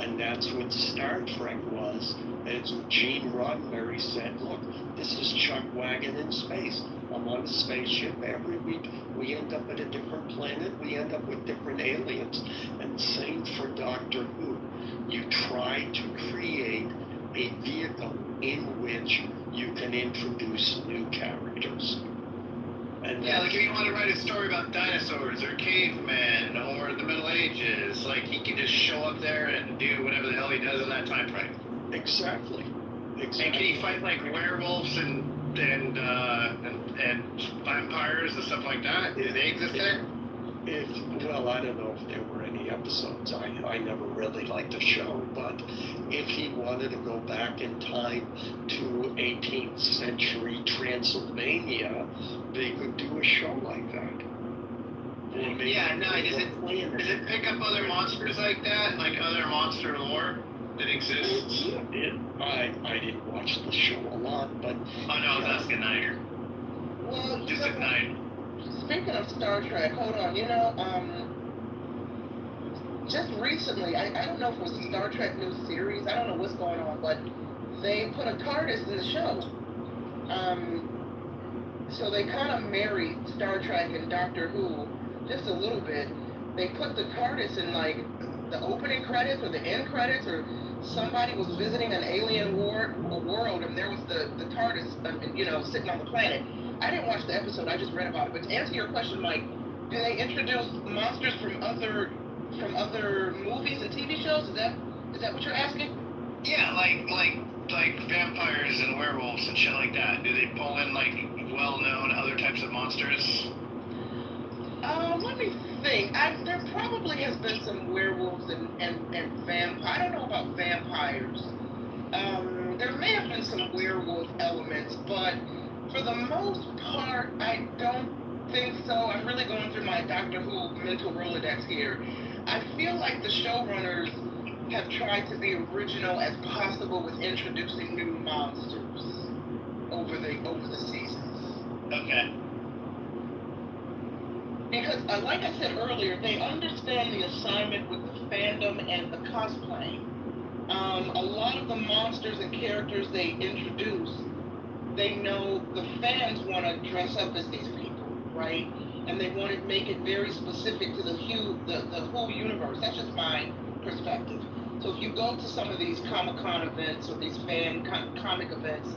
And that's what Star Trek was. As Gene Roddenberry said, look, this is Chuck Wagon in space. I'm on a spaceship every week. We end up at a different planet. We end up with different aliens. And same for Doctor Who. You try to create a vehicle in which you can introduce new characters. And yeah, like if you want to write a story about dinosaurs or cavemen or the Middle Ages, like he can just show up there and do whatever the hell he does in that time frame. Exactly. And can he fight like werewolves and vampires and stuff like that? Do they exist there? Well, I don't know if there were any episodes. I never really liked the show, but if he wanted to go back in time to 18th century Transylvania, they could do a show like that. Does it pick up other monsters like that? Like other monster lore that exists? I didn't watch the show a lot, but... Oh no, I was asking Niner. Well, just at night. Speaking of Star Trek, hold on, just recently, I don't know if it was a Star Trek new series, I don't know what's going on, but they put a TARDIS in the show. So they kind of married Star Trek and Doctor Who just a little bit. They put the TARDIS in like the opening credits or the end credits, or somebody was visiting an alien world and there was the TARDIS, sitting on the planet. I didn't watch the episode, I just read about it. But to answer your question, Mike, do they introduce monsters from other movies and TV shows? Is that what you're asking? Yeah, like vampires and werewolves and shit like that. Do they pull in like well-known other types of monsters? Let me think. There probably has been some werewolves and vampires. I don't know about vampires. There may have been some werewolf elements, but for the most part, I don't think so. I'm really going through my Doctor Who mental Rolodex here. I feel like the showrunners have tried to be original as possible with introducing new monsters over the seasons. Okay. Because, like I said earlier, they understand the assignment with the fandom and the cosplay. A lot of the monsters and characters they introduce, they know the fans want to dress up as these people, right? And they want to make it very specific to the Who universe. That's just my perspective. So if you go to some of these Comic-Con events or these fan comic events,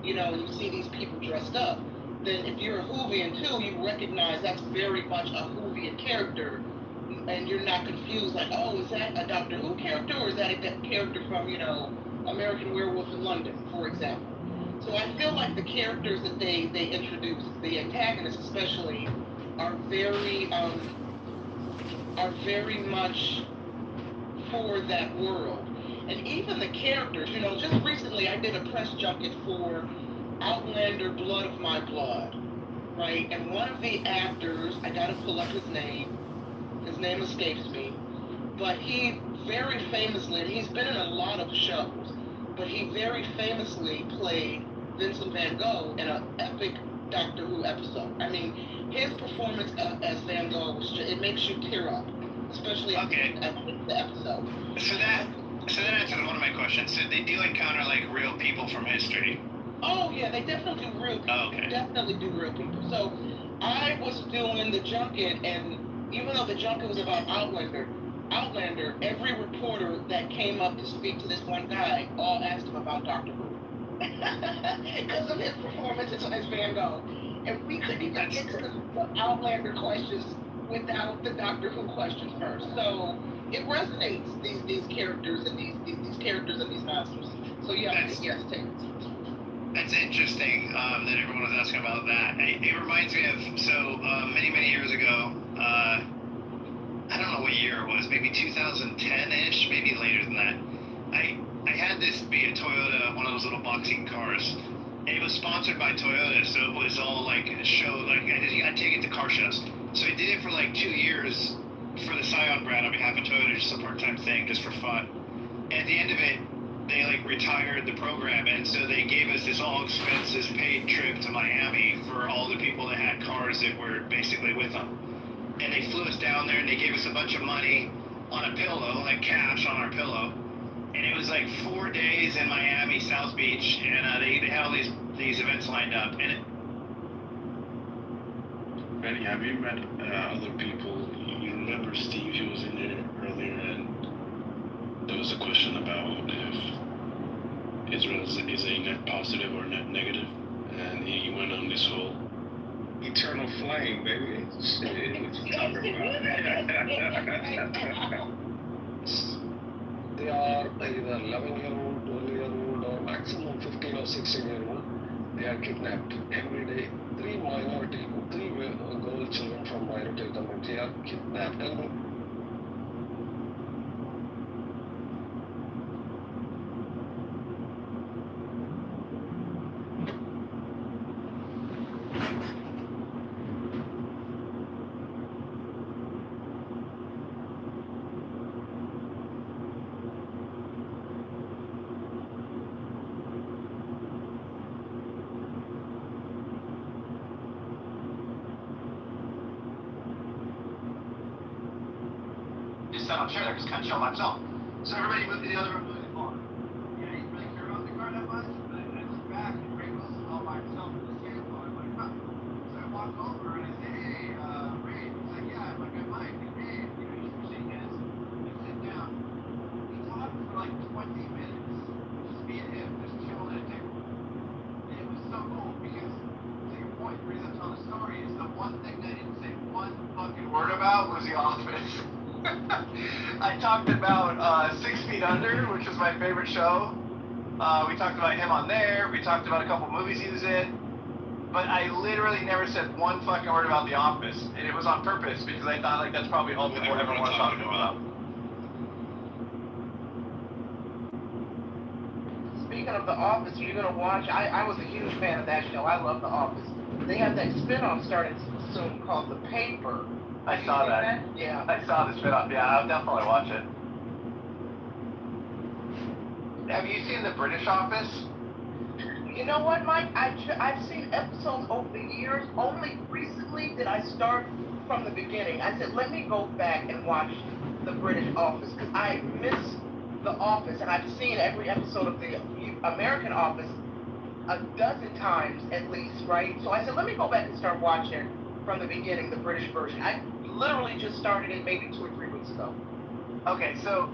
you see these people dressed up. then if you're a Whovian too, you recognize that's very much a Whovian character, and you're not confused like, oh, is that a Doctor Who character or is that a character from, you know, American Werewolf in London, for example. So I feel like the characters that they introduce, the antagonists especially, are very much for that world. And even the characters, you know, just recently I did a press junket for Outlander Blood of My Blood, right? And one of the actors, I gotta pull up his name escapes me, but he very famously, and he's been in a lot of shows, but he very famously played Vincent Van Gogh in an epic Doctor Who episode. I mean, his performance as Van Gogh was just, it makes you tear up, especially at the episode. So that answers one of my questions. So they do encounter like real people from history. Oh yeah, they definitely do real people. Oh, okay. Definitely do real people. So I was doing the junket, and even though the junket was about Outlander, every reporter that came up to speak to this one guy all asked him about Doctor Who. Because of his performance as Van Gogh. And we couldn't even get to the Outlander questions without the Doctor Who questions first. So it resonates, these characters and these characters and these monsters. So yeah, yes, take it. That's interesting that everyone was asking about that. It reminds me of, many years ago, I don't know what year it was, maybe 2010-ish, maybe later than that. I had this be a Toyota, one of those little boxing cars. It was sponsored by Toyota, so it was all like a show, like I take it to car shows. So I did it for like 2 years for the Scion brand on behalf of Toyota, just a part-time thing, just for fun. And at the end of it, they like retired the program, and so they gave us this all expenses paid trip to Miami for all the people that had cars that were basically with them. And they flew us down there, and they gave us a bunch of money on a pillow, like cash on our pillow. And it was like 4 days in Miami, South Beach, and they had all these events lined up. And Benny, have you met other people? You remember Steve, he was in there earlier, and there was a question about if Israel is a net positive or net negative, and he went on this whole eternal flame, baby. Shit, what you talking about? They are either 11-year-old, 12-year-old, or maximum 15 or 16-year-old. They are kidnapped every day. Three girl children from minority community are kidnapped and I'm sure they're just kind of chill myself. So everybody moved to the other room moving forward. Yeah, he didn't really care about the car that much, but I looked back and Ray Wilson all by himself in the stand car. I'm like, huh. So I walked over and I said, hey, Ray. He's like, yeah, I'm like, I might. Like, hey, you know, he's shaking hands. I sit down. He talked for like 20 minutes. Just me and him, just chilling at a table. And it was so cool because, to your point, the reason I'm telling the story is the one thing that I didn't say one fucking word about was The Office. I talked about 6 Feet Under, which was my favorite show. We talked about him on there. We talked about a couple movies he was in. But I literally never said one fucking word about The Office. And it was on purpose because I thought like that's probably all people ever want to talk about. Speaking of The Office, you're going to watch, I was a huge fan of that show. I love The Office. They have that spin-off starting soon called The Paper. I saw that. Yeah. I saw the spin-off. Yeah, I'll definitely watch it. Have you seen The British Office? You know what, Mike? I've seen episodes over the years. Only recently did I start from the beginning. I said, let me go back and watch The British Office because I miss The Office, and I've seen every episode of the American Office a dozen times at least, right? So I said, let me go back and start watching from the beginning, the British version. I literally just started it maybe 2 or 3 weeks ago. Okay, so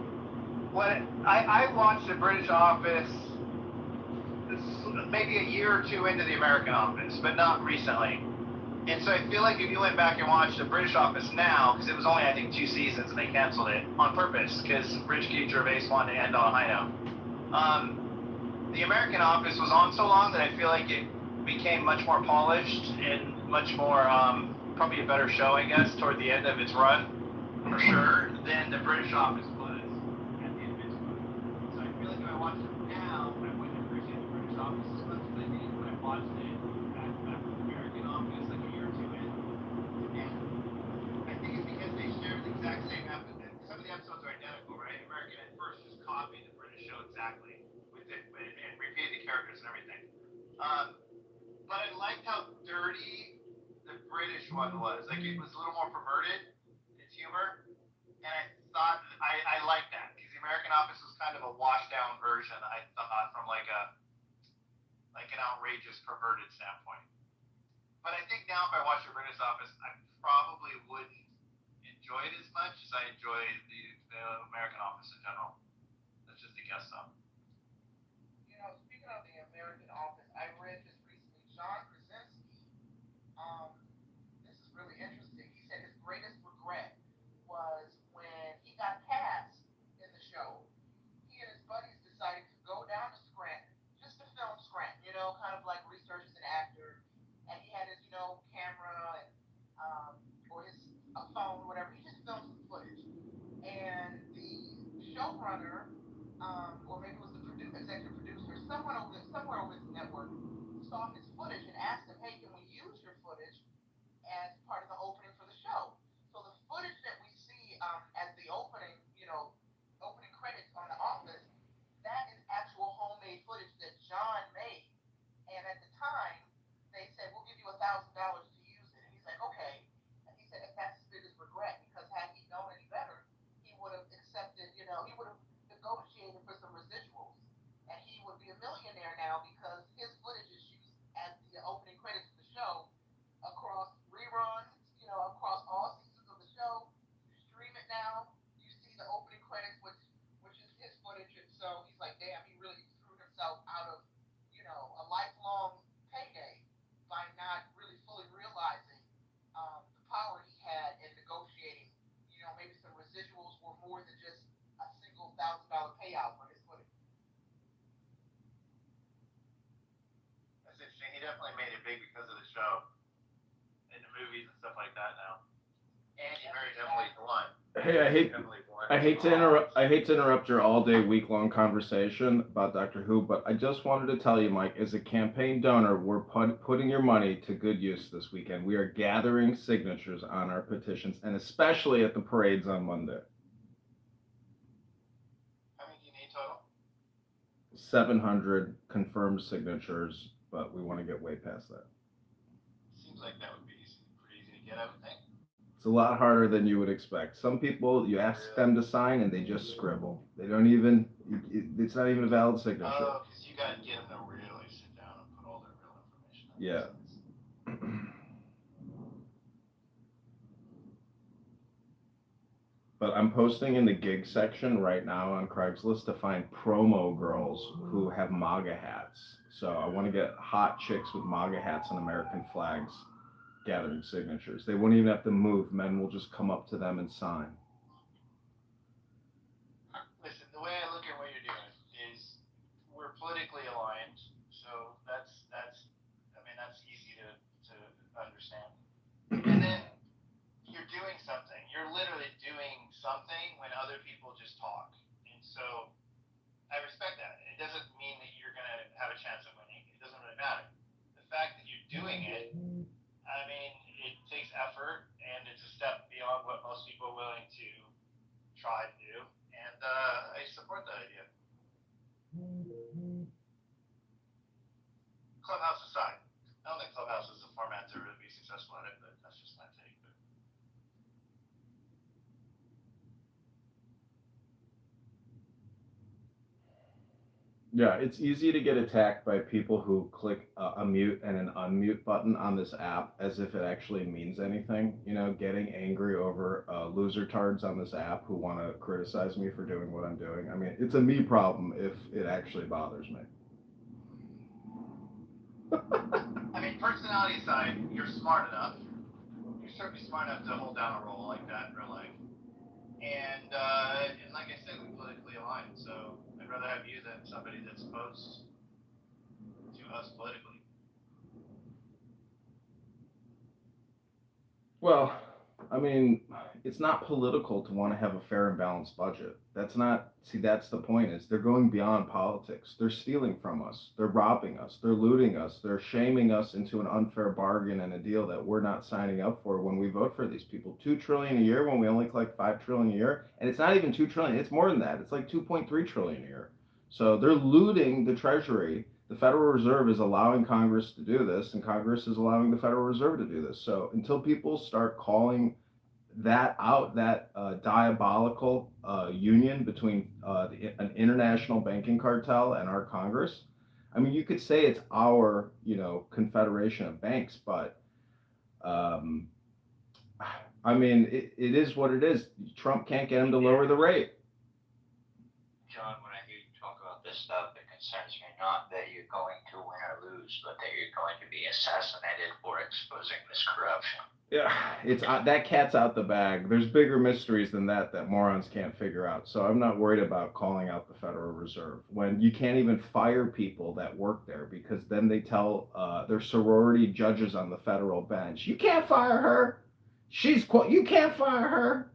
when I watched The British Office was maybe a year or two into the American Office, but not recently. And so I feel like if you went back and watched the British Office now, because it was only, I think, 2 seasons and they canceled it on purpose because Rich Keith Gervais wanted to end on a high note. The American Office was on so long that I feel like it became much more polished and much more, probably a better show, I guess, toward the end of its run, for sure, than the British Office was at the end of its run. So I feel like if I watched it now, I wouldn't appreciate the British Office as much as I did when I watched it back with the American Office like a year or two in. And I think it's because they share the exact same episode. Some of the episodes are identical, right? American at first just copied the British show exactly with it and repeated the characters and everything. But I liked how dirty the British one was. Like it was a little more perverted, its humor, and I thought I liked that because the American Office was kind of a washed down version. I thought from like an outrageous perverted standpoint. But I think now if I watch the British Office, I probably wouldn't enjoy it as much as I enjoy the American Office in general. That's just a guess though. You know, speaking of the American Office, I read just recently John Krasinski. This is really interesting. He said his greatest regret was when he got cast in the show. He and his buddies decided to go down to Scranton, just to film Scranton, you know, kind of like research as an actor. And he had his, you know, camera and or his phone, whatever. He just filmed some footage. And the showrunner, or maybe it was the executive producer, somewhere over the network, saw his footage and asked him, "Hey, can we use your footage as part of the opening for the show?" So the footage that we see as the opening, you know, opening credits on The Office, that is actual homemade footage that John made. And at the time, they said, "We'll give you $1,000 to use it." And he's like, "Okay." And he said, that's his biggest regret, because had he known any better, he would have accepted, you know, he would have negotiated for some residuals. And he would be a millionaire now because his footage is used as the opening credits of the show across reruns, you know, across all seasons of the show. You stream it now, you see the opening credits, which is his footage. And so he's like, damn, he really screwed himself out of, you know, a lifelong payday by not really fully realizing the power he had in negotiating. You know, maybe some residuals were more than just a single $1,000 payout for his footage. That's interesting. He definitely made it big because of the show and the movies and stuff like that now. And he very definitely won. Hey, I hate to interrupt your all-day, week-long conversation about Doctor Who, but I just wanted to tell you, Mike, as a campaign donor, we're putting your money to good use this weekend. We are gathering signatures on our petitions, and especially at the parades on Monday. How many do you need total? 700 confirmed signatures, but we want to get way past that. Seems like that would be pretty easy to get, I would think. It's a lot harder than you would expect. Some people, you ask them to sign and they just scribble. They don't even, it's not even a valid signature. Oh, because you got to get them to really sit down and put all their real information in. Yeah. But I'm posting in the gig section right now on Craigslist to find promo girls who have MAGA hats. So I want to get hot chicks with MAGA hats and American flags gathering signatures. They won't even have to move. Men will just come up to them and sign. Listen, the way I look at what you're doing is we're politically aligned, so that's easy to understand. And then you're doing something. You're literally doing something when other people just talk. And so I respect that. It doesn't mean that you're going to have a chance of winning. It doesn't really matter. The fact that you're doing it, I mean, it takes effort, and it's a step beyond what most people are willing to try to do, and I support that idea. Clubhouse aside, I don't think Clubhouse is the format to really be successful at it, but that's just my take. But Yeah, it's easy to get attacked by people who click a mute and an unmute button on this app as if it actually means anything. You know, getting angry over loser tards on this app who want to criticize me for doing what I'm doing. I mean, it's a me problem if it actually bothers me. I mean, personality aside, you're smart enough. You're certainly smart enough to hold down a role like that in real life. And like I said, we're politically aligned, so I'd rather have you than somebody that's opposed to us politically. Well, I mean, it's not political to want to have a fair and balanced budget. That's not, see, that's the point is they're going beyond politics. They're stealing from us. They're robbing us. They're looting us. They're shaming us into an unfair bargain and a deal that we're not signing up for when we vote for these people. 2 trillion a year when we only collect 5 trillion a year. And it's not even 2 trillion. It's more than that. It's like 2.3 trillion a year. So they're looting the treasury. The Federal Reserve is allowing Congress to do this, and Congress is allowing the Federal Reserve to do this. So until people start calling that out, that diabolical union between an international banking cartel and our Congress, I mean, you could say it's our, confederation of banks, but I mean, it is what it is. Trump can't get him to lower the rate. John, when I hear you talk about this stuff, it concerns me not that you're going to win or lose, but that you're going to be assassinated for exposing this corruption. Yeah, it's that cat's out the bag. There's bigger mysteries than that morons can't figure out. So I'm not worried about calling out the Federal Reserve when you can't even fire people that work there, because then they tell their sorority judges on the federal bench, you can't fire her. You can't fire her.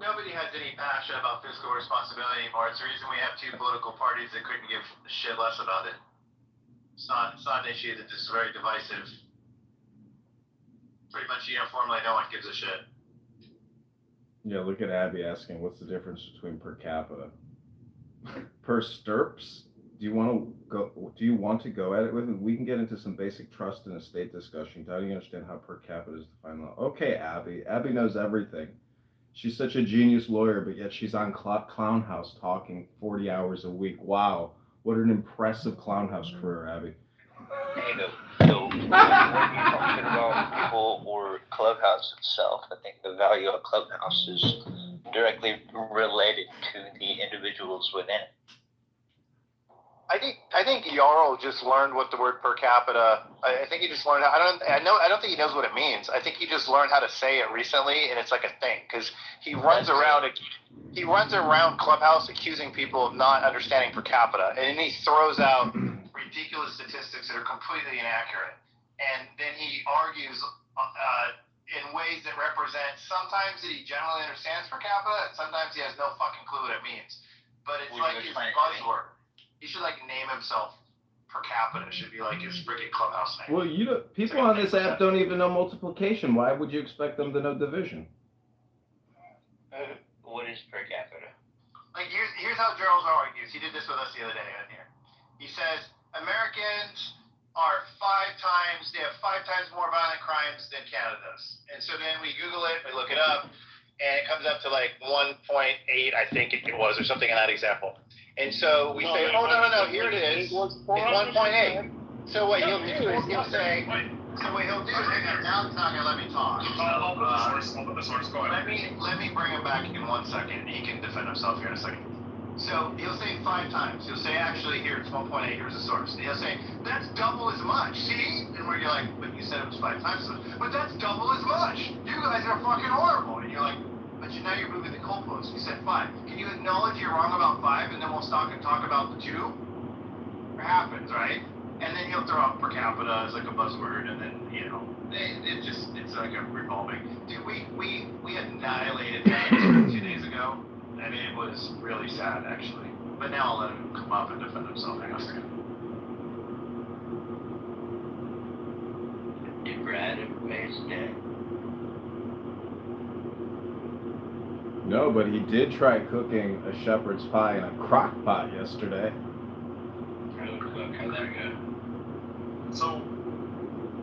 Nobody has any passion about fiscal responsibility anymore. It's the reason we have 2 political parties that couldn't give a shit less about it. It's not an issue that's just very divisive. Pretty much uniformly, no one gives a shit. Yeah, look at Abby asking, what's the difference between per capita? Per stirps? Do you want to go at it with me? We can get into some basic trust and estate discussion. How do you understand how per capita is defined? Okay, Abby. Abby knows everything. She's such a genius lawyer, but yet she's on Clown House talking 40 hours a week. Wow, what an impressive Clown House career, Abby. Hey, so when you're talking about people or Clubhouse itself, I think the value of Clubhouse is directly related to the individuals within it. I think Jarl just learned what the word per capita. I think he just learned. I don't think he knows what it means. I think he just learned how to say it recently, and it's like a thing because he runs around Clubhouse accusing people of not understanding per capita, and then he throws out ridiculous statistics that are completely inaccurate, and then he argues in ways that represent sometimes that he generally understands per capita, and sometimes he has no fucking clue what it means. But it's like his buzzword. He should name himself per capita. It should be like his freaking Clubhouse name. Well, people on this app don't even know multiplication. Why would you expect them to know division? What is per capita? Here's how Gerald argues. He did this with us the other day in here. He says Americans are 5 times more violent crimes than Canada does. And so then we Google it, we look it up, and it comes up to 1.8, I think it was, or something in that example. And so we say, oh, no, here it is. It's 1.8. So what he'll do is he'll say, hang on, now he's not going to let me talk. I'll put the source going. Let me bring him back in 1 second. He can defend himself here in a second. So he'll say 5 times. He'll say, actually, here it's 1.8. Here's the source. And he'll say, that's double as much. See? And where you're like, but you said it was 5 times. But that's double as much. You guys are fucking horrible. And you're like, but now you're moving the goalposts. You said 5. Can you acknowledge you're wrong about 5, and then we'll stop and talk about the 2? It happens, right? And then he'll throw out per capita as a buzzword, and then it's like a revolving. Dude, we annihilated that 2 days ago. I mean, it was really sad, actually. But now I'll let him come up and defend himself. Hang on a second. Did Brad face dead? No, but he did try cooking a shepherd's pie in a crock pot yesterday. How'd that go? So,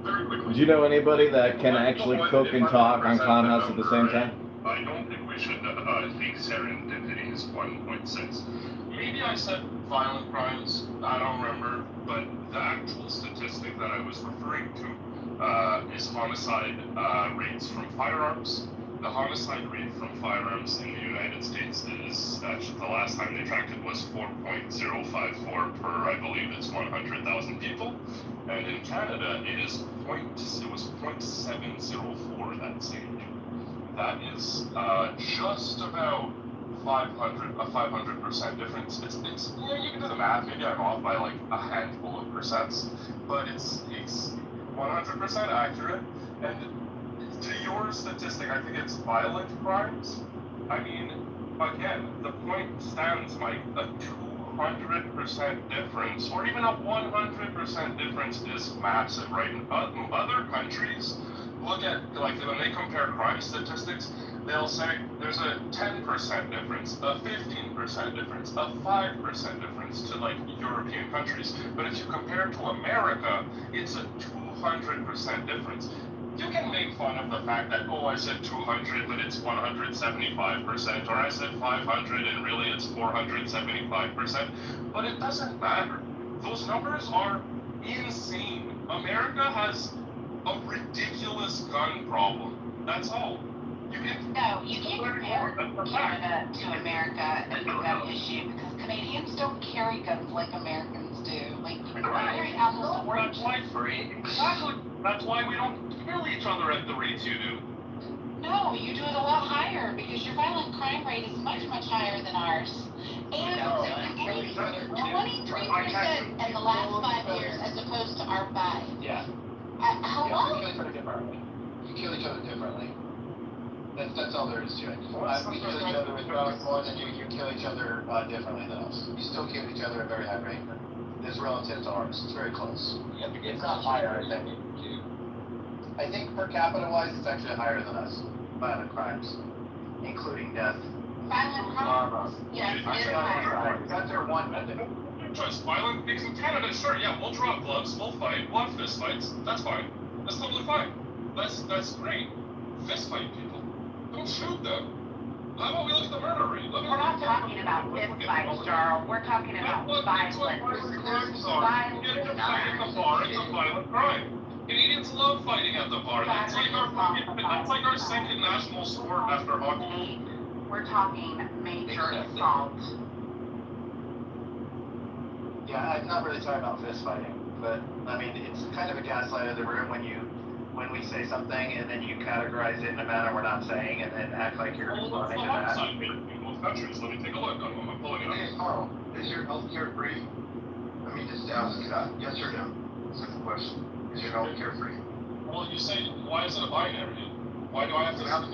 very quickly. Do you know anybody that can actually cook and talk on Clown House at the same time? I don't think we should think serendipity is 1.6. Maybe I said violent crimes, I don't remember, but the actual statistic that I was referring to is homicide rates from firearms. the homicide rate from firearms in the United States is actually the last time they tracked it was 4.054 per, I believe it's 100,000 people, and in Canada it was 0.704 that same year. That is just about 500% difference. It's you can do the math. Maybe I'm off by like a handful of percents, but it's 100% accurate. And to your statistic, I think it's violent crimes. I mean, again, the point stands, Mike. A 200% difference, or even a 100% difference, is massive, right? In other countries, look at, like, when they compare crime statistics, they'll say there's a 10% difference, a 15% difference, a 5% difference to, like, European countries. But if you compare to America, it's a 200% difference. You can make fun of the fact that, oh, I said 200, but it's 175%, or I said 500, and really it's 475%, but it doesn't matter. Those numbers are insane. America has a ridiculous gun problem. That's all. No, you can't compare Canada to America and gun issue, because Canadians don't carry guns like Americans do. Like, they carry almost That's why exactly. That's why we don't kill each other at the rates you do. No, you do it a lot higher, because your violent crime rate is much, much higher than ours. And 23% in the last 5 years as opposed to our 5. Yeah. Hello? We kill each other differently. You kill each other differently. That's all there is to it. We kill each other with drugs more than you kill each other differently than us. You still kill each other at a very high rate. It's relative to ours. It's very close. It's not higher than you do. I think per capita wise, it's actually higher than us. Violent crimes, including death. Violent crimes? Yes, it is higher. That's our one method. Just violent things in Canada, sure, yeah, we'll draw gloves, we'll fight, we'll have fist fights. That's fine. That's totally fine. That's great. Fist fight people. Don't shoot them. How about we look at the murder rate? We're not talking about fist fights, Jarl. We're talking about violence. Crimes are. You get into a fight at the bar, it's a violent crime. Canadians love fighting at the bar. That's like our second national sport after hockey. We're talking major assault. Yeah, I'm not really talking about fist fighting, but I mean, it's kind of a gaslight of the room when we say something and then you categorize it in a manner we're not saying and then act like you're responding to that. In both countries, let me take a look. I'm pulling it up. Hey, Carl, is your healthcare free? Let me just ask yes or no. Simple question. Is your healthcare free? Well, you say, why is it a binary? Why do I have to have the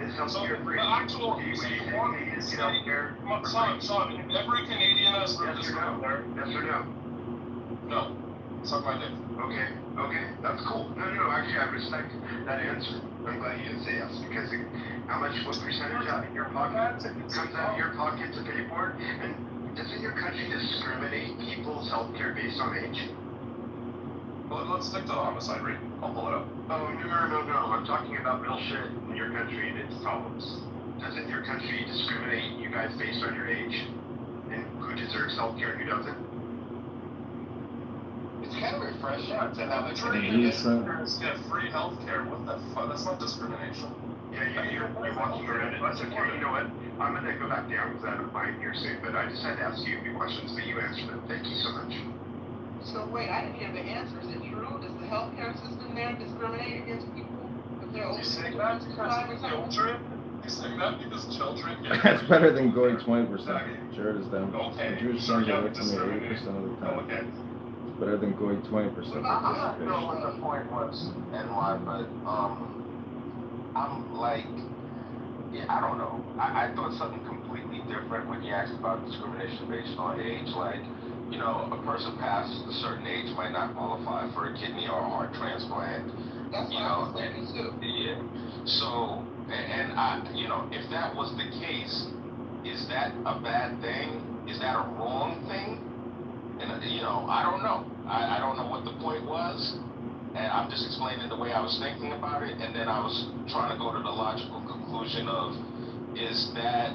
Is healthcare free? The actual, Do you so you want want Canadians to to get healthcare? Sean, every Canadian has heard Yes this or no? there. Yes or no? No. Suck my dick. Okay, that's cool. No, actually, I respect that answer. I'm glad you didn't say yes, because what percentage out of your pocket comes out of your pocket to pay for it? And doesn't your country discriminate people's healthcare based on age? Well, let's stick to the homicide rate. I'll pull it up. Oh, no. I'm talking about real shit in your country and its problems. Doesn't your country discriminate you guys based on your age? And who deserves healthcare and who doesn't? It's kind of refreshing to have a Canadians get free health care. What the fuck? That's not discrimination. Yeah, you're walking around it. That's okay. You know what? I'm going to go back down because I have a client here soon, but I just had to ask you a few questions, but you answered them. Thank you so much. So wait, I didn't hear the answer. Is it true? Does the healthcare system there discriminate against people if they're over 65 or something? Children? You saying that because children get That's better than going 20%. Sure it is them. Okay. The Jewish sons are with me 80% of the time. Okay. It's better than going 20% I'm not sure what the point was and why, but I'm like, yeah, I don't know. I thought something completely different when you asked about discrimination based on age. Like, you know, a person past a certain age might not qualify for a kidney or a heart transplant. That's what I was thinking too. Yeah. So, and I, you know, if that was the case, is that a bad thing? Is that a wrong thing? And, you know, I don't know. I don't know what the point was. And I'm just explaining the way I was thinking about it. And then I was trying to go to the logical conclusion of, is that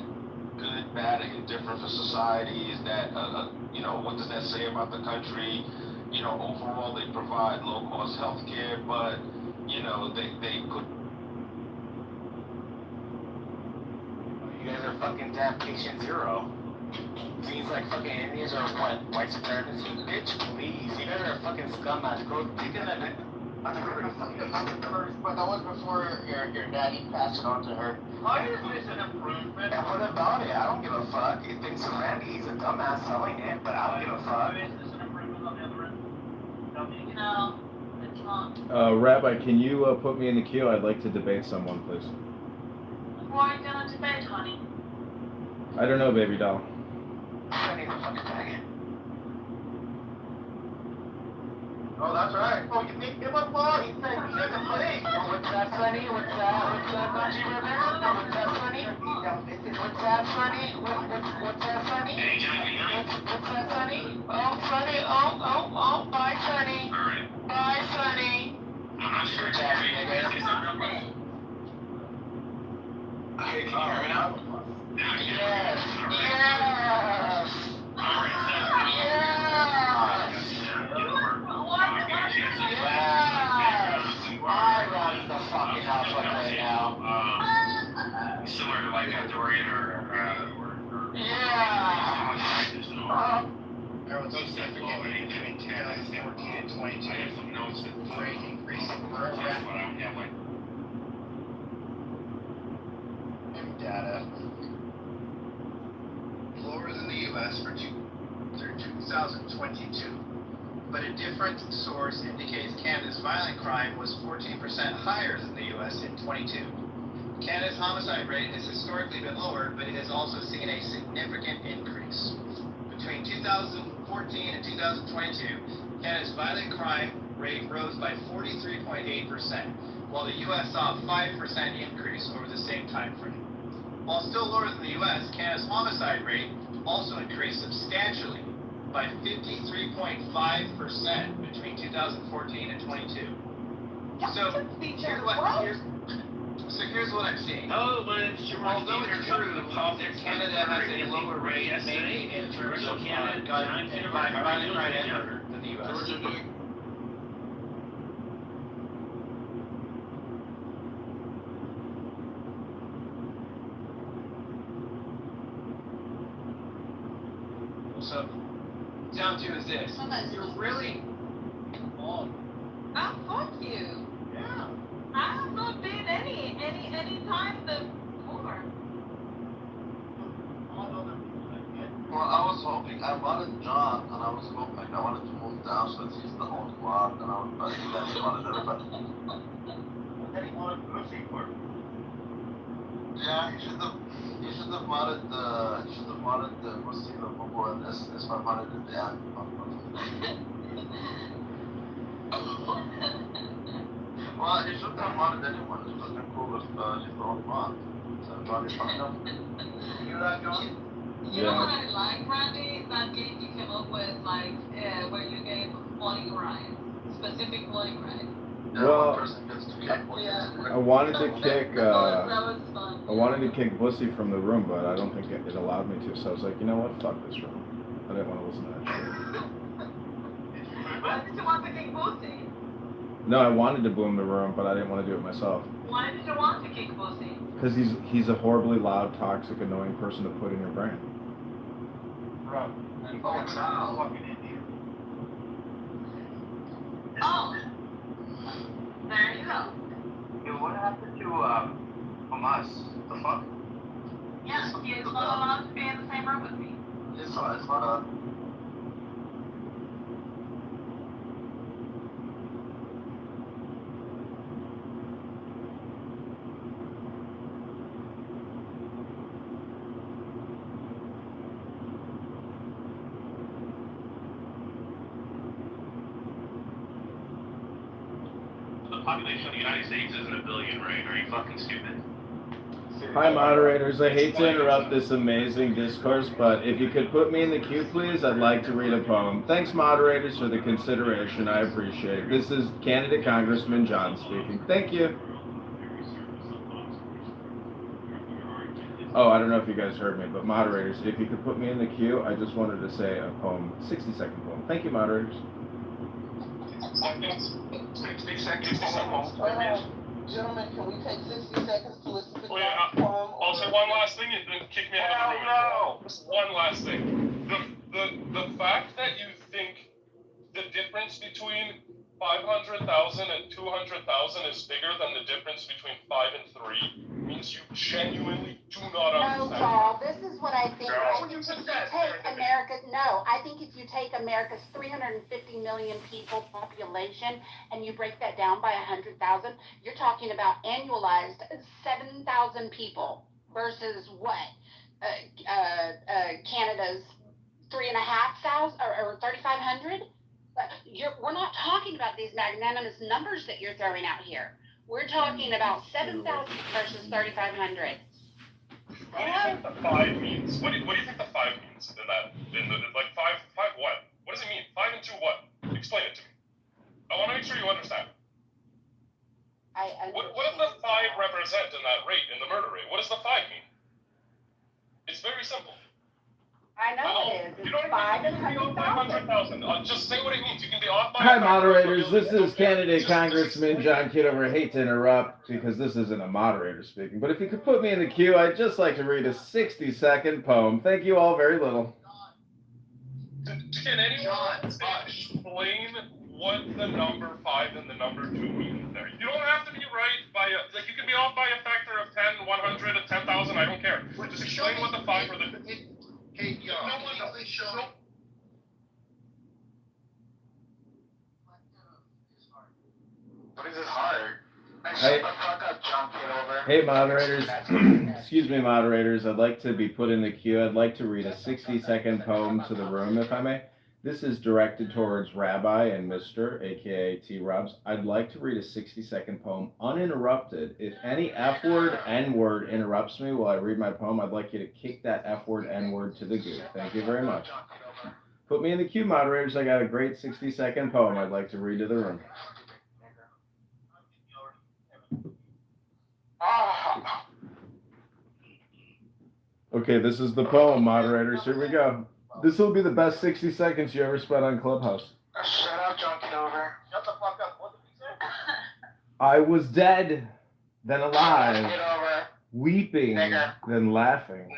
good, bad, or indifferent for society? Is that, you know, what does that say about the country? You know, overall they provide low-cost health care, but, you know, they put fucking damn patient zero. Seems like fucking Indians are what, white supremacy? Bitch, please. You guys are fucking scumbags. Go dig in that. But that was before your daddy passed it on to her. How is this an improvement? And what about it? I don't give a fuck. He thinks Randy's a dumbass selling it, but I don't give a fuck. Is this an improvement on the other end? No, it's not. Rabbi, can you put me in the queue? I'd like to debate someone, please. Who are you gonna debate, honey? I don't know, baby doll. I need a fucking faggot. Oh, that's right. Oh, you picked him up, Paul? He said he doesn't play. What's that, Sonny? What's that, Bungie Ribbon? What's that, Sonny? What's that, Sonny? What's that, Sonny? What's that, Sonny? Oh, Sonny. Oh, bye, Sonny. Bye, Sonny. I'm not sure it's Hey, can you hear me now? Yes. I run the fucking house right now. similar to like a Dorian or There was no significant between 2014 and 22. Great increase in birth rate. Data. Lower than the U.S. through 2022. But a different source indicates Canada's violent crime was 14% higher than the U.S. in 22. Canada's homicide rate has historically been lower, but it has also seen a significant increase. Between 2014 and 2022, Canada's violent crime rate rose by 43.8%, while the U.S. saw a 5% increase over the same time frame. While still lower than the U.S., Canada's homicide rate also increased substantially by 53.5% between 2014 and 22. So here's what I'm seeing. Although it's true that Canada has a lower rate, maybe in terms of violent crime than the U.S. So, down to is this. You're really on. Oh, fuck you. Yeah. I have not been any time before. Well, I was hoping, I wanted John, and I was hoping, I wanted to move down so he's the only one, and I think that he wanted everybody. Then he wanted Lucy for. Yeah, he should have modded the Musti the Bobo and S500 at the end. Well, he shouldn't have modded anyone. It would have been cool if he's the only mod. So, John, you found out. You hear that, John? You know what I like, Randy? That game you came up with, like, where you gave floating rides, specific floating rides. Well, Yeah. I wanted to kick. That was fun. I wanted to kick Bussy from the room, but I don't think it allowed me to. So I was like, you know what? Fuck this room. I didn't want to listen to that shit. Why did you want to kick Boosie? No, I wanted to boom the room, but I didn't want to do it myself. Why did you want to kick Boosie? Because he's a horribly loud, toxic, annoying person to put in your brain. Bro. Oh. There you go. Yo, what happened to Hamas? The fuck? Yeah, he is not allowed to be in the same room with me. It's not the population of the United States isn't a billion, right? Are you fucking stupid? Hi, moderators. I hate to interrupt this amazing discourse, but if you could put me in the queue, please, I'd like to read a poem. Thanks, moderators, for the consideration. I appreciate it. This is candidate Congressman John speaking. Thank you. Oh, I don't know if you guys heard me, but moderators, if you could put me in the queue, I just wanted to say a poem, 60-second poem. Thank you, moderators. 60 seconds. Gentlemen, can we take 60 seconds to listen to John's poem? Also, one last thing and then kick me out of the room. No. Just one last thing. The fact that you think the difference between 500,000 and 200,000 is bigger than the difference between 5 and 3 means you genuinely do not understand. No, Paul, this is what I think. No. I think if you take America, no, I think if you take America's 350 million people population and you break that down by 100,000, you're talking about annualized 7,000 people versus what? Canada's 3,500 or 3,500? We're not talking about these magnanimous numbers that you're throwing out here. We're talking about 7,000 versus 3,500. What do you think the 5 means? What do you think the 5 means in that? Like 5 what? What does it mean? 5 and 2 what? Explain it to me. I want to make sure you understand. What does the 5 represent in that rate, in the murder rate? What does the 5 mean? It's very simple. I know it is. It's 5 and 100,000. Just say what it means. You can be off by. Hi, moderators. This is candidate Congressman John Kitover. I hate to interrupt because this isn't a moderator speaking, but if you could put me in the queue, I'd just like to read a 60-second poem. Thank you all very little. Can anyone explain what the number 5 and the number 2 mean there? You don't have to be right by like you can be off by a factor of 10, 100, and 10,000. I don't care. Just explain what the 5 or the. Hey, yo, please show me. This is hard. Hey, moderators. Excuse me, moderators. I'd like to be put in the queue. I'd like to read a 60-second poem to the room, if I may. This is directed towards Rabbi and Mr., aka T-Robs. I'd like to read a 60-second poem uninterrupted. If any F-word, N-word interrupts me while I read my poem, I'd like you to kick that F-word, N-word to the goo. Thank you very much. Put me in the queue, moderators. I got a great 60-second poem I'd like to read to the room. Okay, this is the poem, moderators. Here we go. This will be the best 60 seconds you ever spent on Clubhouse. Shut up, John Kitover. Shut the fuck up. What did he say? I was dead, then alive, weeping, then laughing.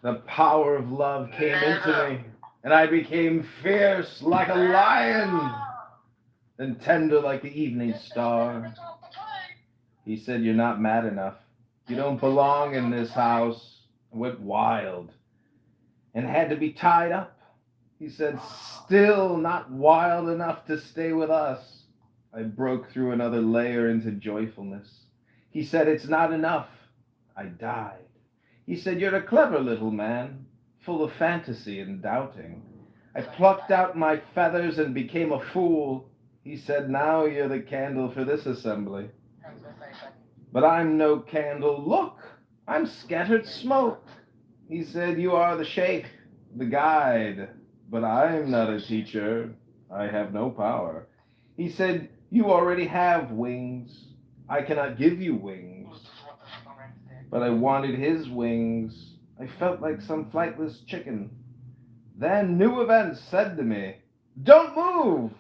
The power of love came into me, and I became fierce like a lion, then tender like the evening star. He said, "You're not mad enough. You don't belong in this house." I went wild and had to be tied up. He said, "Still not wild enough to stay with us." I broke through another layer into joyfulness. He said, "It's not enough." I died. He said, "You're a clever little man, full of fantasy and doubting." I plucked out my feathers and became a fool. He said, "Now you're the candle for this assembly." But I'm no candle. Look, I'm scattered smoke. He said, "You are the sheikh, the guide, but I'm not a teacher. I have no power." He said, "You already have wings. I cannot give you wings." But I wanted his wings. I felt like some flightless chicken. Then new events said to me, "Don't move.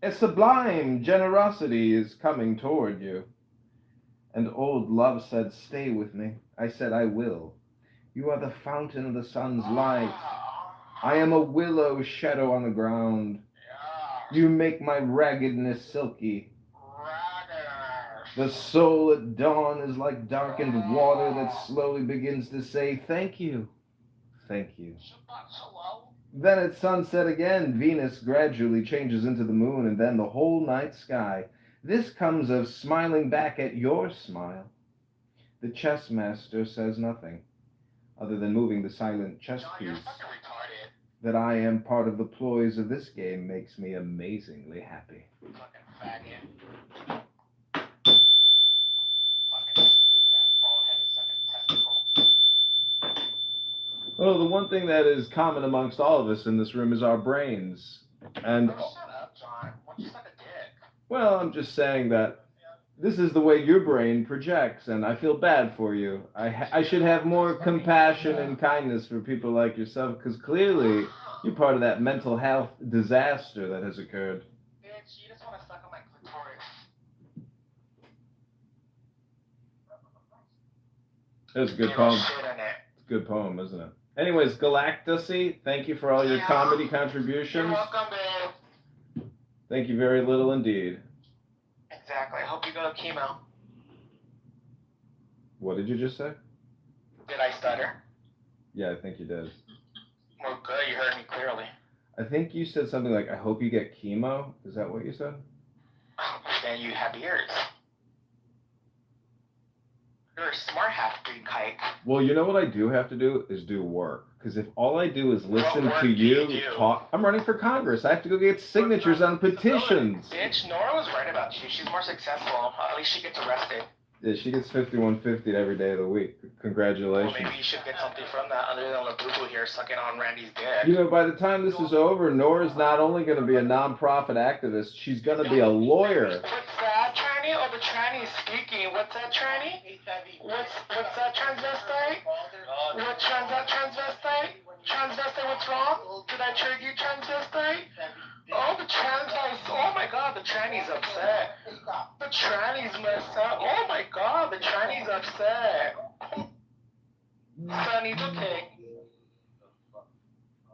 A sublime generosity is coming toward you." And old love said, "Stay with me." I said, "I will. You are the fountain of the sun's light. I am a willow shadow on the ground. You make my raggedness silky. The soul at dawn is like darkened water that slowly begins to say, "Thank you, thank you." Then at sunset again, Venus gradually changes into the moon, and then the whole night sky. This comes of smiling back at your smile. The chess master says nothing, other than moving the silent chess piece. That I am part of the ploys of this game makes me amazingly happy. Well, the one thing that is common amongst all of us in this room is our brains. And Shut up, John. Why don't you suck a dick? well, I'm just saying that this is the way your brain projects, and I feel bad for you. I should have more compassion and kindness for people like yourself, because clearly you're part of that mental health disaster that has occurred. Bitch, you just want to suck on my clitoris. It's a good poem. It's a good poem, isn't it? Anyways, Galactusy, thank you for all your comedy contributions. You're welcome, babe. Thank you very little indeed. Exactly. I hope you go to chemo. What did you just say? Did I stutter? Yeah, I think you did. Well, good. You heard me clearly. I think you said something like, I hope you get chemo. Is that what you said? Then you have ears. You're a smart half-breed kike. Well, you know what I do have to do is do work. Because if all I do is listen What work to do you you do? talk, I'm running for Congress. I have to go get signatures on petitions. Bitch, Nora was right about you. She's more successful. At least she gets arrested. Yeah, she gets 5150 every day of the week. Congratulations. Well, maybe you should get something from that other than the boo-boo here sucking on Randy's dick. You know, by the time this is over, Nora's not only going to be a nonprofit activist, she's going to be a lawyer. What's that, tranny? Oh, the tranny is speaking. What's that, tranny? What's that, transvestite? What's that, transvestite? Transvestite, what's wrong? Did I trigger you, transvestite? Oh, the transvestite. Oh, my God, the tranny's upset. The tranny's messed up. Oh, my God, the tranny's upset. Sonny, the pig.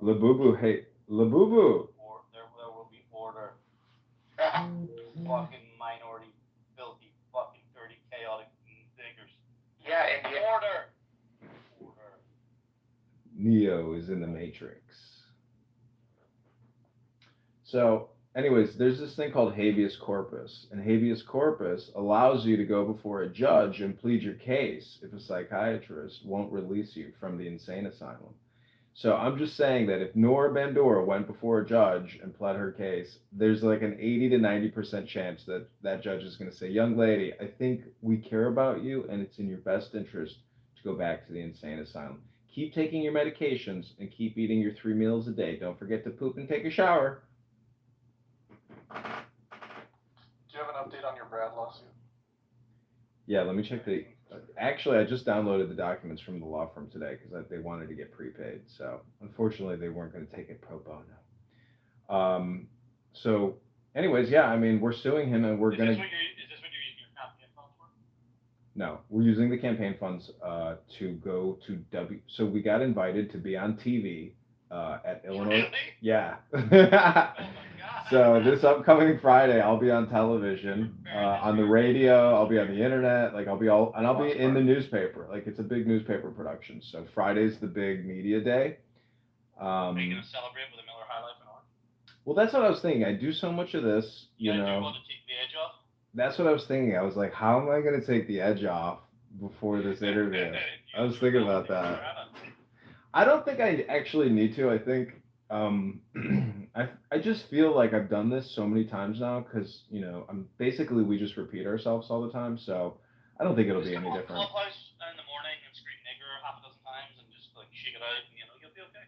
Labubu, hey, Labubu. There will be order. Fucking minority, filthy, fucking dirty, chaotic diggers. Yeah, and the order. Neo is in the Matrix. So, anyways, there's this thing called habeas corpus, and habeas corpus allows you to go before a judge and plead your case if a psychiatrist won't release you from the insane asylum. So I'm just saying that if Nora Bandura went before a judge and pled her case, there's like an 80 to 90% chance that that judge is going to say, young lady, I think we care about you and it's in your best interest to go back to the insane asylum. Keep taking your medications and keep eating your 3 meals a day. Don't forget to poop and take a shower. Do you have an update on your Brad lawsuit? Yeah, let me check the... Actually, I just downloaded the documents from the law firm today because they wanted to get prepaid. So, unfortunately, they weren't going to take it pro bono. So, anyways, yeah, I mean, we're suing him and we're going to... Is this what you're using your campaign funds for? No, we're using the campaign funds to go to So, we got invited to be on TV at Illinois. Really? Yeah. Oh my God. So this upcoming Friday, I'll be on television, on the radio, I'll be on the internet, like I'll be in the newspaper. Like it's a big newspaper production. So Friday's the big media day. Are you gonna celebrate with a Miller High Life and Orange? Well, that's what I was thinking. I do so much of this, you Do know. want to take the edge off? That's what I was thinking. I was like, how am I gonna take the edge off before this interview? I was thinking about that. I don't think I actually need to. I think I just feel like I've done this so many times now because, you know, we just repeat ourselves all the time. So I don't think it'll be any different. Clubhouse in the morning and scream nigger half a dozen times and just like shake it out and you'll be okay.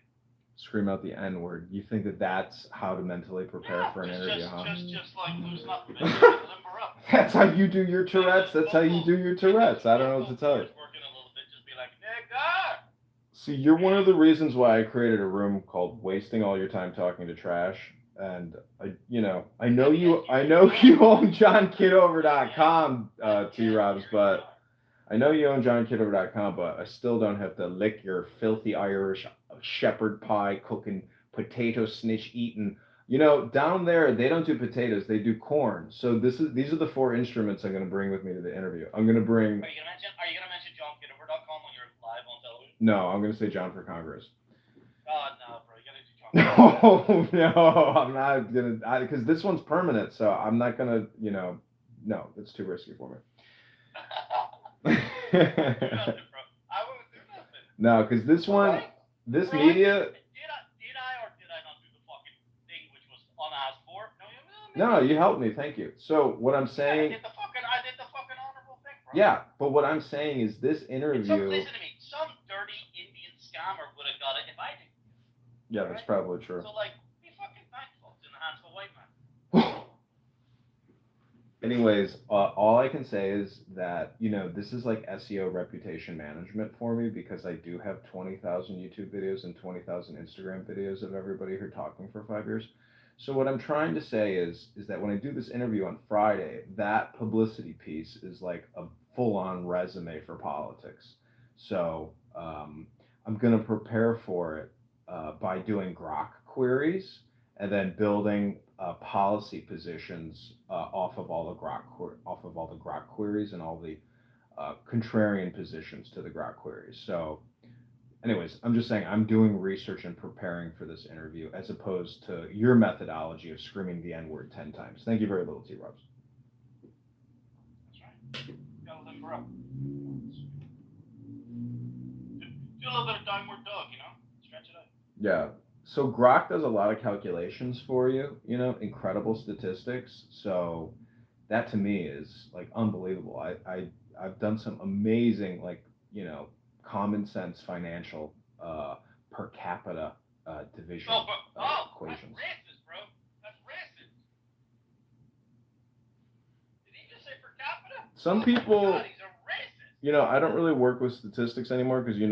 Scream out the N word. You think that that's how to mentally prepare for an interview, huh? Just like loosen up a bit, limber up. That's how you do your Tourette's. That's how you do your Tourette's. I don't know what to tell you. Working a little bit, just be like, nigger. See, you're one of the reasons why I created a room called "Wasting All Your Time Talking to Trash," and I know you own JohnKitover.com, T-Robs, but I know you own JohnKitover.com, but I still don't have to lick your filthy Irish shepherd pie cooking, potato snitch eating. You know, down there they don't do potatoes; they do corn. So these are the 4 instruments I'm going to bring with me to the interview. I'm going to bring. Are you gonna mention JohnKitover.com when you're live on television? No, I'm going to say John for Congress. God, no, bro. You gotta do John. No, I'm not going to, because this one's permanent, so I'm not going to, no, it's too risky for me. I wouldn't do nothing. No, because this one, this Right? media... Did I or did I not do the fucking thing which was unasked for? No, you helped me, thank you. So what I'm saying... I did the fucking honorable thing, bro. Yeah, but what I'm saying is this interview... Listen to me. Some dirty Indian scammer would have got it if I did. Yeah, that's probably true. So, like, be fucking thankful. It's in the hands of a white man. Anyways, all I can say is that, this is like SEO reputation management for me because I do have 20,000 YouTube videos and 20,000 Instagram videos of everybody here talking for 5 years. So what I'm trying to say is that when I do this interview on Friday, that publicity piece is like a full-on resume for politics. So I'm going to prepare for it by doing grok queries and then building policy positions off of all the grok queries and all the contrarian positions to the grok queries. So anyways, I'm just saying I'm doing research and preparing for this interview as opposed to your methodology of screaming the N word 10 times. Thank you very little, T. Robs. That's right. Gotta limber up. Do a little bit of downward dog, stretch it out. Yeah. So Grok does a lot of calculations for you, incredible statistics. So that to me is like unbelievable. I've done some amazing common sense financial per capita division equations. That's racist, bro. That's racist. Did he just say per capita? Some people, God, he's a racist. I don't really work with statistics anymore because you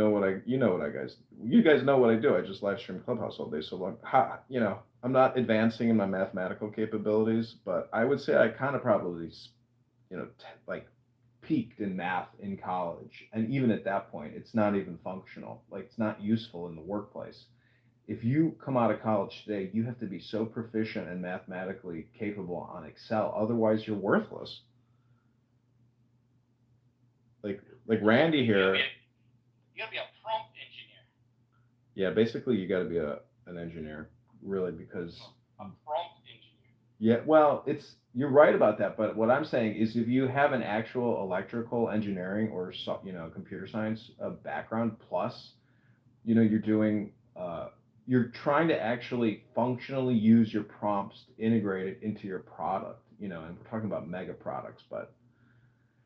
guys know what I do. I just live stream Clubhouse all day. So I'm not advancing in my mathematical capabilities, but I would say I kind of probably, peaked in math in college. And even at that point, it's not even functional. Like it's not useful in the workplace. If you come out of college today, you have to be so proficient and mathematically capable on Excel. Otherwise, you're worthless. Like Randy here. You gotta be a prompt engineer. Yeah, basically you got to be an engineer, really, because A prompt engineer. yeah, well, you're right about that. But what I'm saying is, if you have an actual electrical engineering or computer science background, plus you're doing you're trying to actually functionally use your prompts to integrate it into your product. And we're talking about mega products, but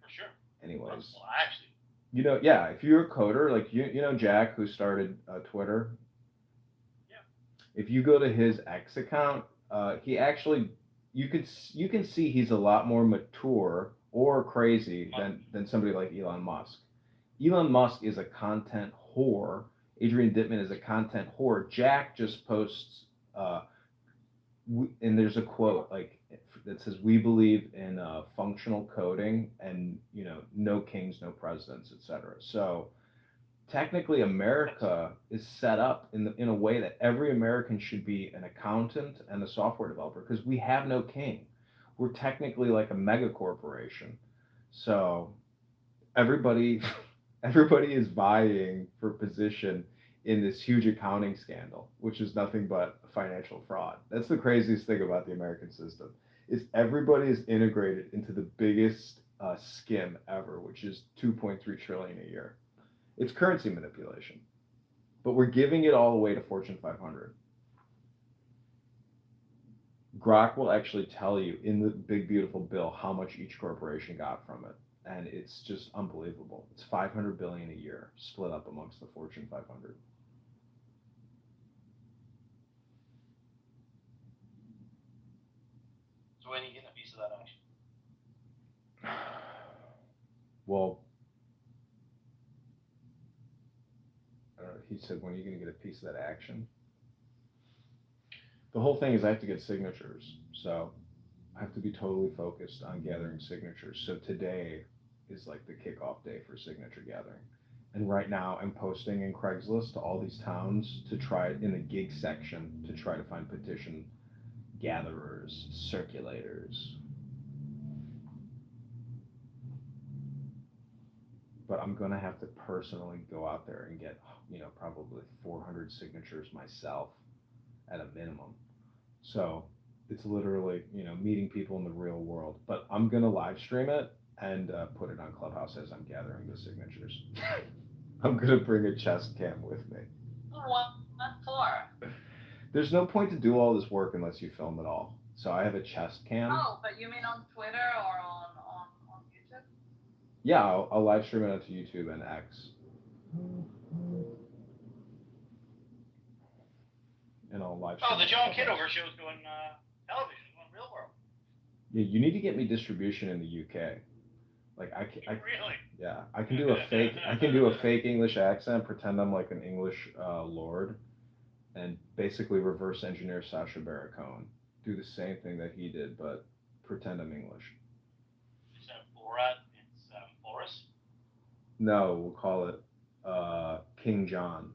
For sure. anyways. Well, actually. Yeah, if you're a coder, like Jack, who started Twitter. Yeah. If you go to his X account, he actually, you can see he's a lot more mature or crazy than somebody like Elon Musk. Elon Musk is a content whore. Adrian Dittman is a content whore. Jack just posts, and there's a quote that says, "We believe in functional coding, and no kings, no presidents, etc." So technically, America is set up in a way that every American should be an accountant and a software developer because we have no king. We're technically like a mega corporation. So everybody is vying for position in this huge accounting scandal, which is nothing but financial fraud. That's the craziest thing about the American system, is everybody is integrated into the biggest skim ever, which is 2.3 trillion a year. It's currency manipulation, but we're giving it all away to Fortune 500. Grok will actually tell you in the big beautiful bill how much each corporation got from it, and it's just unbelievable. It's 500 billion a year split up amongst the Fortune 500. So when are you getting a piece of that action? Well, he said, when are you going to get a piece of that action? The whole thing is I have to get signatures. So I have to be totally focused on gathering signatures. So today is like the kickoff day for signature gathering. And right now I'm posting in Craigslist to all these towns to try in the gig section to try to find petition gatherers, circulators. But I'm going to have to personally go out there and get, probably 400 signatures myself at a minimum. So it's literally, meeting people in the real world. But I'm going to live stream it and put it on Clubhouse as I'm gathering the signatures. I'm going to bring a chest cam with me. What for? There's no point to do all this work unless you film it all. So I have a chest cam. Oh, but you mean on Twitter or on YouTube? Yeah, I'll live stream it onto YouTube and X. And I'll live stream. Oh, the John Kitover show's going television, going real world. Yeah, you need to get me distribution in the UK. Like I Really? Yeah, I can do a fake English accent, pretend I'm like an English lord, and basically reverse engineer Sacha Baron Cohen. Do the same thing that he did, but pretend I'm English. Instead of Borat, it's Boris? No, we'll call it King John.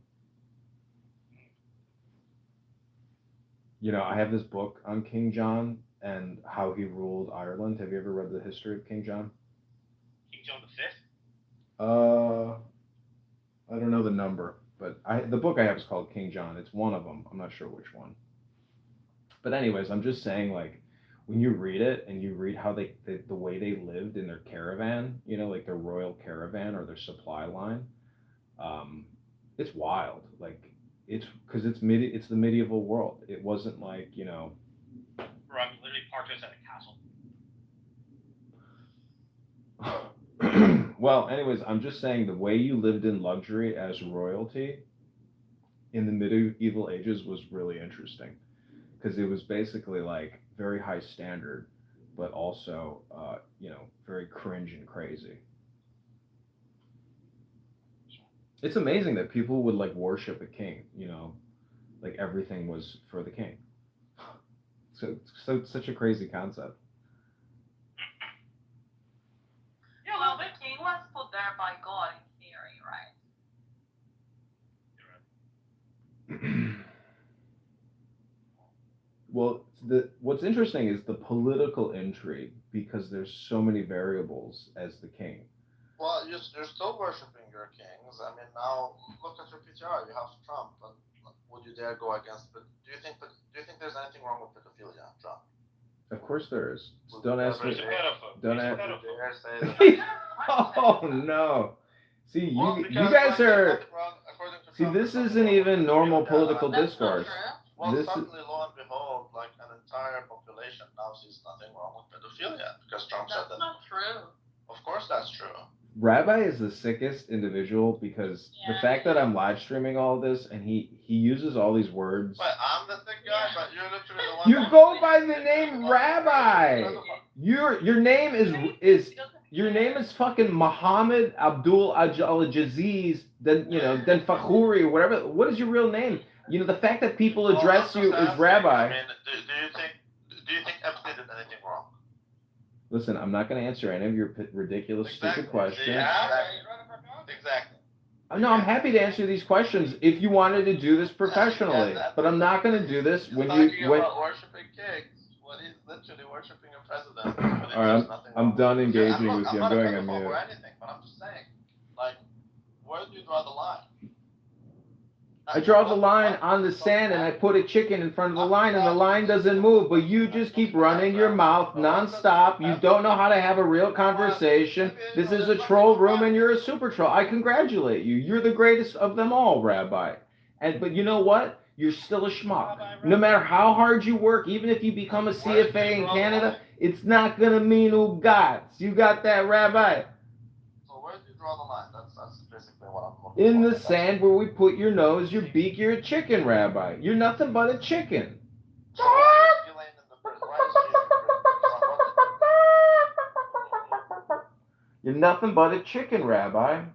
You know, I have this book on King John and how he ruled Ireland. Have you ever read the history of King John? King John the Fifth. I don't know the number, but the book I have is called King John. It's one of them. I'm not sure which one. But anyways, I'm just saying, like, when you read it and you read how the way they lived in their caravan, you know, like their royal caravan or their supply line, it's wild. Like, it's because it's the medieval world. It wasn't like, you know. Bro, I'm literally parked outside a castle. Well, anyways, I'm just saying the way you lived in luxury as royalty in the medieval ages was really interesting, because it was basically like very high standard, but also, you know, very cringe and crazy. It's amazing that people would like worship a king, you know, like everything was for the king. So such a crazy concept. Yeah, well, the king was put there by God in theory, right? Well, what's interesting is the political intrigue, because there's so many variables as the king. Well, you're still worshiping your kings. I mean, now look at your PTR. You have Trump, and would you dare go against? But do you think there's anything wrong with pedophilia, Trump? Of course there is. Don't ask me. Don't ask. Dare say that? Oh no! See, Well, you because, guys like, are. nothing wrong, according to See, Trump, this there's isn't nothing wrong even with normal pedophilia. political That's discourse. not true. Well, This is, suddenly, lo and behold, like an entire population now sees nothing wrong with pedophilia because Trump said That's that. not true. Of course, that's true. Rabbi is the sickest individual, because the fact that I'm live streaming all this and he uses all these words. But I'm the thick guy, but you're literally the one. You go by the name Rabbi. Your name is fucking Muhammad Abdul Al-Jaziz, then Fakhuri or whatever. What is your real name? You know, the fact that people address you as Rabbi. I mean, do you think Epstein did anything wrong? Listen, I'm not going to answer any of your ridiculous, stupid questions. Exactly. No, I'm happy to answer these questions if you wanted to do this professionally, but I'm not going to do this when you. About worshiping kings, when he's literally worshiping a president. All right, I'm done engaging with you. I'm going on mute. mute. Or anything, but I'm just saying, like, where do you draw the line? I draw the line on the sand and I put a chicken in front of the line and the line doesn't move, but you just keep running your mouth nonstop. You don't know how to have a real conversation. This is a troll room and you're a super troll. I congratulate you. You're the greatest of them all, Rabbi. But you know what? You're still a schmuck. No matter how hard you work, even if you become a CFA in Canada, it's not going to mean who gots. You got that, Rabbi? So where do you draw the line? That's basically what I'm looking for. In the sand where we put your nose, your beak, you're a chicken, Rabbi. You're nothing but a chicken. You're nothing but a chicken, Rabbi. Do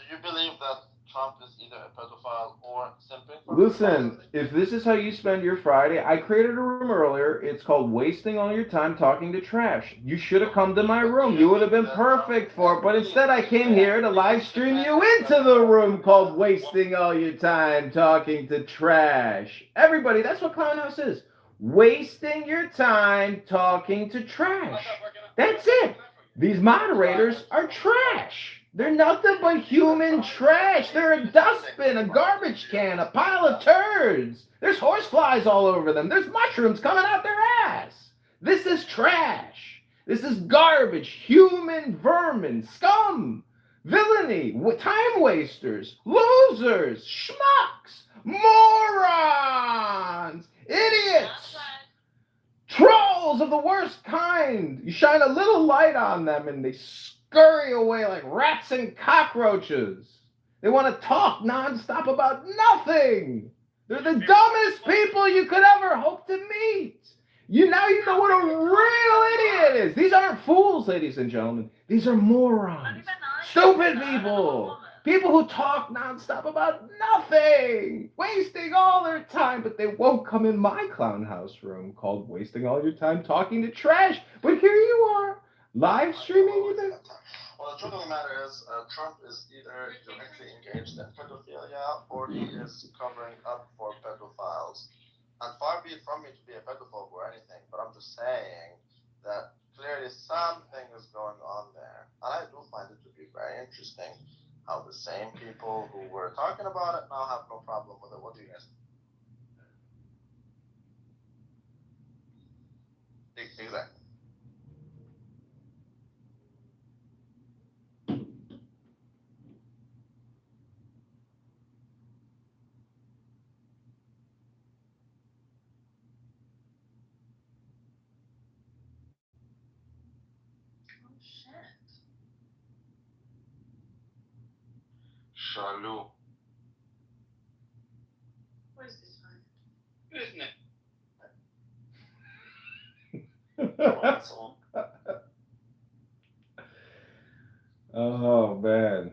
you believe that Trump is either a pedophile or simping? Listen, if this is how you spend your Friday, I created a room earlier. It's called Wasting All Your Time Talking to Trash. You should have come to my room. You would have been perfect for it. But instead, I came here to live stream you into the room called Wasting All Your Time Talking to Trash. Everybody, that's what Clown House is. Wasting your time talking to trash. That's it. These moderators are trash. They're nothing but human trash. They're a dustbin, a garbage can, a pile of turds. There's horseflies all over them. There's mushrooms coming out their ass. This is trash. This is garbage, human vermin, scum, villainy, time wasters, losers, schmucks, morons, idiots, trolls of the worst kind. You shine a little light on them and they scurry away like rats and cockroaches. They want to talk nonstop about nothing. They're the dumbest people you could ever hope to meet. Now you know what a real idiot is. These aren't fools, ladies and gentlemen. These are morons. Stupid people. People who talk nonstop about nothing. Wasting all their time, but they won't come in my clown house room called Wasting All Your Time Talking to Trash. But here you are. Live streaming. Well, the truth of the matter is, Trump is either directly engaged in pedophilia or he is covering up for pedophiles. And far be it from me to be a pedophobe or anything, but I'm just saying that clearly something is going on there. And I do find it to be very interesting how the same people who were talking about it now have no problem with it. What do you guys think? Exactly. Shalom. Where's this one? Isn't it? Oh man.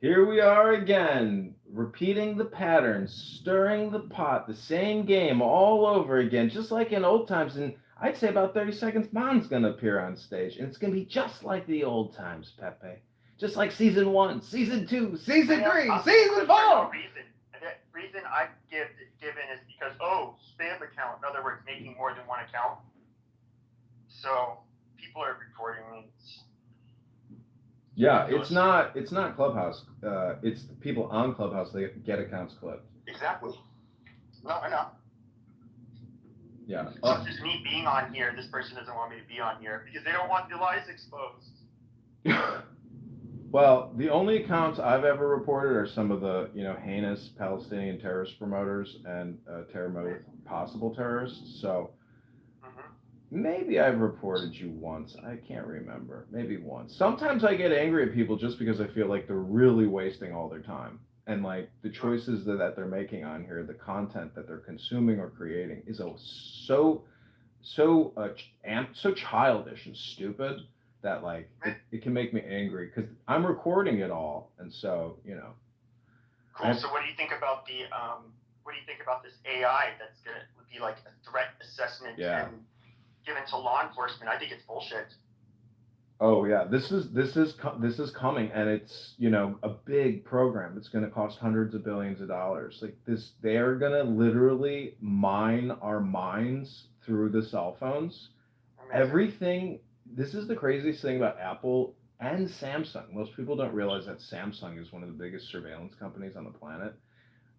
Here we are again, repeating the pattern, stirring the pot, the same game all over again, just like in old times. And I'd say about 30 seconds, Mon's going to appear on stage. And it's going to be just like the old times, Pepe. Just like season 1, season 2, season 3, season 4. No reason. The reason I've given is because, spam account. In other words, making more than one account. So people are reporting me. Yeah, it's not Clubhouse. It's the people on Clubhouse. They get accounts clipped. Exactly. No, I know. Yeah. So it's just me being on here. This person doesn't want me to be on here because they don't want the lies exposed. Well, the only accounts I've ever reported are some of the heinous Palestinian terrorist promoters and possible terrorists. So maybe I've reported you once. I can't remember. Maybe once. Sometimes I get angry at people just because I feel like they're really wasting all their time. And like the choices that they're making on here, the content that they're consuming or creating is so childish and stupid that like it can make me angry because I'm recording it all. And so, Cool. So what do you think about this AI that's gonna be like a threat assessment and given to law enforcement? I think it's bullshit. Oh yeah, this is coming, and it's a big program. It's going to cost hundreds of billions of dollars. Like this, they are going to literally mine our minds through the cell phones. Everything. This is the craziest thing about Apple and Samsung. Most people don't realize that Samsung is one of the biggest surveillance companies on the planet.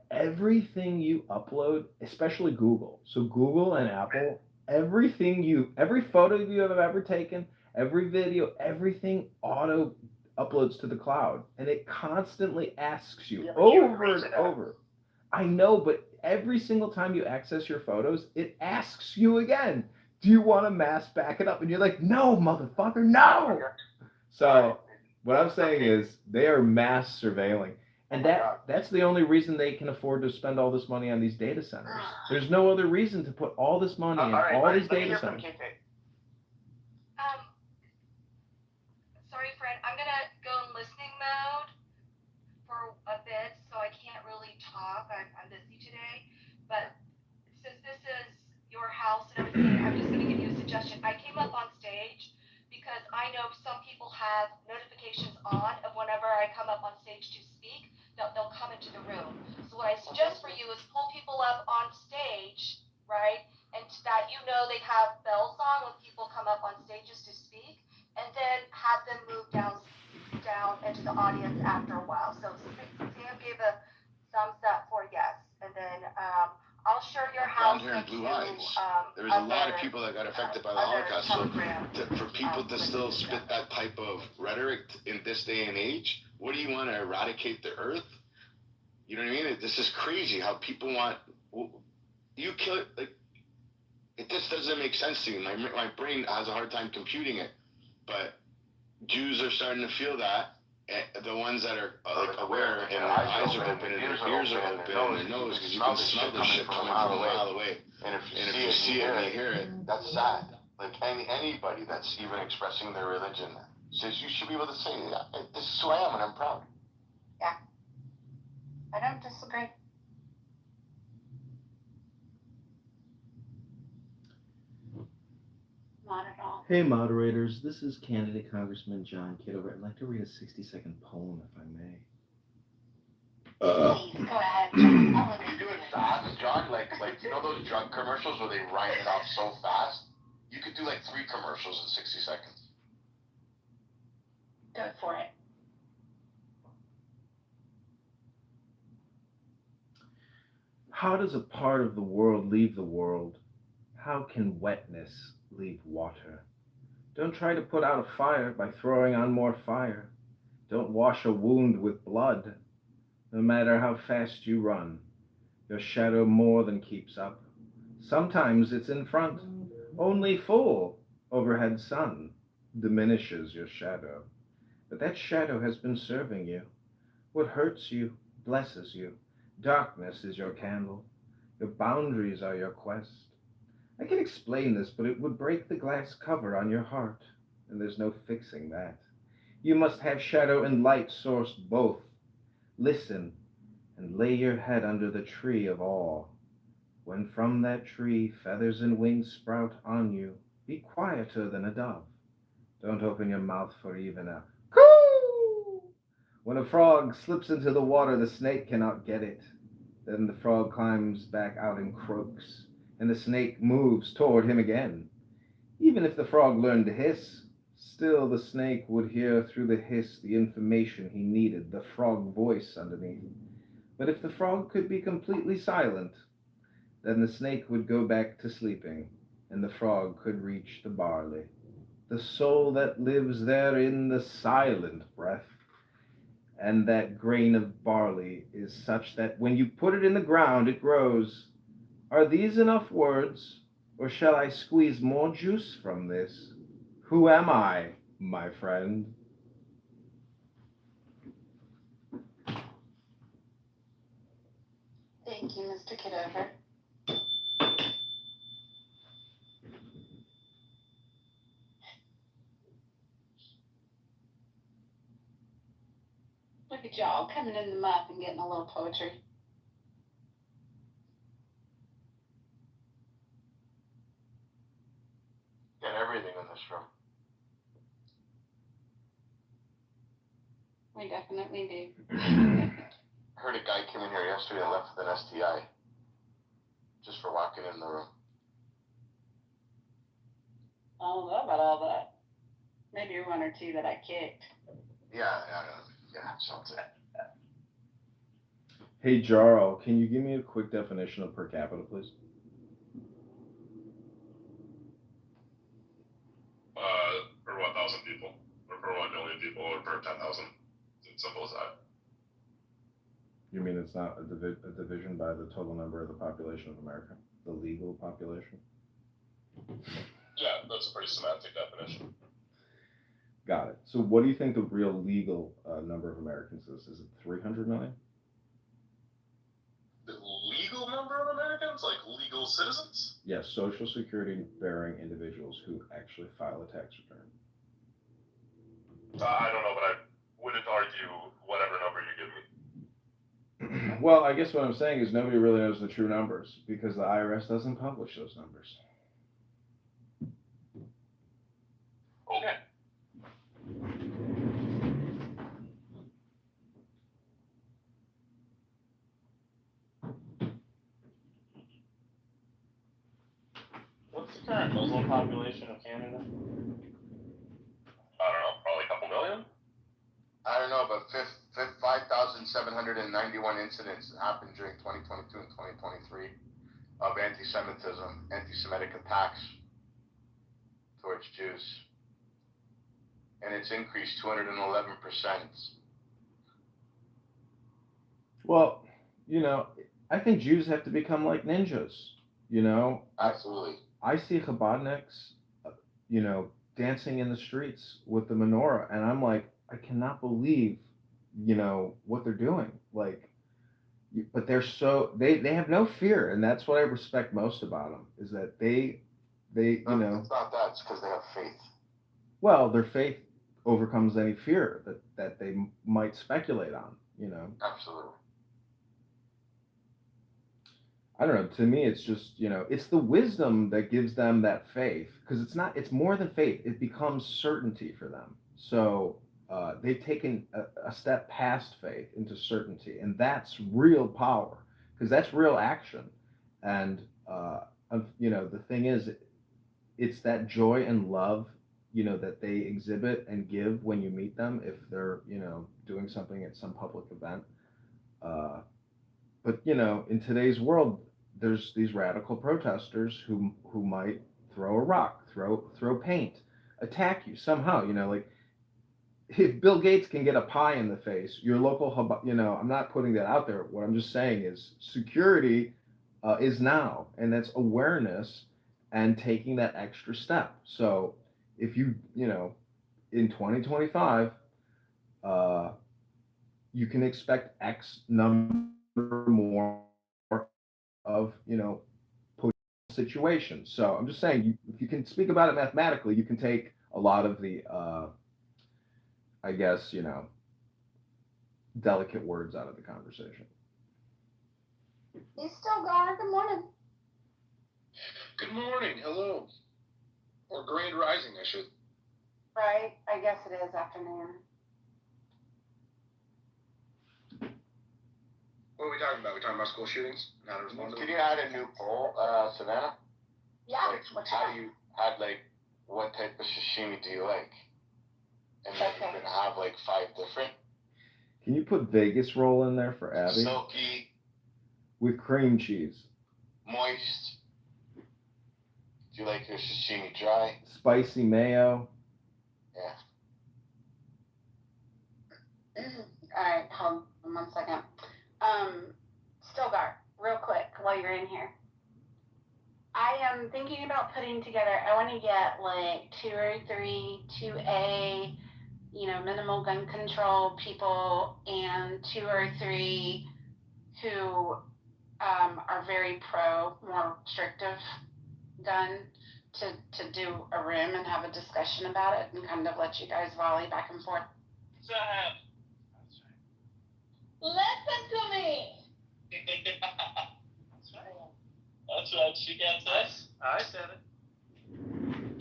Everything you upload, especially Google. So Google and Apple, every photo you have ever taken, every video, everything auto uploads to the cloud, and it constantly asks you over and over. I know, but every single time you access your photos, it asks you again, do you want to mass back it up? And you're like, no, motherfucker, no. So what I'm saying is they are mass surveilling. And that's the only reason they can afford to spend all this money on these data centers. There's no other reason to put all this money in all these data centers. Sorry, Fred. I'm gonna go in listening mode for a bit, so I can't really talk. I'm busy today. But since this is your house and everything, I'm just gonna give you a suggestion. I came up on stage because I know some people have notifications on of whenever I come up on stage to speak. They'll come into the room. So what I suggest for you is pull people up on stage, right? And that they have bells on when people come up on stages to speak, and then have them move down into the audience after a while. So Sam gave a thumbs up for yes, and then I'll share your house. Down here in Blue Eyes, there was a lot of people that got affected by the Holocaust. So for people to still spit that type of rhetoric in this day and age, what do you want to eradicate the earth? You know what I mean? This is crazy how people want you kill it. Like it just doesn't make sense to me. My brain has a hard time computing it. But Jews are starting to feel that. The ones that are aware and their eyes are open and their ears are open and their nose, because you can smell this shit coming from a mile away. And if you see it and you hear it, that's sad. Like anybody that's even expressing their religion says you should be able to say, this is who I am and I'm proud. Yeah. I don't disagree. Not at all. Hey, moderators. This is candidate Congressman John Kitover. I'd like to read a 60-second poem, if I may. Please, go ahead. Can you do it fast, John? Like you know those drug commercials where they rhyme it off so fast? You could do like 3 commercials in 60 seconds. Go for it. How does a part of the world leave the world? How can wetness leave water? Don't try to put out a fire by throwing on more fire. Don't wash a wound with blood. No matter how fast you run, your shadow more than keeps up. Sometimes it's in front. Only full overhead sun diminishes your shadow. But that shadow has been serving you. What hurts you blesses you. Darkness is your candle. Your boundaries are your quest. I can explain this, but it would break the glass cover on your heart, and there's no fixing that. You must have shadow and light source both. Listen and lay your head under the tree of awe. When from that tree feathers and wings sprout on you, be quieter than a dove. Don't open your mouth for even a coo! When a frog slips into the water, the snake cannot get it. Then the frog climbs back out and croaks, and the snake moves toward him again. Even if the frog learned to hiss, still the snake would hear through the hiss the information he needed, the frog voice underneath. But if the frog could be completely silent, then the snake would go back to sleeping, and the frog could reach the barley, the soul that lives there in the silent breath. And that grain of barley is such that when you put it in the ground, it grows. Are these enough words, or shall I squeeze more juice from this? Who am I, my friend? Thank you, Mr. Kitover. Look at y'all coming in the muff and getting a little poetry. Get everything in this room. We definitely do. I heard a guy came in here yesterday and left with an STI. Just for walking in the room. I don't know about all that. Maybe 1 or 2 that I kicked. Yeah, something. Hey, Jarl, can you give me a quick definition of per capita, please? Per 1,000 people, or per 1 million people, or per 10,000. It's simple as that. You mean it's not a division by the total number of the population of America? The legal population? Yeah, that's a pretty semantic definition. Got it. So what do you think the real legal number of Americans is? Is it 300 million? The legal number of Americans? Like legal citizens? Yes, Social Security bearing individuals who actually file a tax return. I don't know, but I wouldn't argue whatever number you give me. Well, I guess what I'm saying is nobody really knows the true numbers because the IRS doesn't publish those numbers. Okay. What's the current Muslim population of Canada? I don't know, probably a couple million? I don't know, but 5,791 incidents happened during 2022 and 2023 of anti-Semitic attacks towards Jews. And it's increased 211%. Well, I think Jews have to become like ninjas, Absolutely. I see Chabadniks, dancing in the streets with the menorah, and I'm like, I cannot believe, what they're doing. Like, but they're they have no fear, and that's what I respect most about them is that they It's not that. It's because they have faith. Well, their faith overcomes any fear that they might speculate on. Absolutely. I don't know. To me, it's just, it's the wisdom that gives them that faith, because it's more than faith. It becomes certainty for them. So they've taken a step past faith into certainty, and that's real power, because that's real action. And the thing is, it's that joy and love, that they exhibit and give when you meet them, if they're, doing something at some public event. But in today's world, there's these radical protesters who might throw a rock, throw paint, attack you somehow. Like, if Bill Gates can get a pie in the face, your local hub, I'm not putting that out there. What I'm just saying is security is now, and that's awareness and taking that extra step. So if in 2025, you can expect X number more of, situations. So I'm just saying, if you can speak about it mathematically, you can take a lot of the, I guess, delicate words out of the conversation. He's still gone. Good morning. Good morning. Hello. Or grand rising, I should. Right. I guess it is afternoon. What are we talking about? We're talking about school shootings? How to respond to them? Can you add a new poll, Savannah? Yeah. Like, how do you add, like, what type of sashimi do you like? And then you're gonna have like 5 different. Can you put Vegas roll in there for Abby? Silky. With cream cheese. Moist. Do you like your sashimi dry? Spicy mayo. Yeah. All right, hold on 1 second. Stilgar, real quick, while you're in here. I am thinking about putting together, I want to get like 2 or 3 2A, minimal gun control people, and 2 or 3 who are very more restrictive gun to do a room and have a discussion about it and kind of let you guys volley back and forth. So I have. Listen to me. That's right. She gets us. I said it.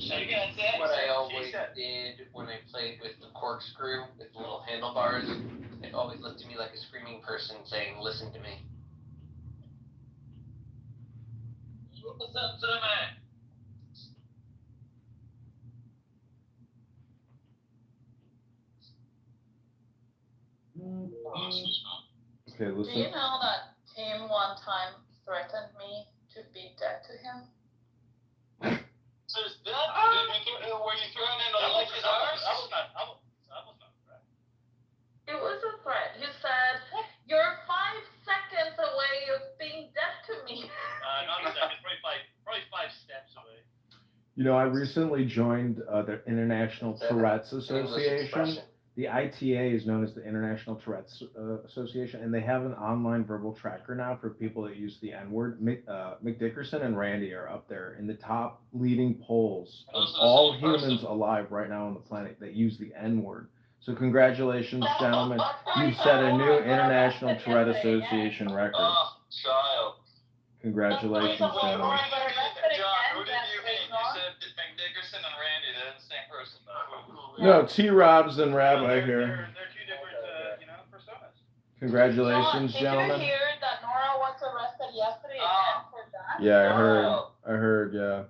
She gets it. What I always did when I played with the corkscrew with the little handlebars, it always looked to me like a screaming person saying, "Listen to me." Listen to me. Okay, listen. Do you know that Tim one time threatened me to be dead to him? So is that were you threatening to lick his arse? I was not threat. It was a threat. He said, "You're 5 seconds away of being dead to me." Not a second, probably 5 steps away. I recently joined the International Tourette's Association. The ITA is known as the International Tourette's Association, and they have an online verbal tracker now for people that use the N-word. Mick Dickerson and Randy are up there in the top leading polls of all humans alive right now on the planet that use the N-word. So congratulations, gentlemen. You've set a new International Tourette Association record. Oh, child. Congratulations, gentlemen. John, who did you mean? You said Mick Dickerson and Randy. They're the same person, though. No, T-Robs and Rabbi here. They're 2 different, personas. Congratulations, John, gentlemen. Did you hear that Nora was arrested yesterday again for that? Yeah, I heard, yeah.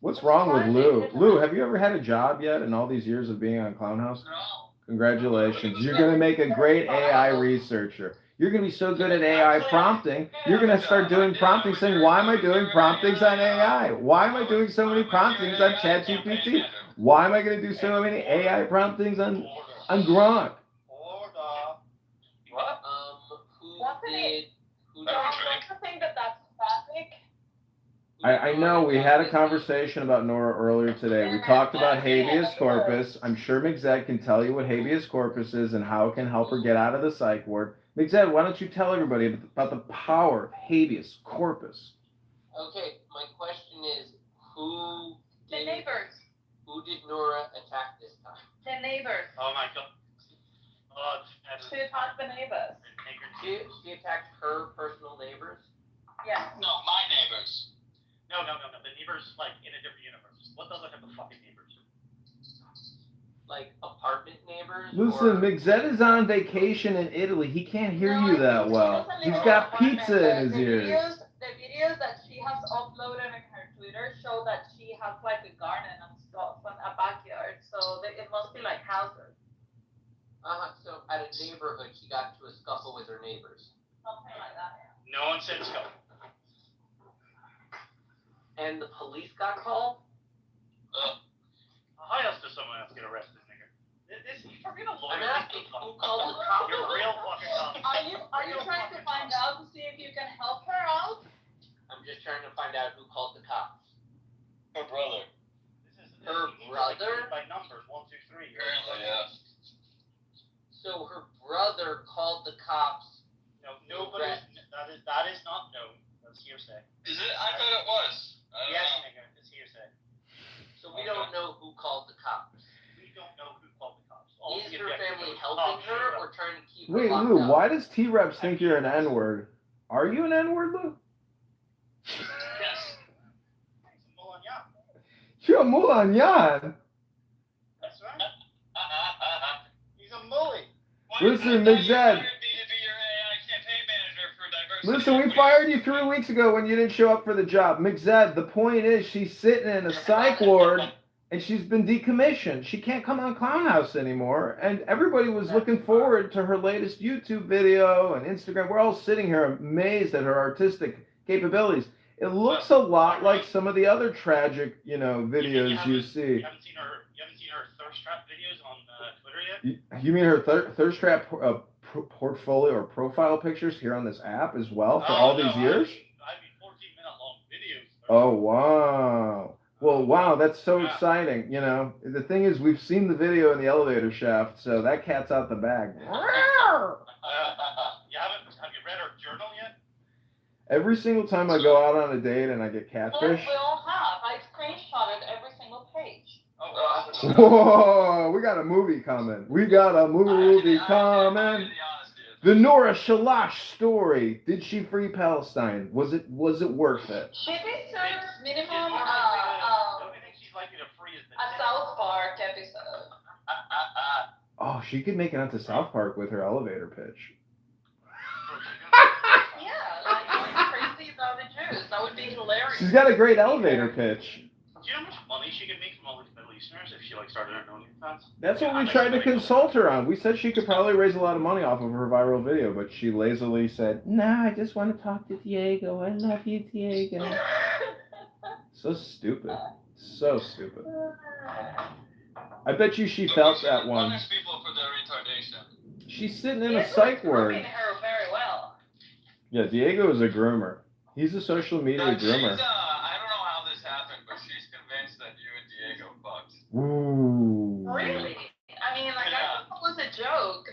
What's wrong with Lou? Lou, have you ever had a job yet in all these years of being on Clown House? No. Congratulations. You're going to make a great AI researcher. You're going to be so good at AI prompting, you're going to start doing prompting saying, why am I doing promptings on AI? Why am I doing so many promptings on ChatGPT? Why am I going to do so many AI promptings on Gronk? What? Don't you think that that's traffic? I know we had a conversation about Nora earlier today. We talked about habeas corpus. I'm sure McZed can tell you what habeas corpus is and how it can help her get out of the psych ward. McZed, why don't you tell everybody about the power of habeas corpus? Okay, my question is, who The neighbors. Who did Nora attack this time? The neighbors. Oh my God. She attacked the neighbors. She attacked her personal neighbors? Yes. No, my neighbors. No. The neighbors like in a different universe. What other type of fucking neighbors? Like apartment neighbors. Listen, McZed is on vacation in Italy. He can't hear you that well. He's got pizza in his ears. The videos that she has uploaded in her Twitter show that she has like a garden and stuff and a backyard. So it must be like houses. So at a neighborhood, she got into a scuffle with her neighbors. Something like that. Yeah. No one said scuffle. And the police got called? How else does someone else get arrested, nigga? This you're being a lawyer. I'm asking who called the cops. You're a real fucking cop. Are you trying to find out to see if you can help her out? I'm just trying to find out who called the cops. Her brother. Her brother? By numbers, 1, 2, 3. Apparently, yeah. So her brother called the cops. No, nobody. That is not known. That's hearsay. Is it? I thought it was. Yes, nigga, it's hearsay. So we don't know who called the cops. We don't know who called the cops. Is her family helping her or trying to keep her Wait, locked Lou, up? why does T-Reps think you're an N-word? Are you an N-word, Lou? Yes. You're a Mulanyan. That's right. He's a mully. Listen, McZed. Listen, we fired you 3 weeks ago when you didn't show up for the job. McZed, the point is she's sitting in a psych ward and she's been decommissioned. She can't come on Clown House anymore. And everybody was looking forward to her latest YouTube video and Instagram. We're all sitting here amazed at her artistic capabilities. It looks a lot like some of the other tragic, videos you see. You haven't seen her thirst trap videos on Twitter yet? You mean her thirst trap portfolio or profile pictures here on this app as well for all these years? 14-minute long videos. Oh, wow. Well, wow, that's so exciting. The thing is, we've seen the video in the elevator shaft, so that cat's out the bag. Have you read her journal yet? Every single time I go out on a date and I get catfish. We all have. I screenshotted every single page. Whoa, we got a movie coming. The Nora Shalash story. Did she free Palestine? Was it worth it? She deserves minimum a South Park episode. Oh, she could make it onto South Park with her elevator pitch. Yeah, like crazy about the Jews. That would be hilarious. She's got a great elevator pitch. Do you know how much money she could make from all these Middle Easterners if she started her own OnlyFans? That's what we tried to consult her on. We said she could probably raise a lot of money off of her viral video, but she lazily said, "Nah, I just want to talk to Diego. I love you, Diego." So stupid. So stupid. I bet you she felt that one. Punish people for their retardation. She's sitting in a psych ward. Her very well. Yeah, Diego is a groomer. He's a social media groomer. I don't know how this happened, but she's convinced that you and Diego fucked. Ooh. Really? I mean, like, I thought it was a joke.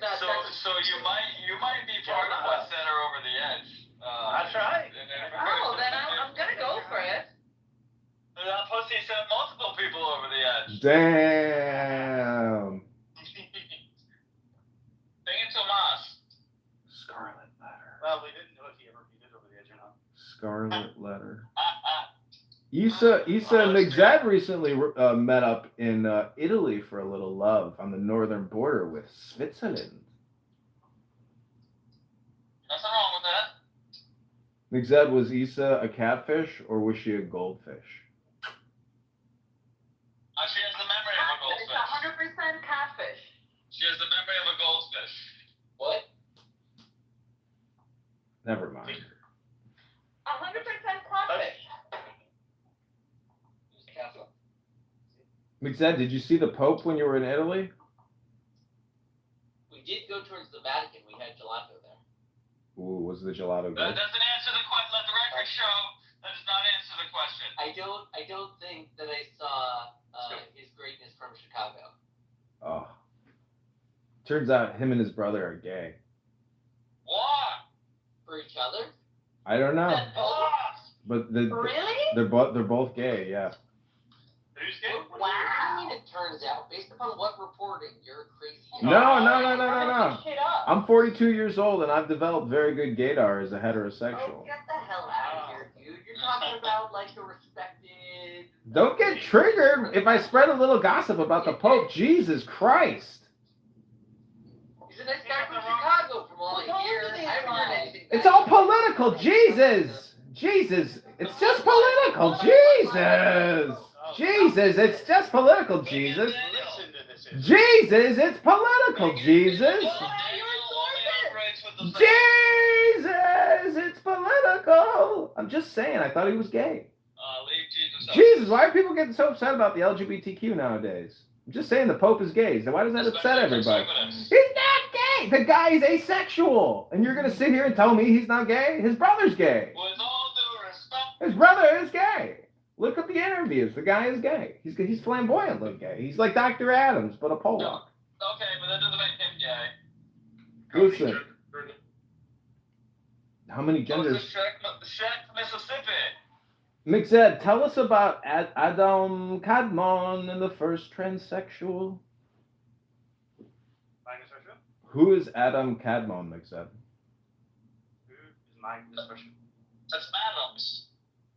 So you might be part of what sent her over the edge. That's right. Oh, then I'm gonna go for it. That pussy sent multiple people over the edge. Damn. Thank you, Tomas. Scarlet letter. Well, we didn't know if he ever beat it over the edge or not. Scarlet letter. Issa and McZad recently met up in Italy for a little love on the northern border with Switzerland. Nothing wrong with that. McZad, was Issa a catfish or was she a goldfish? She has the memory of a goldfish. It's 100% catfish. She has the memory of a goldfish. What? Never mind. 100% catfish. McZad, did you see the Pope when you were in Italy? We did go towards the Vatican. We had gelato there. Ooh, was the gelato That good? doesn't answer the question. Let the record show. That does not answer the question. I don't think that I saw his greatness from Chicago. Oh. Turns out him and his brother are gay. What? For each other? I don't know. But Really? they're both gay, yeah. Who's gay? What do you mean it turns out? Based upon what reporting, you're crazy. No. I'm 42 years old and I've developed very good gaydar as a heterosexual. Get the hell out of talking about like the respected. Don't get triggered if I spread a little gossip about the Pope. Jesus Christ. He's an expert from Chicago from all I hear. I haven't heard anything. It's all political. Jesus. Jesus. It's just political. Jesus. Jesus. It's just political. Jesus. Jesus. It's political. Jesus. Jesus. It's political. I'm just saying. I thought he was gay. Jesus. Why are people getting so upset about the LGBTQ nowadays? I'm just saying the Pope is gay. So why does that upset everybody? He's not gay. The guy is asexual. And you're going to sit here and tell me he's not gay? His brother's gay. His brother is gay. Look at the interviews. The guy is gay. He's flamboyantly gay. He's like Dr. Adams, but a Pollock. Okay, but that doesn't make him gay. Listen. How many genders? Distrct, Mississippi. Mixed, tell us about Adam Kadmon and the first transsexual. Who is Adam Kadmon, Mixed? That's Adams.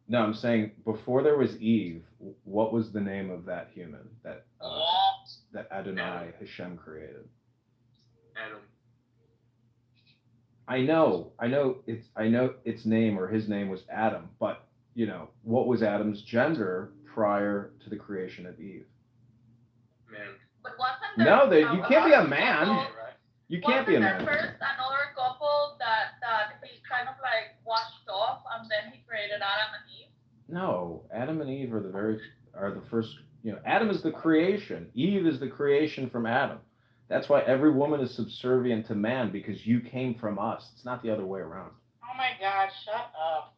No, I'm saying before there was Eve, what was the name of that human that Adonai Hashem created? Adam. I know its name or his name was Adam, but you know, what was Adam's gender prior to the creation of Eve? Man. But wasn't No, there you can't be a man. You can't be a Wasn't man. there first another couple that he kind of like washed off, and then he created Adam and Eve? No, Adam and Eve are the first. You know, Adam is the creation. Eve is the creation from Adam. That's why every woman is subservient to man, because you came from us. It's not the other way around. Oh my God! Shut up.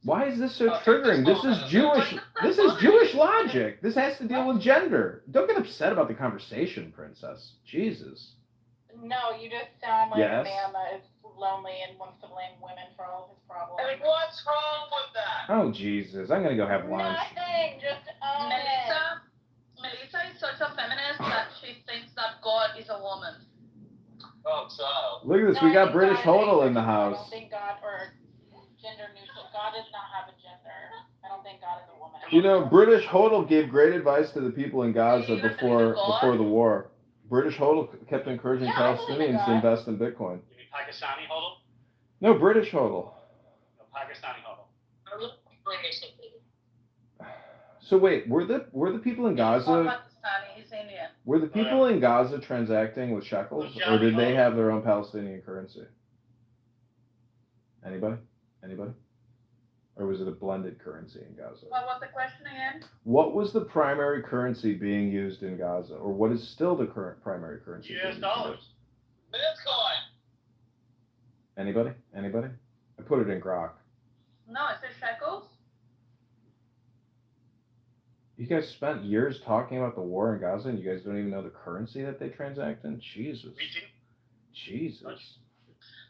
Why is this so triggering? This is Jewish. This is Jewish logic. This has to deal with gender. Don't get upset about the conversation, princess. Jesus. No, you just sound like Yes. a man that is lonely and wants to blame women for all of his problems. Like, what's wrong with that? Oh Jesus! I'm gonna go have lunch. Nothing. Just own it. Melissa is such a feminist that she thinks that God is a woman. Oh, child. Look at this. We got British Hodel in the I house. don't think God or gender neutral. God does not have a gender. I don't think God is a woman. You know, British Hodel gave great advice to the people in Gaza before the war. British Hodel kept encouraging Palestinians to invest in Bitcoin. You mean Pakistani hodl? No, British Hodel. No, Pakistani hodl. So wait, were the people in Gaza? Pakistani, he's Indian. Were the people in Gaza transacting with shekels, or did they have their own Palestinian currency? Anybody? Or was it a blended currency in Gaza? What was the question again? What was the primary currency being used in Gaza, or what is still the current primary currency? US dollars. Bitcoin. Anybody? I put it in grok. No, it's the shekels. You guys spent years talking about the war in Gaza, and you guys don't even know the currency that they transact in? Jesus.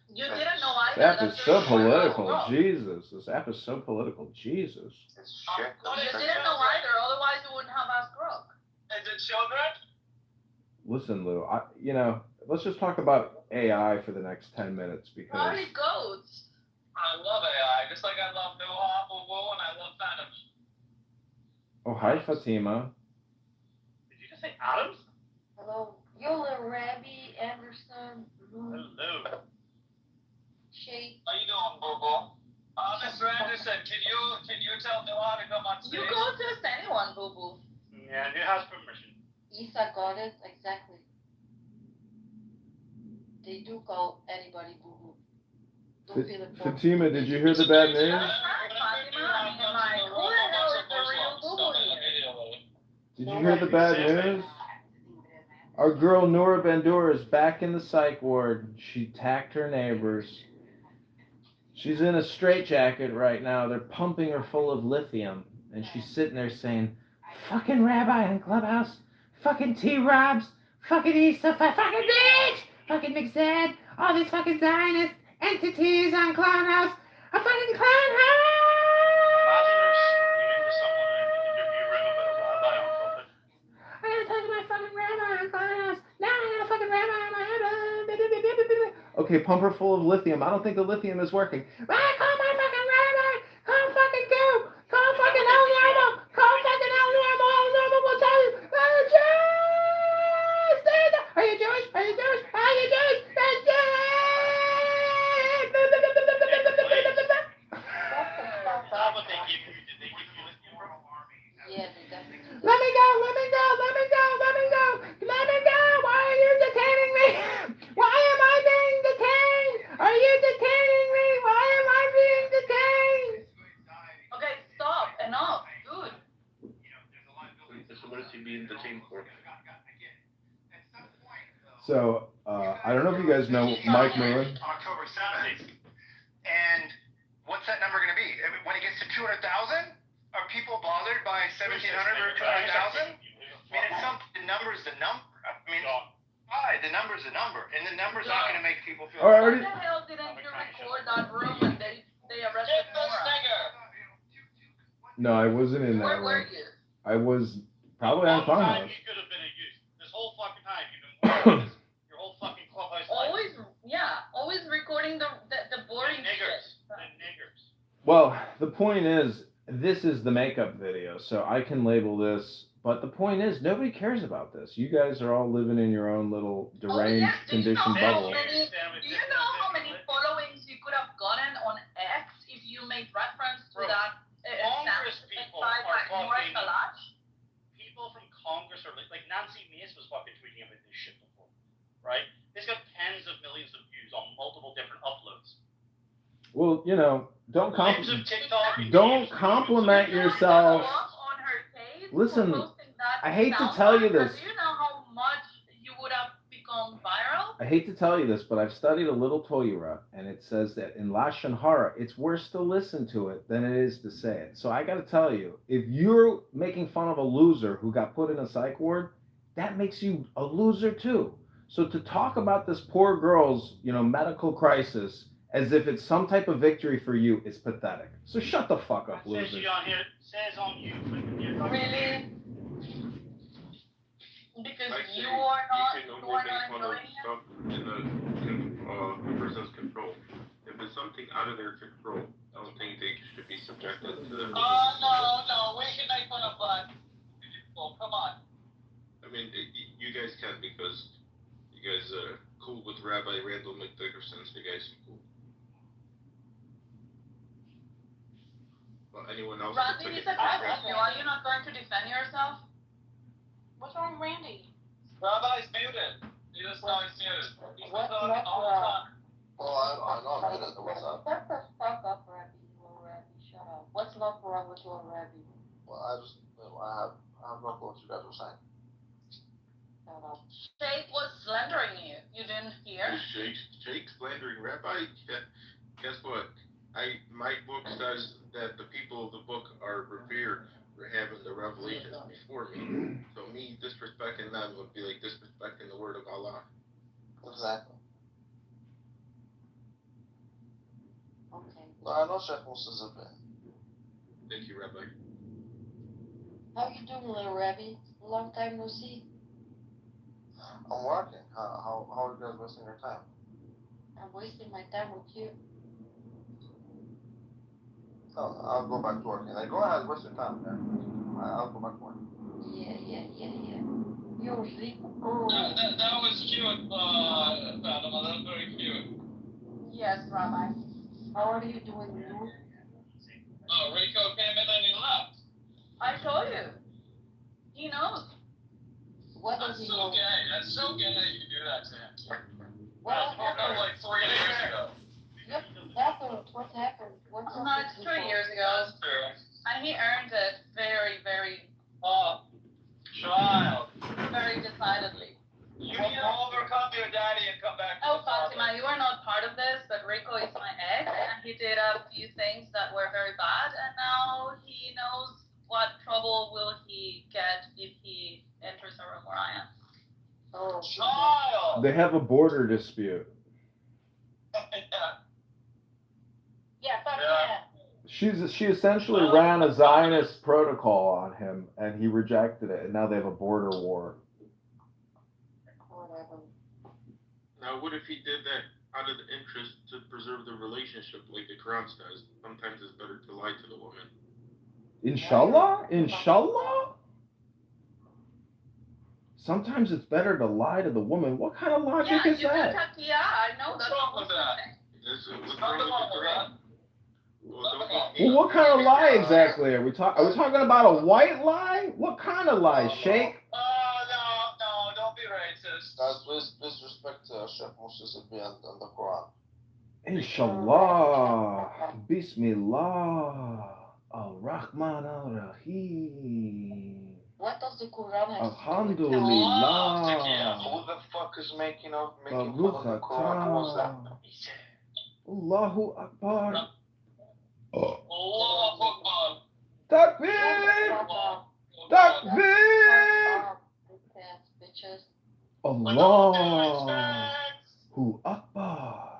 You didn't know either. This app is That's so the political. wrong. Jesus. This app is so political. Jesus. You didn't know either, otherwise you wouldn't have asked Grok. Is it children? Listen, Lou, let's just talk about AI for the next 10 minutes How because it goes. I love AI, just like I love Noah, Woo, and I love Phantom. oh, hi, Fatima. Did you just say Adams? Hello, Yola, Rabbi, Anderson, Hello. Shake. How you doing, Boo-Boo? Mr. Anderson, can you tell Noah to come on stage? You go test anyone, boo boo. Yeah, new house permission. Isa got it, exactly. They do call anybody boo-boo. Don't feel it. Fatima, did you hear the bad news? Did you hear the bad news? Our girl Nora Bandura is back in the psych ward. She attacked her neighbors. She's in a straitjacket right now. They're pumping her full of lithium. And she's sitting there saying, fucking Rabbi in Clubhouse, fucking T-Robs, fucking Issa, fucking bitch, fucking McZed, all these fucking Zionist entities on Clownhouse, a fucking Clownhouse! I gotta talk to my fucking rabbi on Clownhouse. Now I got a fucking rabbi on my head. Okay, pump her full of lithium. I don't think the lithium is working. Ah, call my fucking rabbi! Call fucking go! Are you Jewish? Are you Jewish? Are you Jewish? Yeah, they definitely do. Let me go, let me go, let me go, let me go, let me go. Why are you detaining me? Why am I being detained? Are you detaining me? Why am I being detained? Okay, stop. Enough, dude. What is he being detained for? So, I don't know if you guys know Mike Moon. October 7th. And what's that number going to be? I mean, when it gets to 200,000? Are people bothered by 1,700 or 200,000? I mean, it's some, the number's the number. I mean, the number's the number. And the number's not going to make people feel... Why the hell didn't you record that room when they arrested Nora? No, I wasn't in that Where were room. you? I was probably on Clubhouse. You could have been a youth. This whole fucking time you've been working your whole fucking Clubhouse life. Always recording the boring niggers. shit. The niggers. Well, the point is, this is the makeup video, so I can label this. But the point is, nobody cares about this. You guys are all living in your own little deranged, conditioned bubble. Do you know how many followings you could have gotten on X if you made reference to that? Congress people are fucking... People from Congress are like Nancy Mace was fucking tweeting about this shit before, right? This got tens of millions of views on multiple different uploads. Well, you know, don't compliment yourself. Listen, I hate to tell you this. Do you know how much you would have become viral? I hate to tell you this, but I've studied a little Torah, and it says that in Lashon Hara, it's worse to listen to it than it is to say it. So I got to tell you, if you're making fun of a loser who got put in a psych ward, that makes you a loser too. So to talk about this poor girl's, medical crisis as if it's some type of victory for you is pathetic. So shut the fuck up, losers. Says on you. Really? Because you are not enjoying it? In person's control. If it's something out of their control, I don't think they should be subjected to them. No. We can make fun of black people. Come on. I mean, you guys can because you guys are cool with Rabbi Randall McDickerson, so you guys are cool. Well, anyone else? Randy is aggressive. Are you not going to defend yourself? What's wrong with Randy? Rabbi's muted. He just know he's muted. He's What's talking up, all the time. Well, I know I'm good at what's up. Shut the fuck up, Rabbi. Little Rabbi. Shut up. What's not wrong with little Rabbi? Well, I have no clue what you guys were saying. Shut up. Jake was slandering you. You didn't hear? Jake slandering Rabbi? Guess what? My book says that the people of the book are revered for having the revelations before me. So me disrespecting them would be like disrespecting the word of Allah. Exactly. Okay. No, I know Sheikh Musa's a bit. Thank you, Rabbi. How you doing, little Rabbi? Long time no see. I'm working. How are you guys wasting your time? I'm wasting my time with you. No, I'll go back to work. Go ahead, waste your time, man. I'll go back to work. Yeah. You're Rico. That was cute, Fatima. That was very cute. Yes, Rabbi. How are you doing, you? Rico came in and he left. I told you. He knows. What does he know? That's so gay that you do that to him. What happened? Like 3 years ago. Yep, happened. What happened? What's No, it's 2 years ago. That's true. And he earned it very, very, Child. very decidedly. You need to overcome your daddy and come back to Oh, the father. Fatima, you are not part of this, but Rico is my ex, and he did a few things that were very bad, and now he knows what trouble will he get if he enters a room where I am. Oh, Child. They have a border dispute. She essentially ran a Zionist protocol on him, and he rejected it, and now they have a border war. Now, what if he did that out of the interest to preserve the relationship like the Quran says? Sometimes it's better to lie to the woman. Sometimes it's better to lie to the woman. What kind of logic is that? I know What's that. wrong with that? What's wrong with that? Well, what kind of lie exactly are we talking? Are we talking about a white lie? What kind of lie, Sheikh? No, don't be racist. Guys, please respect Sheikh Moses and the Quran. Inshallah. Bismillah. Ar-Rahman Ar-Rahim. What does the Quran have to do with Alhamdulillah. Who the fuck is making fun of the Baruch Quran? Who was that? Allahu Akbar. Allahu Akbar. Takbir. Takbir. bitches? Allahu Akbar.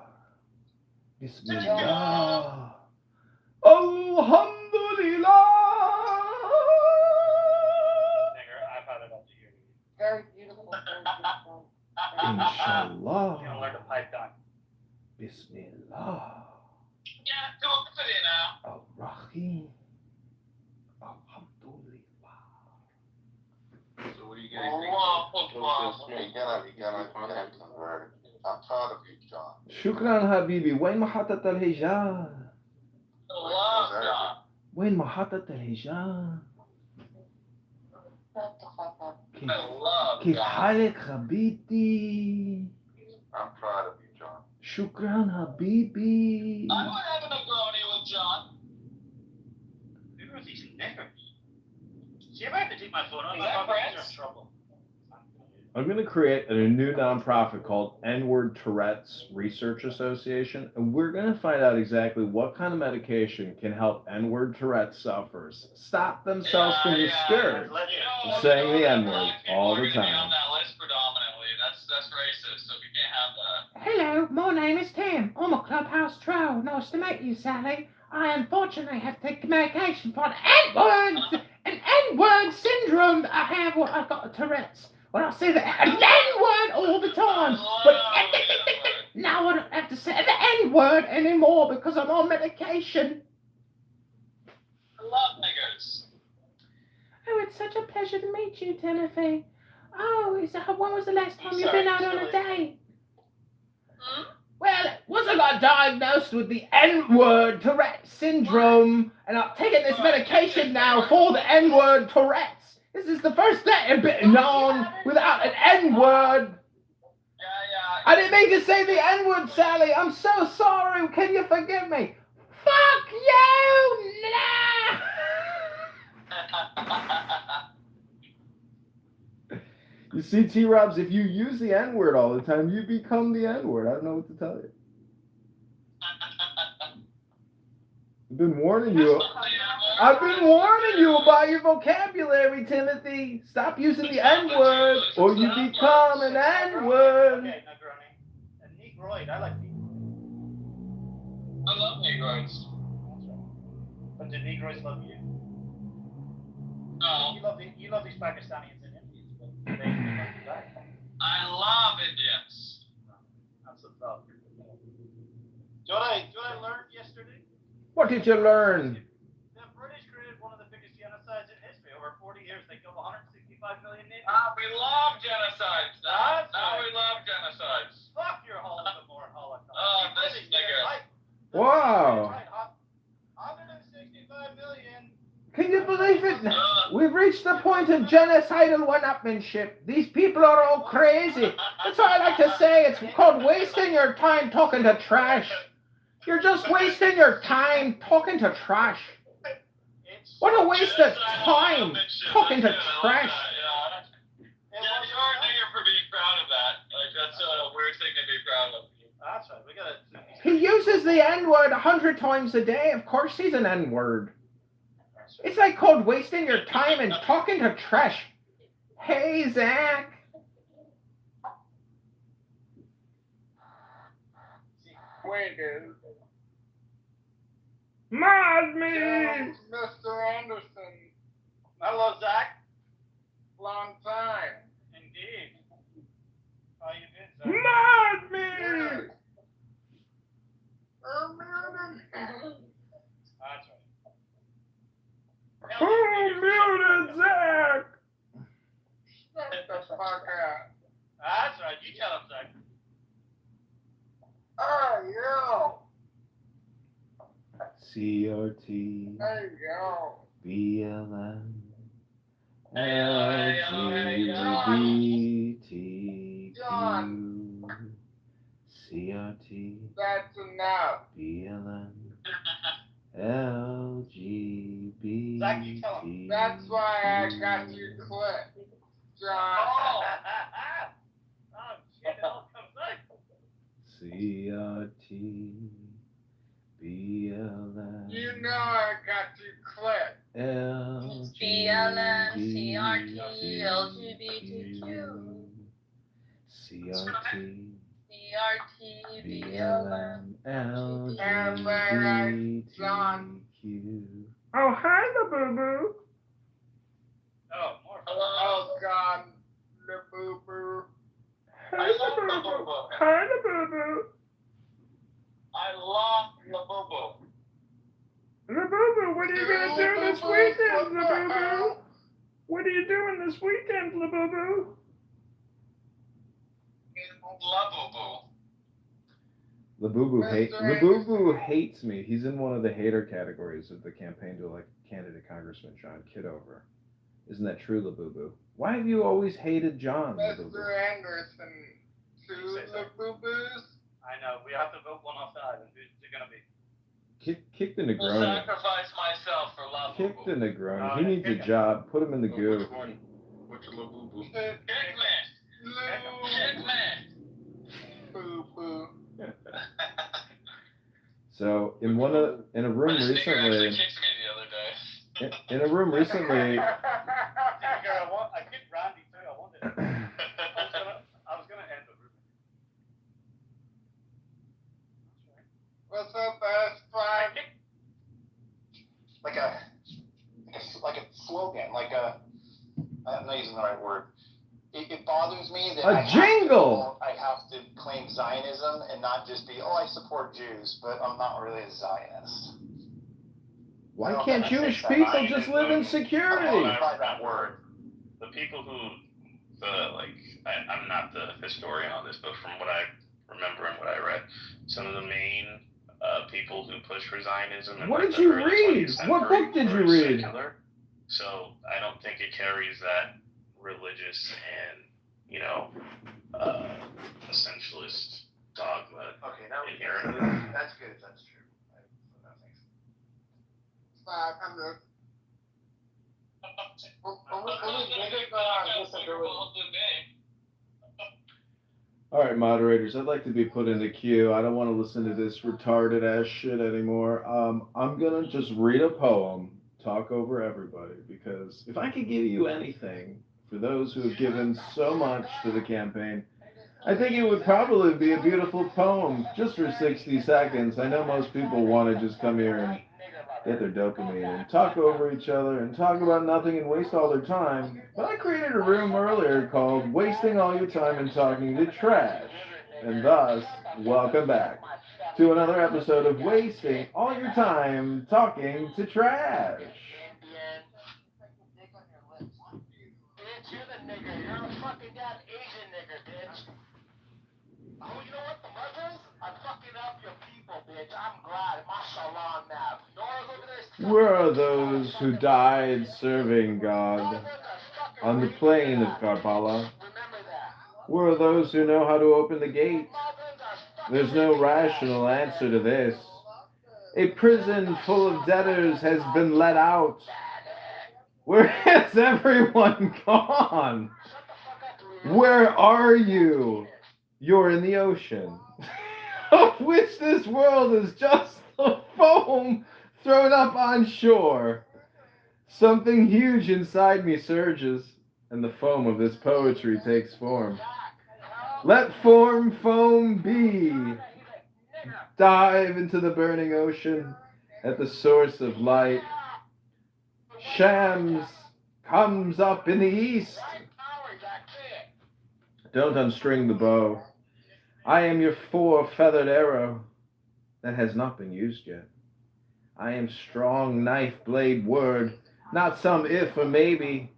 Bismillah. Alhamdulillah. I've had it up to here. Very beautiful. Very beautiful. Inshallah. You know, learn to pipe down. Bismillah. Yeah, come on, put it now. Ar-Rahim. Alhamdulillah. So what are you getting? I'm proud of you, John. شكرا حبيبي. وين محطة الهجان؟ Love John. وين محطة الهجان؟ كيف حالك حبيبتي؟ I'm proud of you, John. شكرا حبيبي. I would have a Negroni with John. Who are these niggers? See, if I have to take my phone off, Is that I'm France? in trouble. I'm going to create a new nonprofit called N-Word Tourette's Research Association, and we're going to find out exactly what kind of medication can help N-Word Tourette sufferers stop themselves from the scourge of saying the N-word all the time. On that list predominantly. That's racist, so we can't have that. Hello, my name is Tim. I'm a clubhouse troll. Nice to meet you, Sally. I unfortunately have taken medication for an N-word syndrome that I have when I've got a Tourette's. When I say the N-word all the time. But now I don't have to say the N-word anymore because I'm on medication. I love niggers. Oh, it's such a pleasure to meet you, Timothy. Oh, when was the last time you've been out on a date? Well, once I got diagnosed with the N-word Tourette syndrome, and I've taken this medication now for the N-word Tourette's. This is the first day I've been on without an N-word. I didn't mean to say the N-word, Sally. I'm so sorry. Can you forgive me? Fuck you! Nah! You see, T-Robs, if you use the N-word all the time, you become the N-word. I don't know what to tell you. I've been warning you. I've been warning you about your vocabulary, Timothy. Stop using the N-word, or you become an N-word. Okay, Negroni. A Negroid. I like Negroid. I love Negroids. But do Negroids love you? No. You love these Pakistanis and Indians, but they love you back. I love Indians. That's a tough. Do I learn yesterday? What did you learn? The British created one of the biggest genocides in history. Over 40 years, they killed 165 million natives. We love genocides. Now we love genocides. Fuck your Holocaust. Oh, this nigga. Wow. 165 million. Can you believe it? We've reached the point of genocidal one-upmanship. These people are all crazy. That's why I like to say it's called wasting your time talking to trash. You're just wasting your time talking to trash. What a waste of time talking to trash. Yeah, you are a nigger for being proud of that. Like, that's a weird thing to be proud of. That's right. We gotta. He uses the N-word 100 times a day. Of course he's an N-word. It's like called wasting your time and talking to trash. Hey, Zach. Wait, dude. Mod me! Mr. Anderson. Hello, Zach. Long time. Indeed. How you been, Zach? Mod me! That's right. Who muted Zach? Shut the fuck You tell him, Zach. Hey, yo! CRT, Hey, yo! BLM, John! CRT, That's enough. BLM, LGBT. Zach, you tell him. That's why I got you clipped, John. Oh, shit, it all comes back. CRT, BLM. You know I got you clipped. BLM, CRT, LGBTQ. CRT, CRT, BLM, John. LGBTQ. Oh, hi, the boo-boo. Oh, more. Oh, God. The boo-boo. Hi, the boo-boo. Hi, the boo-boo. I love the boo-boo. Labubu, what are you gonna do this weekend, Labubu? What are you doing this weekend, Labubu? Labubu hates me. He's in one of the hater categories of the campaign to elect candidate Congressman John Kitover. Isn't that true, Labubu? Why have you always hated John, Labubu? Mr. Anderson, two Labubu's. I know. We have to vote one off the island. Who's it gonna be? Kick the I'll Negroni. sacrifice myself for love. Kick the Negroni. He needs a job. Put him in the goo. What's your Labubu? Kickman. Kickman. Boo-boo. So in a room recently. In a room recently. I kicked Randy too. I wanted. I was gonna end the room. What's up, S5? Like a slogan, I'm not using the right word. It bothers me that I have to claim Zionism and not just be, I support Jews, but I'm not really a Zionist. Why can't Jewish people just live in security? That word. The people who, I'm not the historian on this, but from what I remember and what I read, some of the main people who push for Zionism. And What did you read? What book did you read? Secular. So I don't think it carries that religious and, essentialist dogma inherently. That's good if that's true. No, thanks. 500. All right, moderators, I'd like to be put in the queue. I don't want to listen to this retarded ass shit anymore. I'm gonna just read a poem, talk over everybody, because if I could give you anything for those who have given so much to the campaign, I think it would probably be a beautiful poem just for 60 seconds. I know most people want to just come here and get their dopamine and talk over each other and talk about nothing and waste all their time. But I created a room earlier called Wasting All Your Time and Talking to Trash. And thus, welcome back to another episode of Wasting All Your Time Talking to Trash. Bitch, you're the nigger. You're a fucking damn Asian nigger, bitch. Oh, you know what? The Muslims are fucking up your people, bitch. I'm glad. Mashallah now. Nora's over there. Where are those who died serving God on the plain of Karbala? Where are those who know how to open the gates? There's no rational answer to this. A prison full of debtors has been let out. Where has everyone gone? Where are you? You're in the ocean, of which this world is just the foam thrown up on shore. Something huge inside me surges, and the foam of this poetry takes form. Let foam be. Dive into the burning ocean at the source of light. Shams comes up in the east. Don't unstring the bow. I am your four-feathered arrow that has not been used yet. I am strong knife blade word, not some if or maybe,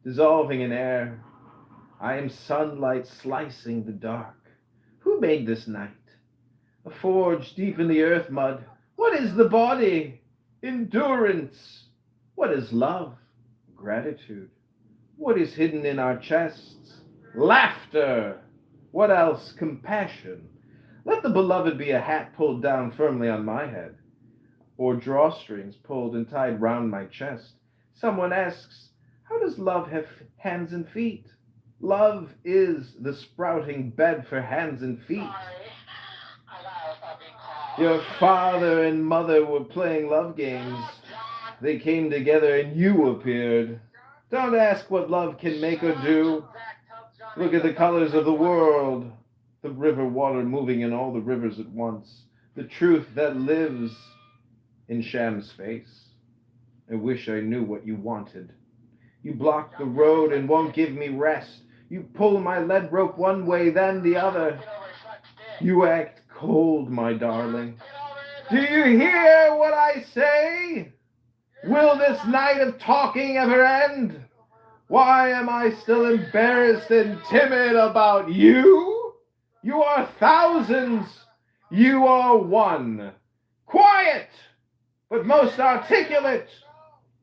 dissolving in air. I am sunlight slicing the dark. Who made this night? A forge deep in the earth mud. What is the body? Endurance. What is love? Gratitude. What is hidden in our chests? Laughter. What else? Compassion. Let the beloved be a hat pulled down firmly on my head, or drawstrings pulled and tied round my chest. Someone asks, how does love have hands and feet? Love is the sprouting bed for hands and feet. Your father and mother were playing love games. They came together and you appeared. Don't ask what love can make or do. Look at the colors of the world. The river water moving in all the rivers at once. The truth that lives in Sham's face. I wish I knew what you wanted. You block the road and won't give me rest. You pull my lead rope one way, then the other. You act cold, my darling. Do you hear what I say? Will this night of talking ever end? Why am I still embarrassed and timid about you? You are thousands. You are one. Quiet, but most articulate.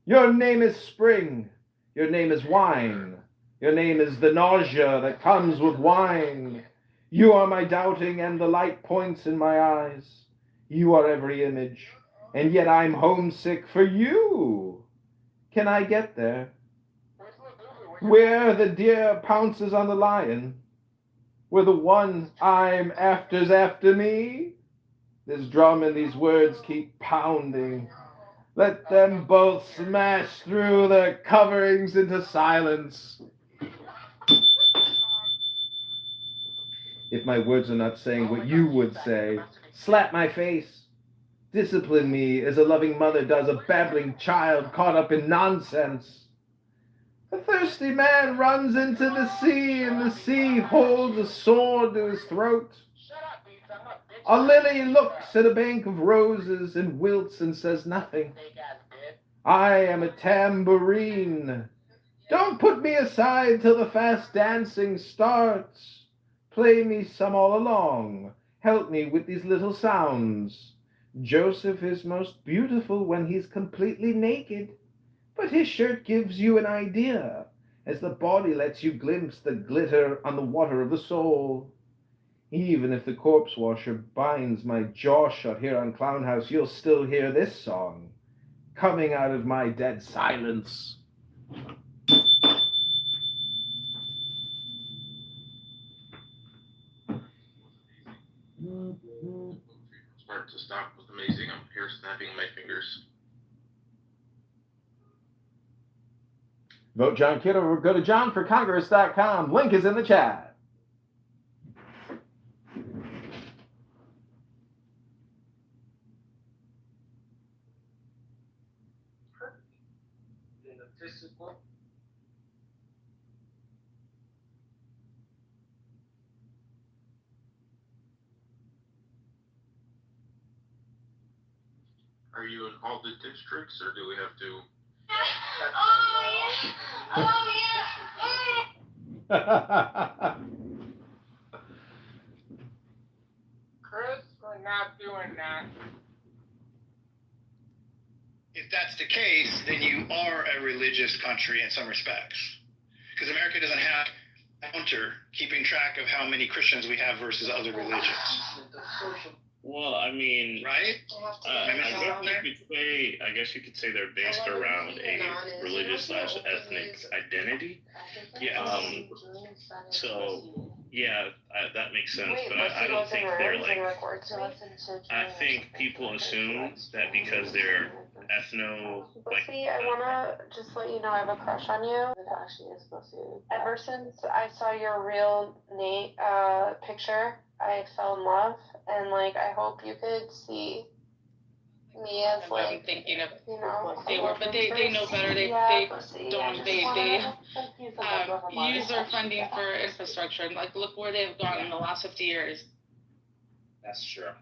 Your name is spring. Your name is wine. Your name is the nausea that comes with wine. You are my doubting and the light points in my eyes. You are every image, and yet I'm homesick for you. Can I get there? Where the deer pounces on the lion, where the one I'm after's after me. This drum and these words keep pounding. Let them both smash through their coverings into silence. If my words are not saying what you would say, slap my face. Discipline me as a loving mother does a babbling child caught up in nonsense. A thirsty man runs into the sea, and the sea holds a sword to his throat. A lily looks at a bank of roses and wilts and says nothing. I am a tambourine. Don't put me aside till the fast dancing starts. Play me some all along. Help me with these little sounds. Joseph is most beautiful when he's completely naked, but his shirt gives you an idea, as the body lets you glimpse the glitter on the water of the soul. Even if the corpse washer binds my jaw shut here on Clown House, you'll still hear this song, coming out of my dead silence. Hard to stop. It was amazing. I'm here snapping my fingers. Vote John Kitover. Go to johnforcongress.com. Link is in the chat. In the physical. Are you in all the districts, or do we have to? Chris, we're not doing that. If that's the case, then you are a religious country in some respects. Because America doesn't have a counter keeping track of how many Christians we have versus other religions. Well, I mean, right? I guess you could say they're based around a religious/ethnic identity. Yeah. So, yeah, that makes sense. But I don't think they're like. I think people assume that because they're Lucy, I wanna just let you know I have a crush on you. It actually is Lucy. Ever since I saw your real picture, I fell in love, and like I hope you could see me as like I'm thinking of they were, but they know better. They use their funding for infrastructure, and like look where they've gone in the last 50 years. That's true.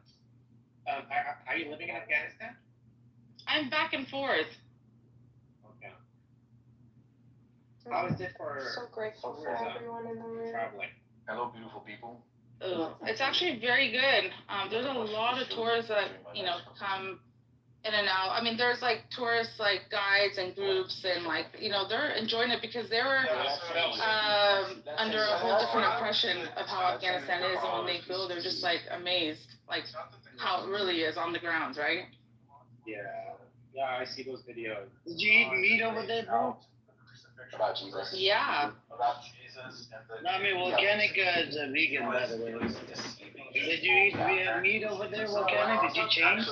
Are you living in Afghanistan? I'm back and forth. Okay. How is it for So grateful for everyone in the room. traveling? Hello, beautiful people. It's actually very good. There's a lot of tours that come in and out. I mean, there's like tourists, like guides and groups, and like they're enjoying it because they were under a whole different impression of how Afghanistan is, and when they go, they're just like amazed, like how it really is on the ground, right? Yeah, I see those videos. Did you eat meat over there, bro? About Jesus. Yeah. About Jesus. No, I mean, Volcanic is a vegan, by the way. Did you eat meat over there, Volcanic? Did you change?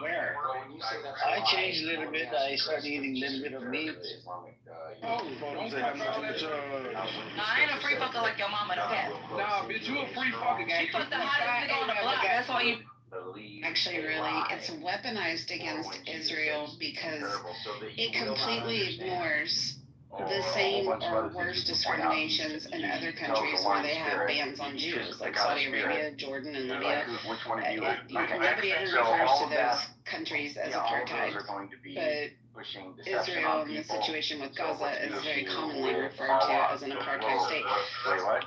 Where? I changed a little bit. I started eating a little bit of meat. I ain't a free fucker like your mama, okay? Nah, bitch, you a free fucker, guy. She fucked the hottest nigga on the block, that's all you... Actually, really, it's weaponized against Israel because it completely ignores the same or worse discriminations in other countries where they have bans on Jews, like Saudi Arabia, Jordan, and Libya. Nobody ever refers to those countries as apartheid, but Israel in the situation with Gaza is very commonly referred to as an apartheid state,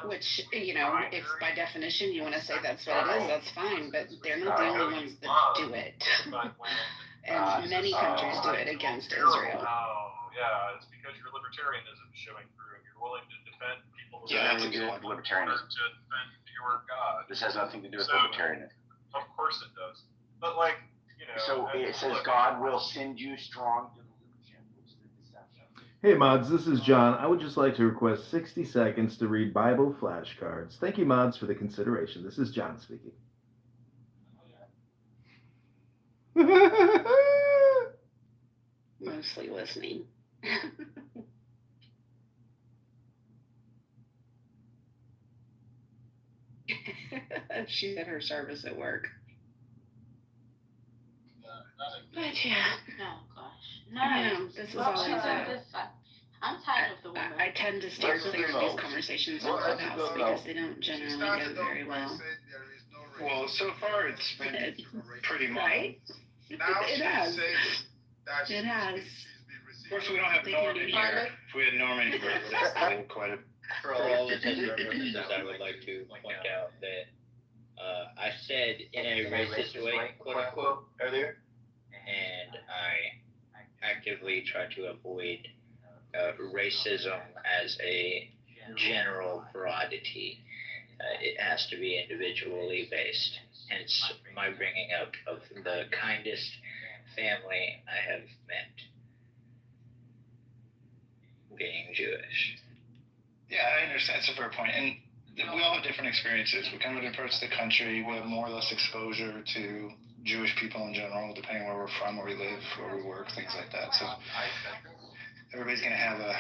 which, if by definition you want to say that's what it is, that's fine, but they're not the only ones that do it. And many countries do it against Israel. Yeah, it's because your libertarianism is showing through. You're willing to defend people. Yeah, that's a good one. Libertarianism. To defend your God. This has nothing to do with libertarianism. Of course it does. But So it says God will send you strong delusion. Hey mods, this is John. I would just like to request 60 seconds to read Bible flashcards. Thank you mods for the consideration. This is John speaking. Mostly listening. She's at her service at work. But yeah. Oh gosh. No. I know, this is always I'm tired of the woman. I tend to steer clear of these conversations on Clubhouse because they don't generally go very well. Well, so far it's been pretty mild. Right? It has. It has. Of course, we don't have Norman here. If we had Norman here, that's still quite a... For all the references, I would like to point out that I said in a racist way, quote unquote, earlier, and I actively try to avoid racism as a general broadity. It has to be individually based. Hence my bringing up of the kindest family I have met being Jewish. Yeah, I understand. It's a fair point. And we all have different experiences. We come to approach the country. We have more or less exposure to Jewish people in general, depending where we're from, where we live, where we work, things like that. So everybody's going to have a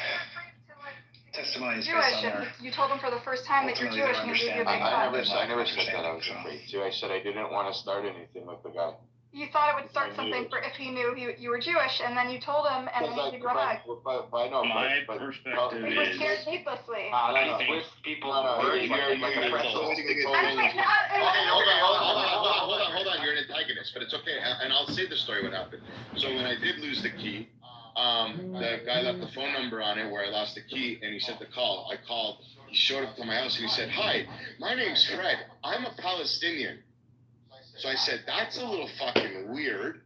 testimony based on their... You told them for the first time that you're Jewish and you gave your big hug. I never said that I was afraid to. I said I didn't want to start anything with the guy. You thought it would start something for if he knew you were Jewish, and then you told him, and then he gave you a hug. My perspective He was is... scared needlessly. I think people... Hold on, you're an antagonist, but it's okay, and I'll say the story what happened. So when I did lose the key, the guy left the phone number on it where I lost the key, and he said to call. I called, he showed up to my house, and he said, "Hi, my name's Fred, I'm a Palestinian." So I said, "That's a little fucking weird.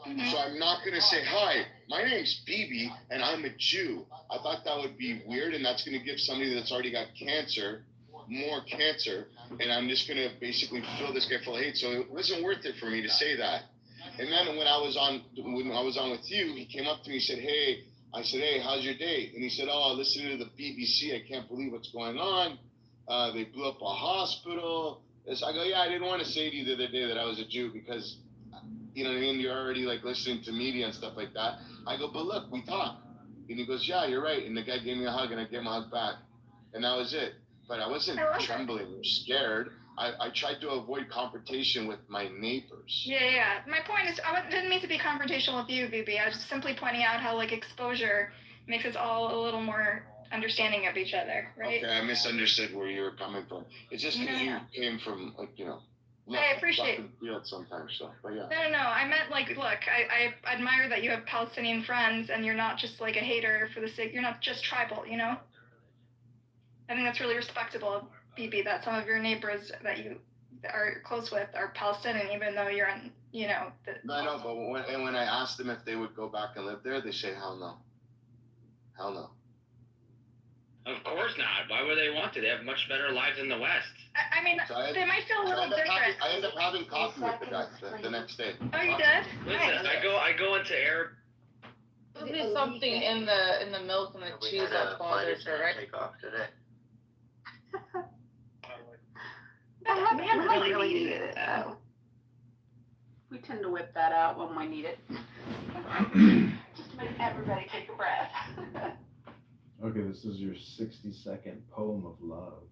So I'm not going to say, "Hi, my name's Bibi, and I'm a Jew." I thought that would be weird, and that's going to give somebody that's already got cancer more cancer, and I'm just going to basically fill this guy full of hate. So it wasn't worth it for me to say that. And then when I was on with you, he came up to me and said, "Hey," I said, "Hey, how's your day?" And he said, "Oh, listening to the BBC, I can't believe what's going on. They blew up a hospital." So I go, "Yeah, I didn't want to say to you the other day that I was a Jew because, you know what I mean, you're already like listening to media and stuff like that." I go, "But look, we talk." And he goes, "Yeah, you're right." And the guy gave me a hug, and I gave him a hug back. And that was it. But I wasn't trembling or scared. I tried to avoid confrontation with my neighbors. Yeah. My point is, I didn't mean to be confrontational with you, Bibi. I was just simply pointing out how, like, exposure makes us all a little more understanding of each other, right? Okay, I misunderstood where you were coming from. It's just because you came from, like, you know, I appreciate. In the field sometimes, so, but yeah. No. I meant like, look, I admire that you have Palestinian friends and you're not just like a hater for the sake. You're not just tribal, you know. I think that's really respectable, BB, that some of your neighbors that you are close with are Palestinian, even though you're in, you know. No, I know, but when I asked them if they would go back and live there, they say hell no. Hell no. Of course not. Why would they want to? They have much better lives in the West. I mean, they might feel a little different. I ended up having coffee with the guy the next day. Oh, you did? Listen, I go into Arab. There'll be something in the milk and the cheese that bothers her, right? Take off today. We haven't really needed it, though. We tend to whip that out when we need it. Just to make everybody take a breath. Okay, this is your 60-second poem of love.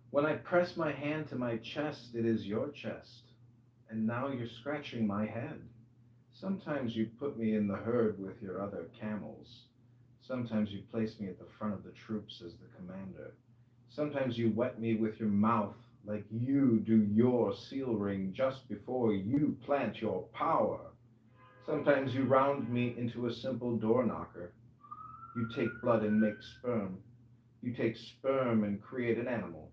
When I press my hand to my chest, it is your chest, and now you're scratching my head. Sometimes you put me in the herd with your other camels. Sometimes you place me at the front of the troops as the commander. Sometimes you wet me with your mouth like you do your seal ring just before you plant your power. Sometimes you round me into a simple door knocker. You take blood and make sperm. You take sperm and create an animal.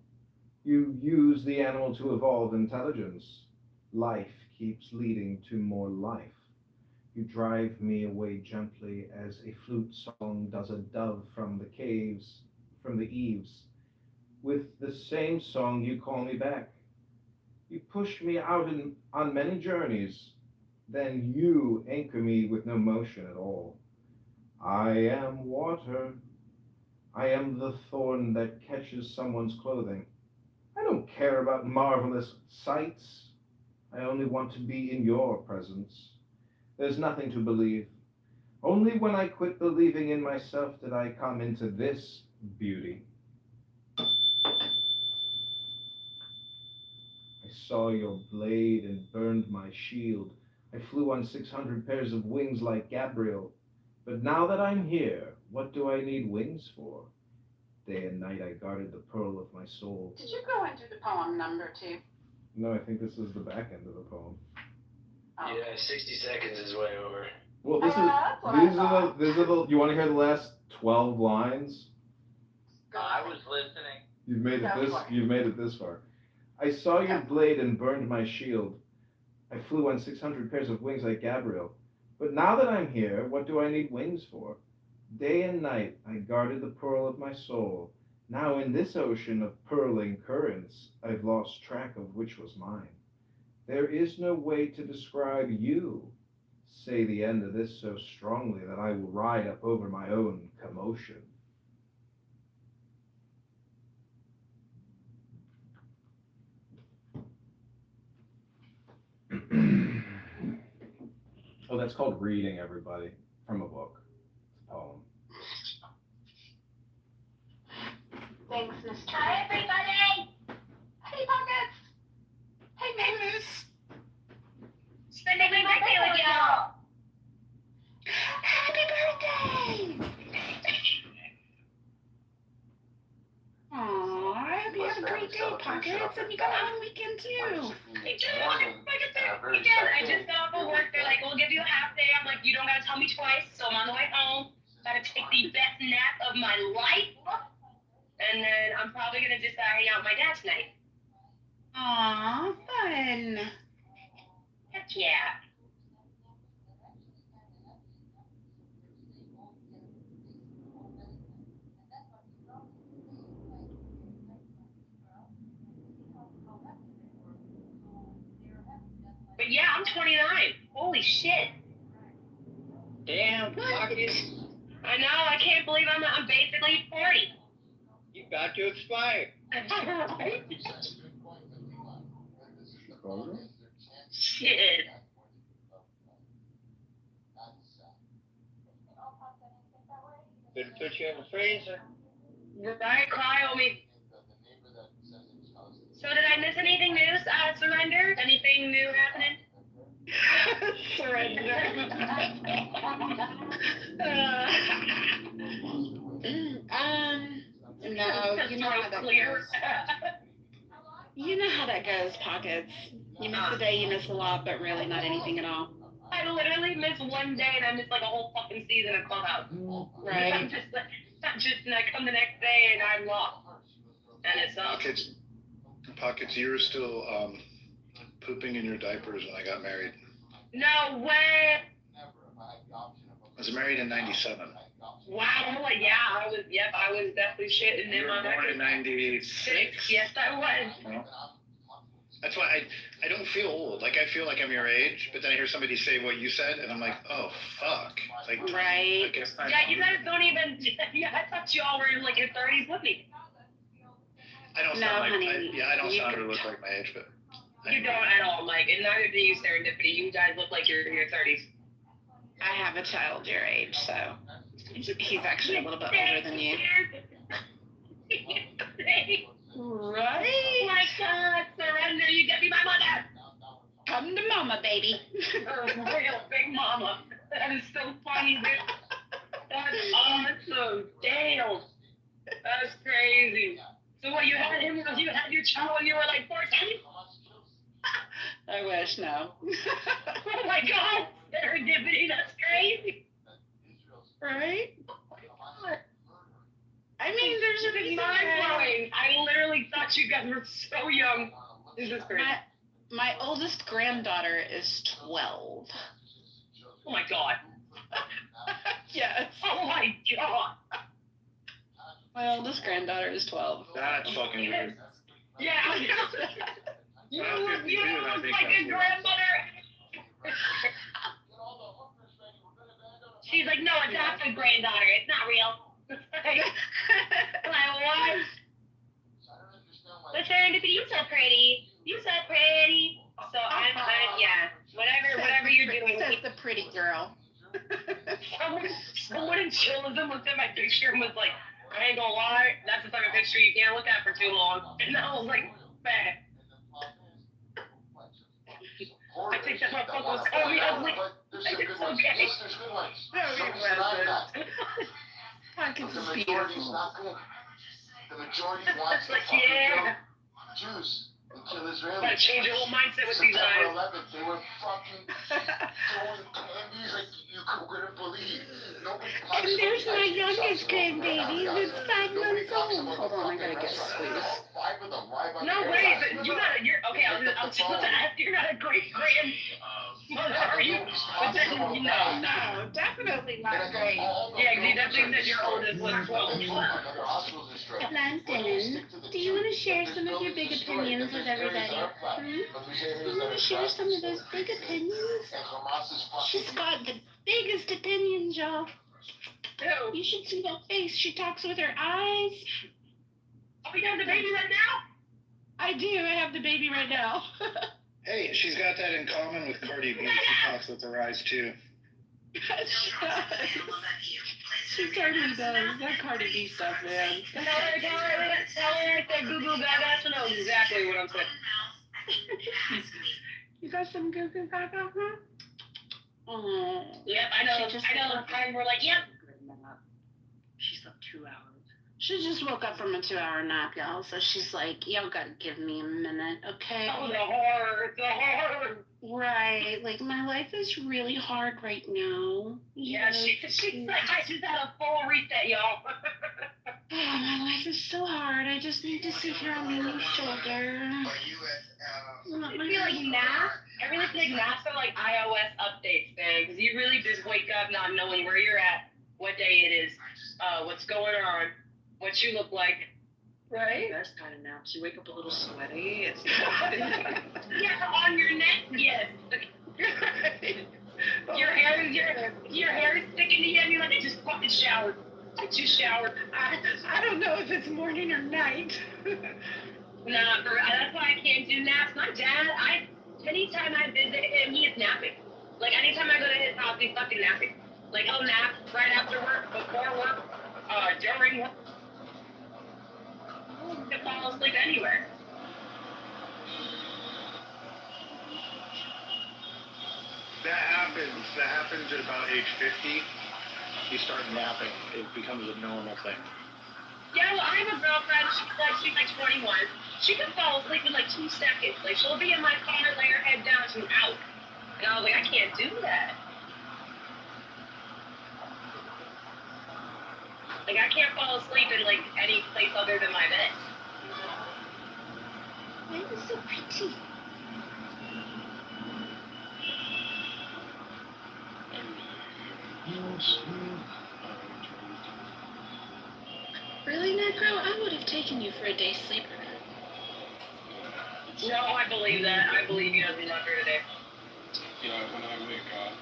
You use the animal to evolve intelligence. Life keeps leading to more life. You drive me away gently as a flute song does a dove from the eaves. With the same song you call me back. You push me out on many journeys. Then you anchor me with no motion at all. I am water. I am the thorn that catches someone's clothing. I don't care about marvelous sights. I only want to be in your presence. There's nothing to believe. Only when I quit believing in myself did I come into this beauty. I saw your blade and burned my shield. I flew on 600 pairs of wings like Gabriel. But now that I'm here, what do I need wings for? Day and night I guarded the pearl of my soul. Did you go into the poem number 2? No, I think this is the back end of the poem. Oh. Yeah, 60 seconds is way over. Well, these are the. You want to hear the last 12 lines? I was listening. You've made it this far. I saw your blade and burned my shield. I flew on 600 pairs of wings like Gabriel. But now that I'm here, what do I need wings for? Day and night I guarded the pearl of my soul. Now in this ocean of purling currents, I've lost track of which was mine. There is no way to describe you. Say the end of this so strongly that I will ride up over my own commotion. Oh, that's called reading, everybody, from a book. It's a poem. Thanks, Mr. Hi, everybody! Hey, Pockets! Hey, Mavis! Spending my birthday with y'all! Happy birthday! Aww, I hope you have a great day, Pockets, and you got a long weekend, too. Hey, weekend. I just got off of work. They're like, we'll give you a half day. I'm like, you don't gotta tell me twice. So I'm on the way home. Gotta take the best nap of my life. And then I'm probably gonna just hang out with my dad tonight. Aw, fun. Heck yeah. But yeah, I'm 29. Holy shit. Damn, Pockets. I know, I can't believe I'm basically 40. You got to expire. Shit. Could put you in the freezer. Alright, cry on me. So did I miss anything new, Surrender? Anything new happening? Surrender. No, you know how that goes. You know how that goes, Pockets. You miss a day, you miss a lot, but really not anything at all. I literally miss one day and I miss like a whole fucking season of Clubhouse. Right. I'm just and I come the next day and I'm lost. And it sucks. Pockets, you were still pooping in your diapers when I got married. No way. I was married in 97. Wow, yeah, I was definitely shitting in my born in 96? Yes, I was. Well, that's why I don't feel old. Like, I feel like I'm your age, but then I hear somebody say what you said, and I'm like, oh, fuck. Like, right. Yeah, you guys don't even, I thought you all were in like your 30s with me. I don't sound like, I don't sound or look like my age, but. You don't at all, Mike, and neither do you, Serendipity. You guys look like you're in your 30s. I have a child your age, so he's actually a little bit older than you. Right? Oh my God, Surrender, you get me my mother. Come to mama, baby. Real big mama. That is so funny, dude. That's awesome. Damn. That's crazy. So what, you had your child when you were like 14? I wish, no. Oh my God, serendipity, that's crazy. Right? I mean, there's a reason. Mind-blowing. I literally thought you guys were so young. This is crazy. My oldest granddaughter is 12. Oh my God. Yes. Oh my God. My oldest granddaughter is 12. That's fucking weird. Yeah. You look like your grandmother. She's like, no, it's not a granddaughter. It's not real. Like, what? But Serendipity, you're so pretty. You're so pretty. So I'm yeah. Whatever you're doing. Says the pretty girl. Someone in chillism looked at my picture and was like, I ain't gonna lie, that's the type of picture you can't look at for too long. And I was like, bad. I think that my fuck was calling me ugly. It's okay. Pockets is majority's beautiful. not good. The majority wants to Like, fucking yeah. kill Jews and kill Israelis. Gotta change your whole mindset with these guys. September 11th, they were fucking throwing candies like you couldn't believe. Nobody talks And there's about my it. youngest grandbaby who's 5 months old. Hold on, I gotta get squeezed. Five of them, right? No, wait, but you're okay, I'll just ask, you're not a great grandmother, are you? But then, No, definitely not great. Yeah, because you definitely said your oldest was 12. London, do you want to share some of your big opinions with everybody? You want to share some of those big opinions? She's got the biggest opinions, y'all. You should see that face. She talks with her eyes. Oh, you have the baby right now? I do. I have the baby right now. Hey, she's got that in common with Cardi B. She talks with her eyes, too. She totally does. That Cardi B stuff, man. Tell her that Goo Goo Gaga to know exactly what I'm saying. You got some Goo Goo Gaga, huh? Oh. Yep, I know. We're like, yep. She slept 2 hours. She just woke up from a 2-hour nap, y'all. So she's like, y'all gotta give me a minute, okay? Oh, the horror. Right. Like, my life is really hard right now. Yeah, she's like, I just had a full reset, y'all. Oh, my life is so hard. I just need to sit here on Lily's shoulder. I feel like naps. I really feel like naps are like iOS updates, man. Because you really just wake up not knowing where you're at, what day it is, what's going on, what you look like. Right? Best kind of naps. You wake up a little sweaty. It's yeah, on your neck, yes. Your hair is sticking to you, and you're like, I just fucking showered. I just showered. I don't know if it's morning or night. Nah, that's why I can't do naps. My dad, anytime I visit him, he is napping. Like, anytime I go to his house, he's fucking napping. Like, he'll nap right after work, before work, during work. To fall asleep anywhere. That happens at about age 50. You start napping. It becomes a normal thing. Yeah, well, I have a girlfriend. she's like 21. She can fall asleep in like 2 seconds. Like, she'll be in my car, lay her head down, she's out. And I was like, I can't do that. Like, I can't fall asleep in like any place other than my bed. Why is it so pretty? Really, Necro? I would have taken you for a day sleeper. No, I believe that. I believe he doesn't love her today. You know, when I wake up,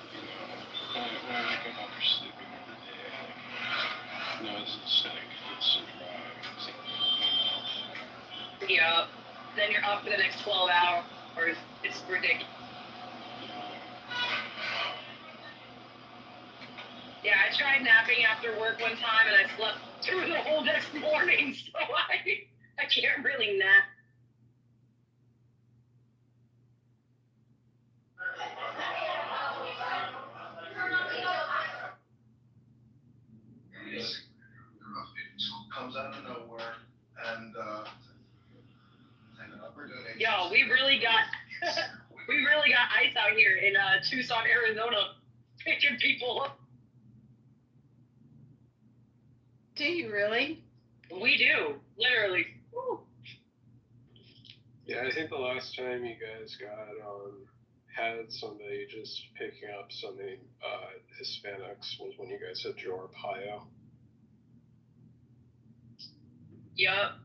when I wake up after sleeping every day, it's like, it's so dry, it's like, Yeah. Then you're up for the next 12 hours. It's ridiculous. Yeah, I tried napping after work one time and I slept through the whole next morning, so I can't really nap. Comes out of nowhere, and Yo, we really got ice out here in Tucson, Arizona, picking people up. Do you really? We do, literally. Woo. Yeah, I think the last time you guys had somebody just picking up so many Hispanics was when you guys had Joe Arpaio. Yup.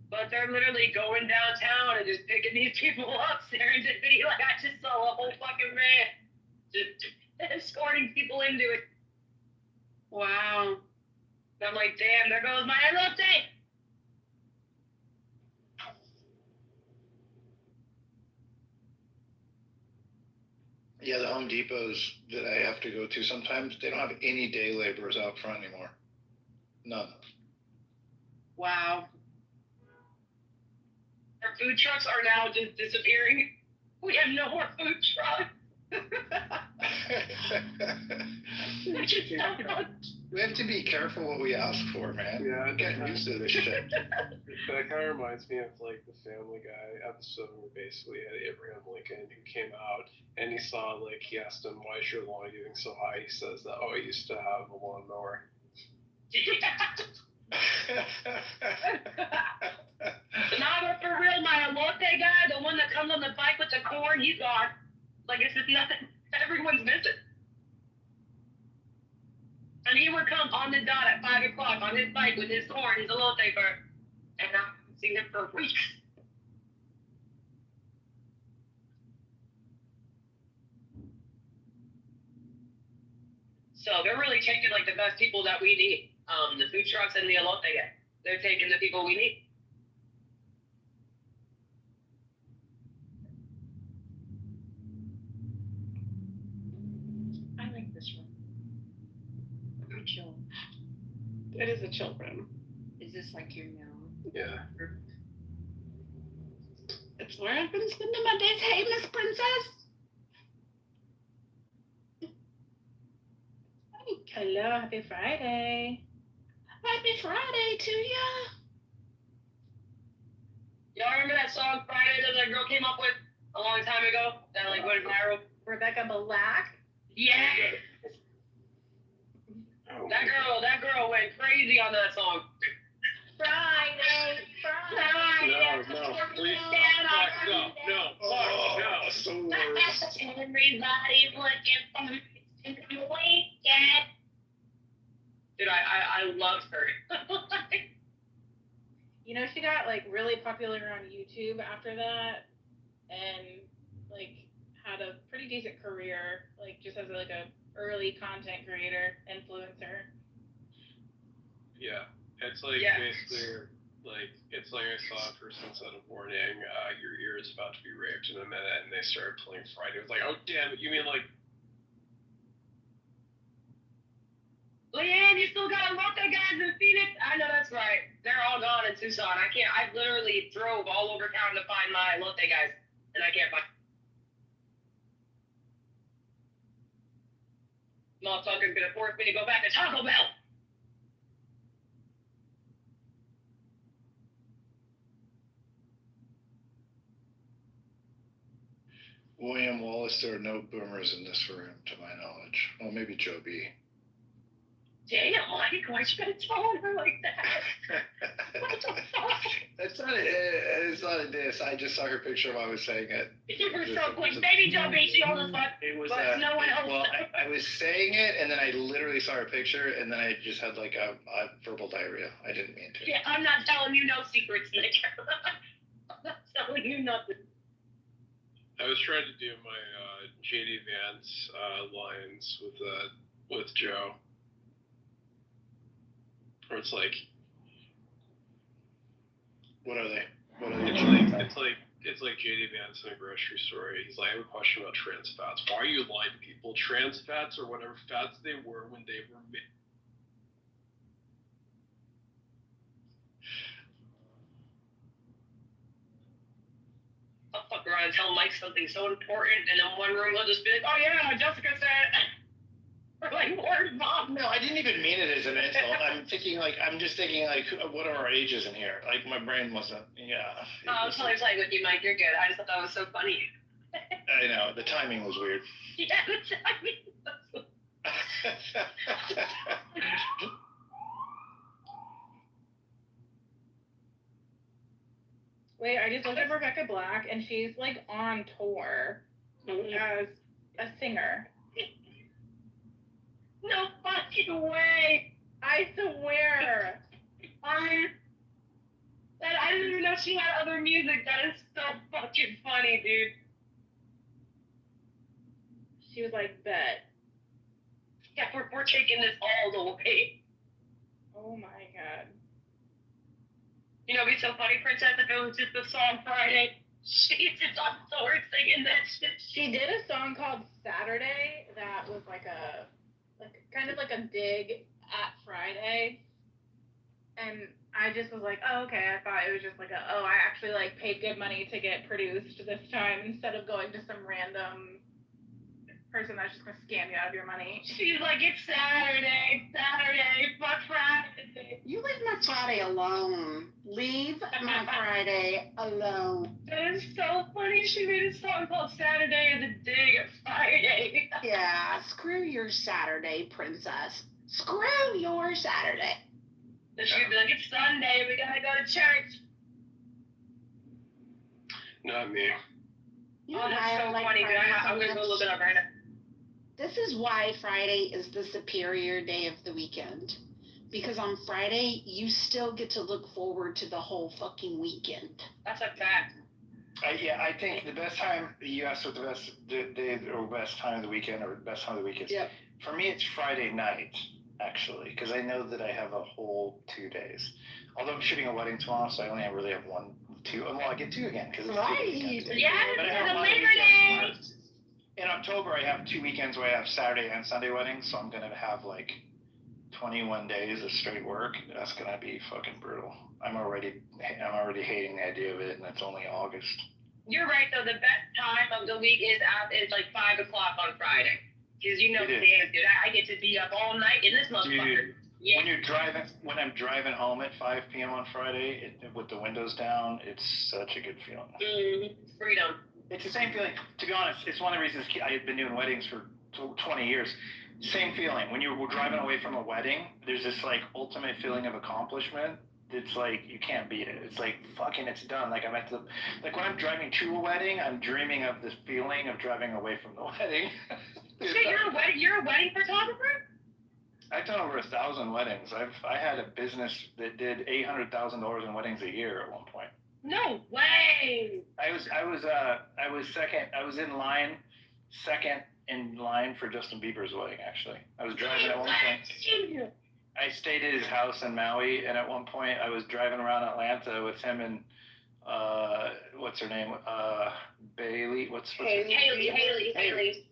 But they're literally going downtown and just picking these people up, serendipity. Like, I just saw a whole fucking van just escorting people into it. Wow. And I'm like, damn, there goes my elote. Yeah, the Home Depots that I have to go to sometimes, they don't have any day laborers out front anymore. None. Wow. Our food trucks are now just disappearing. We have no more food trucks. We have to be careful what we ask for, man. Yeah, Get used to this shit. That kind of reminds me of like the Family Guy episode where basically had Abraham Lincoln who came out and he asked him, why is your lawn getting so high? He says that, I used to have a lawnmower. Nah, but for real, my elote guy, the one that comes on the bike with the corn, he's gone. Like, it's just nothing. Everyone's missing. And he would come on the dot at 5 o'clock on his bike with his corn, his elote bird. And I haven't seen him for weeks. So they're really taking like the best people that we need. The food trucks and the elote guy. They're taking the people we need. I like this room. Very chill. It is a chill room. Is this like your now? Yeah. It's where I've been spending my days. Hey, Miss Princess. Hello, happy Friday. Happy Friday to ya. Y'all remember that song Friday that girl came up with a long time ago? That like went viral? Rebecca Black? Yeah. That girl went crazy on that song. Friday. No, please. No. So worst. Everybody's looking for me to weekend. Dude, I loved her. You know, she got like really popular on YouTube after that, and like had a pretty decent career, like just as like a early content creator, influencer. Yeah, it's like basically like it's like I saw a person said a warning, your ear is about to be raped in a minute, and they started playing Friday. It was like, oh damn it, you mean like? Leanne, you still got a lot of guys in Phoenix? I know that's right. They're all gone in Tucson. I literally drove all over town to find my elote guys, and I can't find. Motherfucker's gonna force me to go back to Taco Bell. William Wallace, there are no boomers in this room, to my knowledge. Well, maybe Joe B. Damn, Mike, why'd you gotta tell her like that? What the fuck? It's not a diss. I just saw her picture while I was saying it. You were so quick. Baby Joe B, she all the fuck. It was, but no one else. Well, I was saying it, and then I literally saw her picture, and then I just had like a verbal diarrhea. I didn't mean to. Yeah, I'm not telling you no secrets, Nick. I'm not telling you nothing. I was trying to do my JD Vance lines with Joe. Where it's like, what are they? It's like JD Vance in a grocery store. He's like, I have a question about trans fats. Why are you lying to people? Trans fats or whatever fats they were when they were made. I'll fuck around and tell Mike something so important, and in one room he'll just be like, oh yeah, Jessica said. Or like, word mom. No, I didn't even mean it as an insult. I'm just thinking like, what are our ages in here? Like, my brain wasn't, yeah. I'm totally playing with you, Mike. You're good. I just thought that was so funny. I know, the timing was weird. Yeah, the timing was Wait, I just looked at Rebecca Black, and she's like on tour as a singer. No fucking way! I swear! I didn't even know she had other music. That is so fucking funny, dude. She was like, bet. Yeah, we're taking this all the way. Oh my god. You know, it'd be so funny, Princess, if it was just the song Friday. She's just on tour singing that shit. She did a song called Saturday that was like kind of like a dig at Friday. And I just was like, oh, okay. I thought it was just like I actually like paid good money to get produced this time instead of going to some random person that's just gonna scam you out of your money. She's like, it's Saturday, fuck Friday. You leave my Friday alone. Leave my Friday alone. That is so funny. She made a song called Saturday and the dig at Friday. Yeah, screw your Saturday, princess. Screw your Saturday. Then she'd be like, it's Sunday, we gotta go to church. Not me. You know Oh, that's so like funny, dude. I'm gonna go look it up right now. This is why Friday is the superior day of the weekend. Because on Friday, you still get to look forward to the whole fucking weekend. That's a fact. Yeah, I think the best time, you asked what the best day or best time of the weekend or best time of the week is. Yep. For me, it's Friday night, actually, because I know that I have a whole 2 days. Although I'm shooting a wedding tomorrow, so I only really have 1, 2. Well, I get 2 again, because it's Right. 2 weekends. Yeah, But I it's have a a lot of Labor weekends. Day. In October, I have 2 weekends where I have Saturday and Sunday weddings, so I'm going to have like 21 days of straight work. That's going to be fucking brutal. I'm already hating the idea of it, and it's only August. You're right, though. The best time of the week is like 5 o'clock on Friday. Because you know the game, dude. I get to be up all night in this motherfucker. Dude, yeah. when I'm driving home at 5 p.m. on Friday, with the windows down, it's such a good feeling. Freedom. It's the same feeling. To be honest, it's one of the reasons I've been doing weddings for 20 years. Same feeling. When you're driving away from a wedding, there's this like ultimate feeling of accomplishment. It's like you can't beat it. It's like fucking, it's done. Like when I'm driving to a wedding, I'm dreaming of this feeling of driving away from the wedding. Shit, you're a wedding photographer? I've done over 1,000 weddings. I had a business that did $800,000 in weddings a year at one point. No way. I was second in line for Justin Bieber's wedding. Actually, I was driving at one point. I stayed at his house in Maui, and at one point I was driving around Atlanta with him and what's her name? Bailey. What's Haley.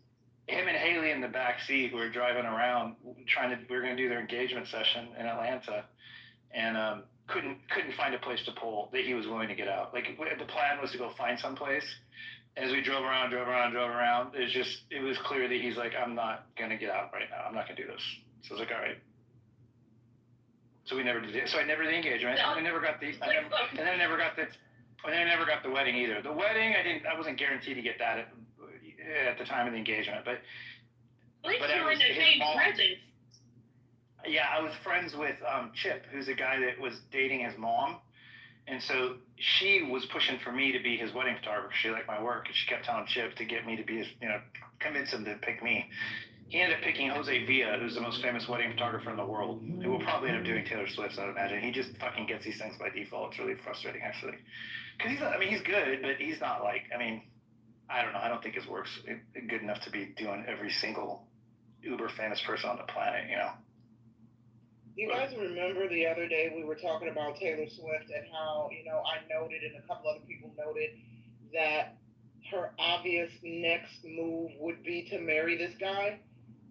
Him and Haley in the back seat. We were driving around we were going to do their engagement session in Atlanta, and couldn't find a place to pull that he was willing to get out. Like the plan was to go find some place. As we drove around, it was clear that he's like, I'm not going to get out right now. I'm not going to do this. So I was like, all right. So we never did it. So I never did the engagement. I never got I never got the wedding either. The wedding, I wasn't guaranteed to get that, at the time of the engagement, but At least but you it were in was the his same mom. presence. Yeah, I was friends with Chip, who's a guy that was dating his mom. And so she was pushing for me to be his wedding photographer. She liked my work, and she kept telling Chip to get me to be his, convince him to pick me. He ended up picking Jose Villa, who's the most famous wedding photographer in the world, who will probably end up doing Taylor Swift's, I would imagine. He just fucking gets these things by default. It's really frustrating, actually. Because he's good, but he's not like, I don't know. I don't think his work's good enough to be doing every single uber famous person on the planet, You guys remember the other day we were talking about Taylor Swift and how, I noted and a couple other people noted that her obvious next move would be to marry this guy.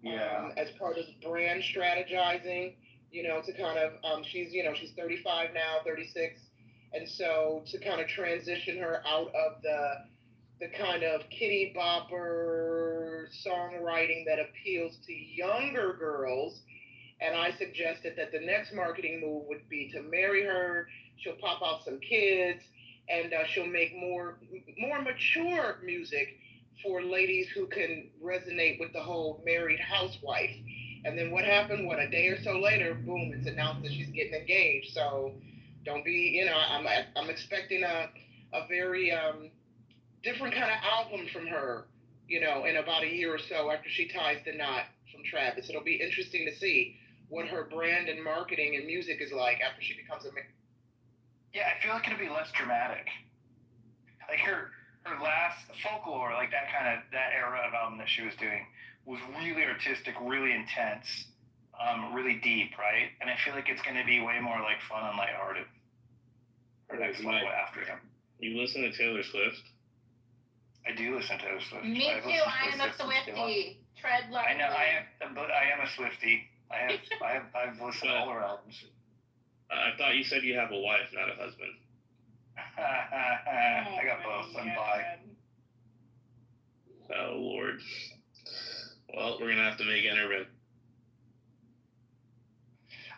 Yeah. As part of brand strategizing, to kind of, she's 35 now, 36. And so to kind of transition her out of the kind of kitty bopper songwriting that appeals to younger girls. And I suggested that the next marketing move would be to marry her. She'll pop out some kids, and she'll make more mature music for ladies who can resonate with the whole married housewife. And then what happened? A day or so later, boom! It's announced that she's getting engaged. So don't be, I'm expecting a very different kind of album from her, in about a year or so after she ties the knot from Travis. It'll be interesting to see what her brand and marketing and music is like after she becomes a... Yeah, I feel like it'll be less dramatic. Like her last Folklore, like that era of album that she was doing was really artistic, really intense, really deep, right? And I feel like it's going to be way more like fun and lighthearted. Her next one after him. You listen to Taylor Swift? I do listen to Taylor Swift. Me too. I am a Swiftie. Tread lightly. I know. I am a Swiftie. I've listened to all her albums. I thought you said you have a wife, not a husband. I got both. I'm bi. Oh Lord. Well, we're gonna have to make interview.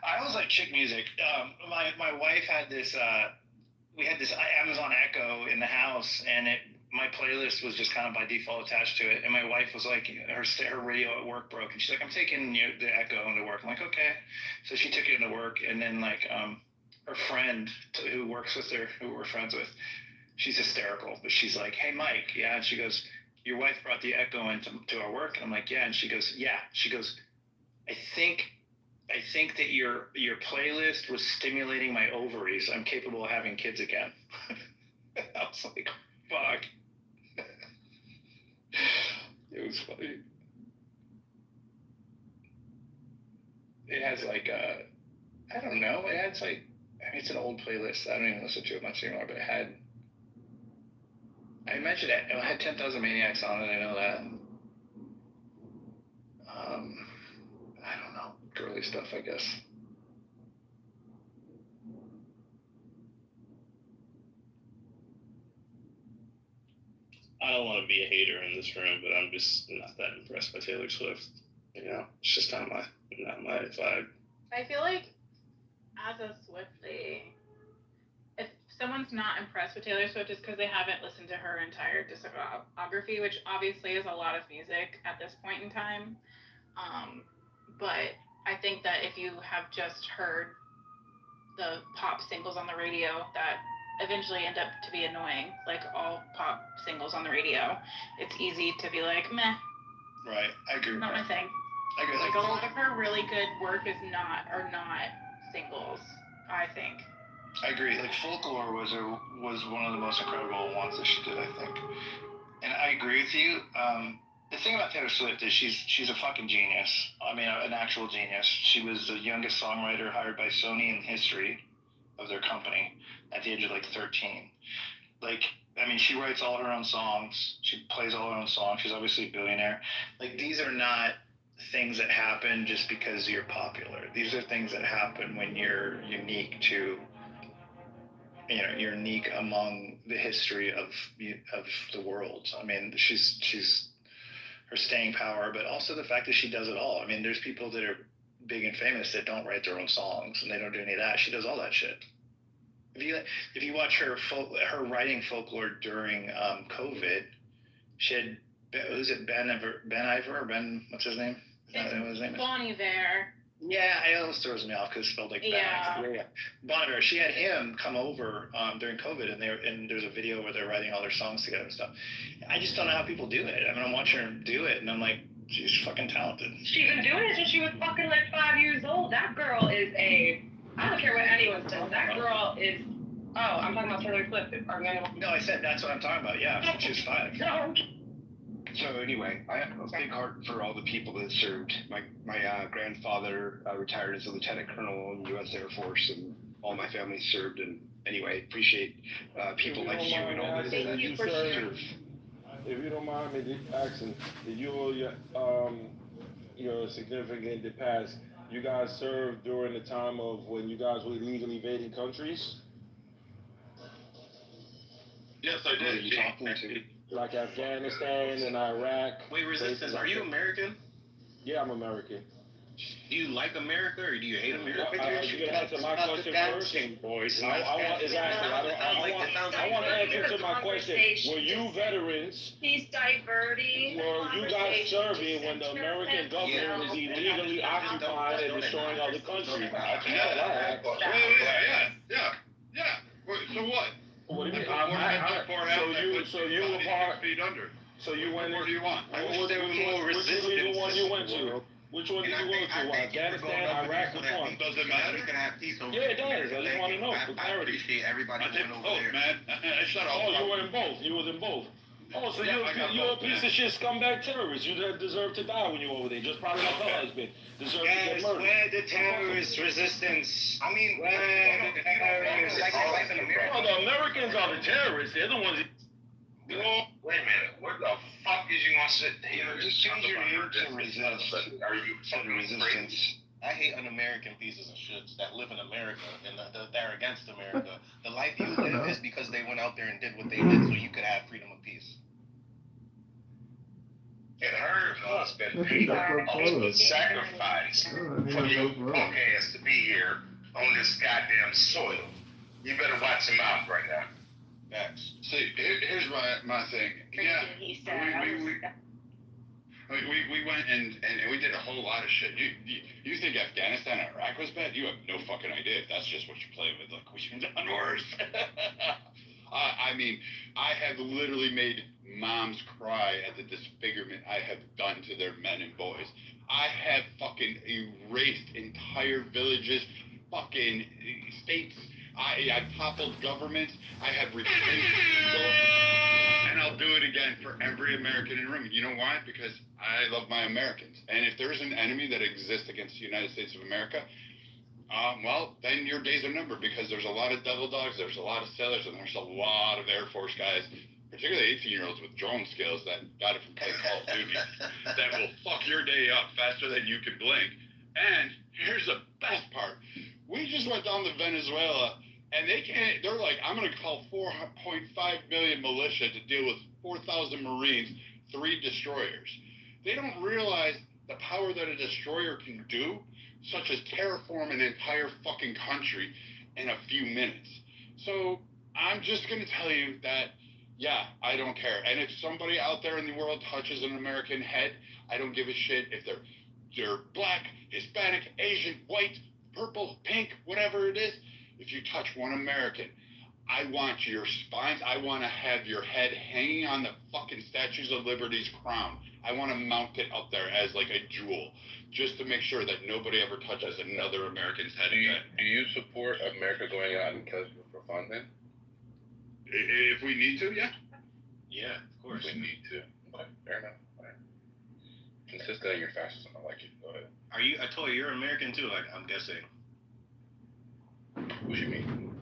I always like chick music. My wife had this. We had this Amazon Echo in the house, and my playlist was just kind of by default attached to it. And my wife was like, her radio at work broke, and she's like, "I'm taking the Echo into work." I'm like, "Okay." So she took it into work, and then her friend who works with her, who we're friends with, she's hysterical, but she's like, "Hey, Mike," yeah, and she goes, "Your wife brought the Echo into our work," and I'm like, "Yeah," and she goes, "Yeah," she goes, I think that your playlist was stimulating my ovaries. I'm capable of having kids again." I was like, fuck. It was funny. It has I don't know. It has it's an old playlist. I don't even listen to it much anymore, but I mentioned it. It had 10,000 Maniacs on it. I know that. I don't know. Girly stuff, I guess. I don't want to be a hater in this room, but I'm just not that impressed by Taylor Swift. It's just not my vibe. I feel like as a Swiftie, if someone's not impressed with Taylor Swift, it's because they haven't listened to her entire discography, which obviously is a lot of music at this point in time. But I think that if you have just heard the pop singles on the radio that eventually end up to be annoying, like all pop singles on the radio, it's easy to be like, meh. Right, I agree. Not my thing. I agree. Like a lot of her really good work are not singles, I think. I agree. Like Folklore was one of the most incredible ones that she did, I think. And I agree with you. The thing about Taylor Swift is she's a fucking genius. I mean, an actual genius. She was the youngest songwriter hired by Sony in history of their company at the age of 13. She writes all her own songs. She plays all her own songs. She's obviously a billionaire. These are not things that happen just because you're popular. These are things that happen when you're unique to, you're unique among the history of the world. I mean, she's her staying power, but also the fact that she does it all. I mean, there's people that are big and famous that don't write their own songs and they don't do any of that. She does all that shit. If you watch her writing Folklore during COVID, she had Was it Ben Iver or Ben? What's his name? Is that what his name is? Bon Iver. Yeah, it always throws me off because it's spelled like Ben. Yeah. Bon Iver. She had him come over during COVID, and there's a video where they're writing all their songs together and stuff. I just don't know how people do it. I mean, I'm watching her do it, and I'm like, she's fucking talented. She's been doing it since she was fucking like 5 years old. That girl is I don't care what anyone says. That girl is. Oh, I'm talking about Taylor Swift. No, I said that's what I'm talking about. Yeah, since she was 5. No. So anyway, I have a big heart for all the people that served. My grandfather retired as a lieutenant colonel in the U.S. Air Force, and all my family served. And anyway, appreciate people like you and all this that you serve. If you don't mind me asking, did you or your significant that passed, you guys served during the time of when you guys were illegally invading countries? Yes, I did. Who are you talking to? Like Afghanistan and Iraq. Wait, Resistance, are you American? Yeah, I'm American. Do you like America or do you hate America? You can answer my question first. Boys. I want to answer to my question. Were you veterans? He's diverting. Were you guys serving when the American government was illegally occupying and destroying other countries? Yeah. So what? What do you mean? So you were part. Feet under. So you went. What do you want? Which one you went to? Which one did you go to? Afghanistan, Iraq, which one? Does it matter? We can have peace over Yeah, it does. I just want to know for I clarity. appreciate everybody going over there. Man. Shut up. Oh, you were in both. You was in both. Oh, so you're a piece of shit scumbag terrorist. You deserve to die when you're over there. Just probably like her husband. Deserve to get murdered. Where the terrorist resistance? I mean, where the terrorist? Oh, the Americans are the terrorists. They're the ones. Wait a minute. What the fuck is you want to sit here? Just change your name to resist. Are you fucking resistance? I hate un-American pieces of shits that live in America and they're against America. The life you live is because they went out there and did what they did so you could have freedom of peace. And her husband paid ultimate sacrifice for your punk ass to be here on this goddamn soil. You better watch him out right now. Facts. See, here's my thing. Yeah, we went and we did a whole lot of shit. You think Afghanistan and Iraq was bad? You have no fucking idea. If that's just what you play with. Like, we've done worse. I mean, I have literally made moms cry at the disfigurement I have done to their men and boys. I have fucking erased entire villages, fucking states. I toppled governments. I have rescinded people. And I'll do it again for every American in the room. You know why? Because I love my Americans. And if there's an enemy that exists against the United States of America, well, then your days are numbered, because there's a lot of devil dogs, there's a lot of sailors, and there's a lot of Air Force guys, particularly 18-year-olds with drone skills that got it from playing Call of Duty, that will fuck your day up faster than you can blink. And here's the best part. We just went down to Venezuela, and they're like, I'm going to call 4.5 million militia to deal with 4,000 Marines, 3 destroyers. They don't realize the power that a destroyer can do, such as terraform an entire fucking country in a few minutes. So I'm just going to tell you that, yeah, I don't care. And if somebody out there in the world touches an American head, I don't give a shit if they're black, Hispanic, Asian, white, purple, pink, whatever it is. If you touch one American, I want your spines. I want to have your head hanging on the fucking Statues of Liberty's crown. I want to mount it up there as like a jewel, just to make sure that nobody ever touches another American's head again. Do you support America going out and killing people for fun then? If we need to, yeah. Yeah, of course. If we need to. Okay, fair enough. Right. Consistent in your fascism. I like it. Go ahead. Are you? I told you you're American too. Like, I'm guessing. What you mean?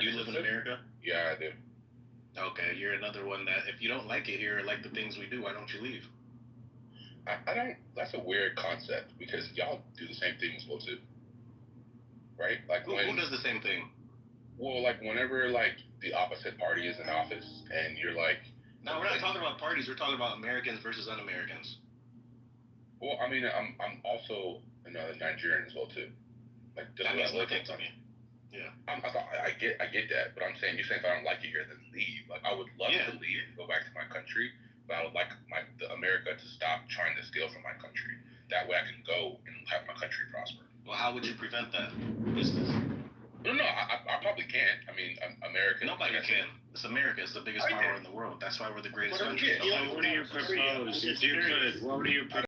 You live in America? Yeah, I do. Okay, you're another one that if you don't like it here, or like the things we do, why don't you leave? I don't. That's a weird concept because y'all do the same thing as well too, right? Like who does the same thing? Well, like whenever like the opposite party is in office and you're like. No, we're not talking about parties. We're talking about Americans versus un-Americans. Well, I mean, I'm also another Nigerian as well too. Like that means nothing to me. Yeah. I get that, but I'm saying, you're saying if I don't like it here, then leave. Like I would love to leave and go back to my country, But I would like America to stop trying to steal from my country. That way I can go and have my country prosper. Well, how would you prevent that business? No, I probably can't. I mean, America. Nobody can. It's America. It's the biggest power in the world. That's why we're the greatest country. What do you propose? If you could, what would you propose?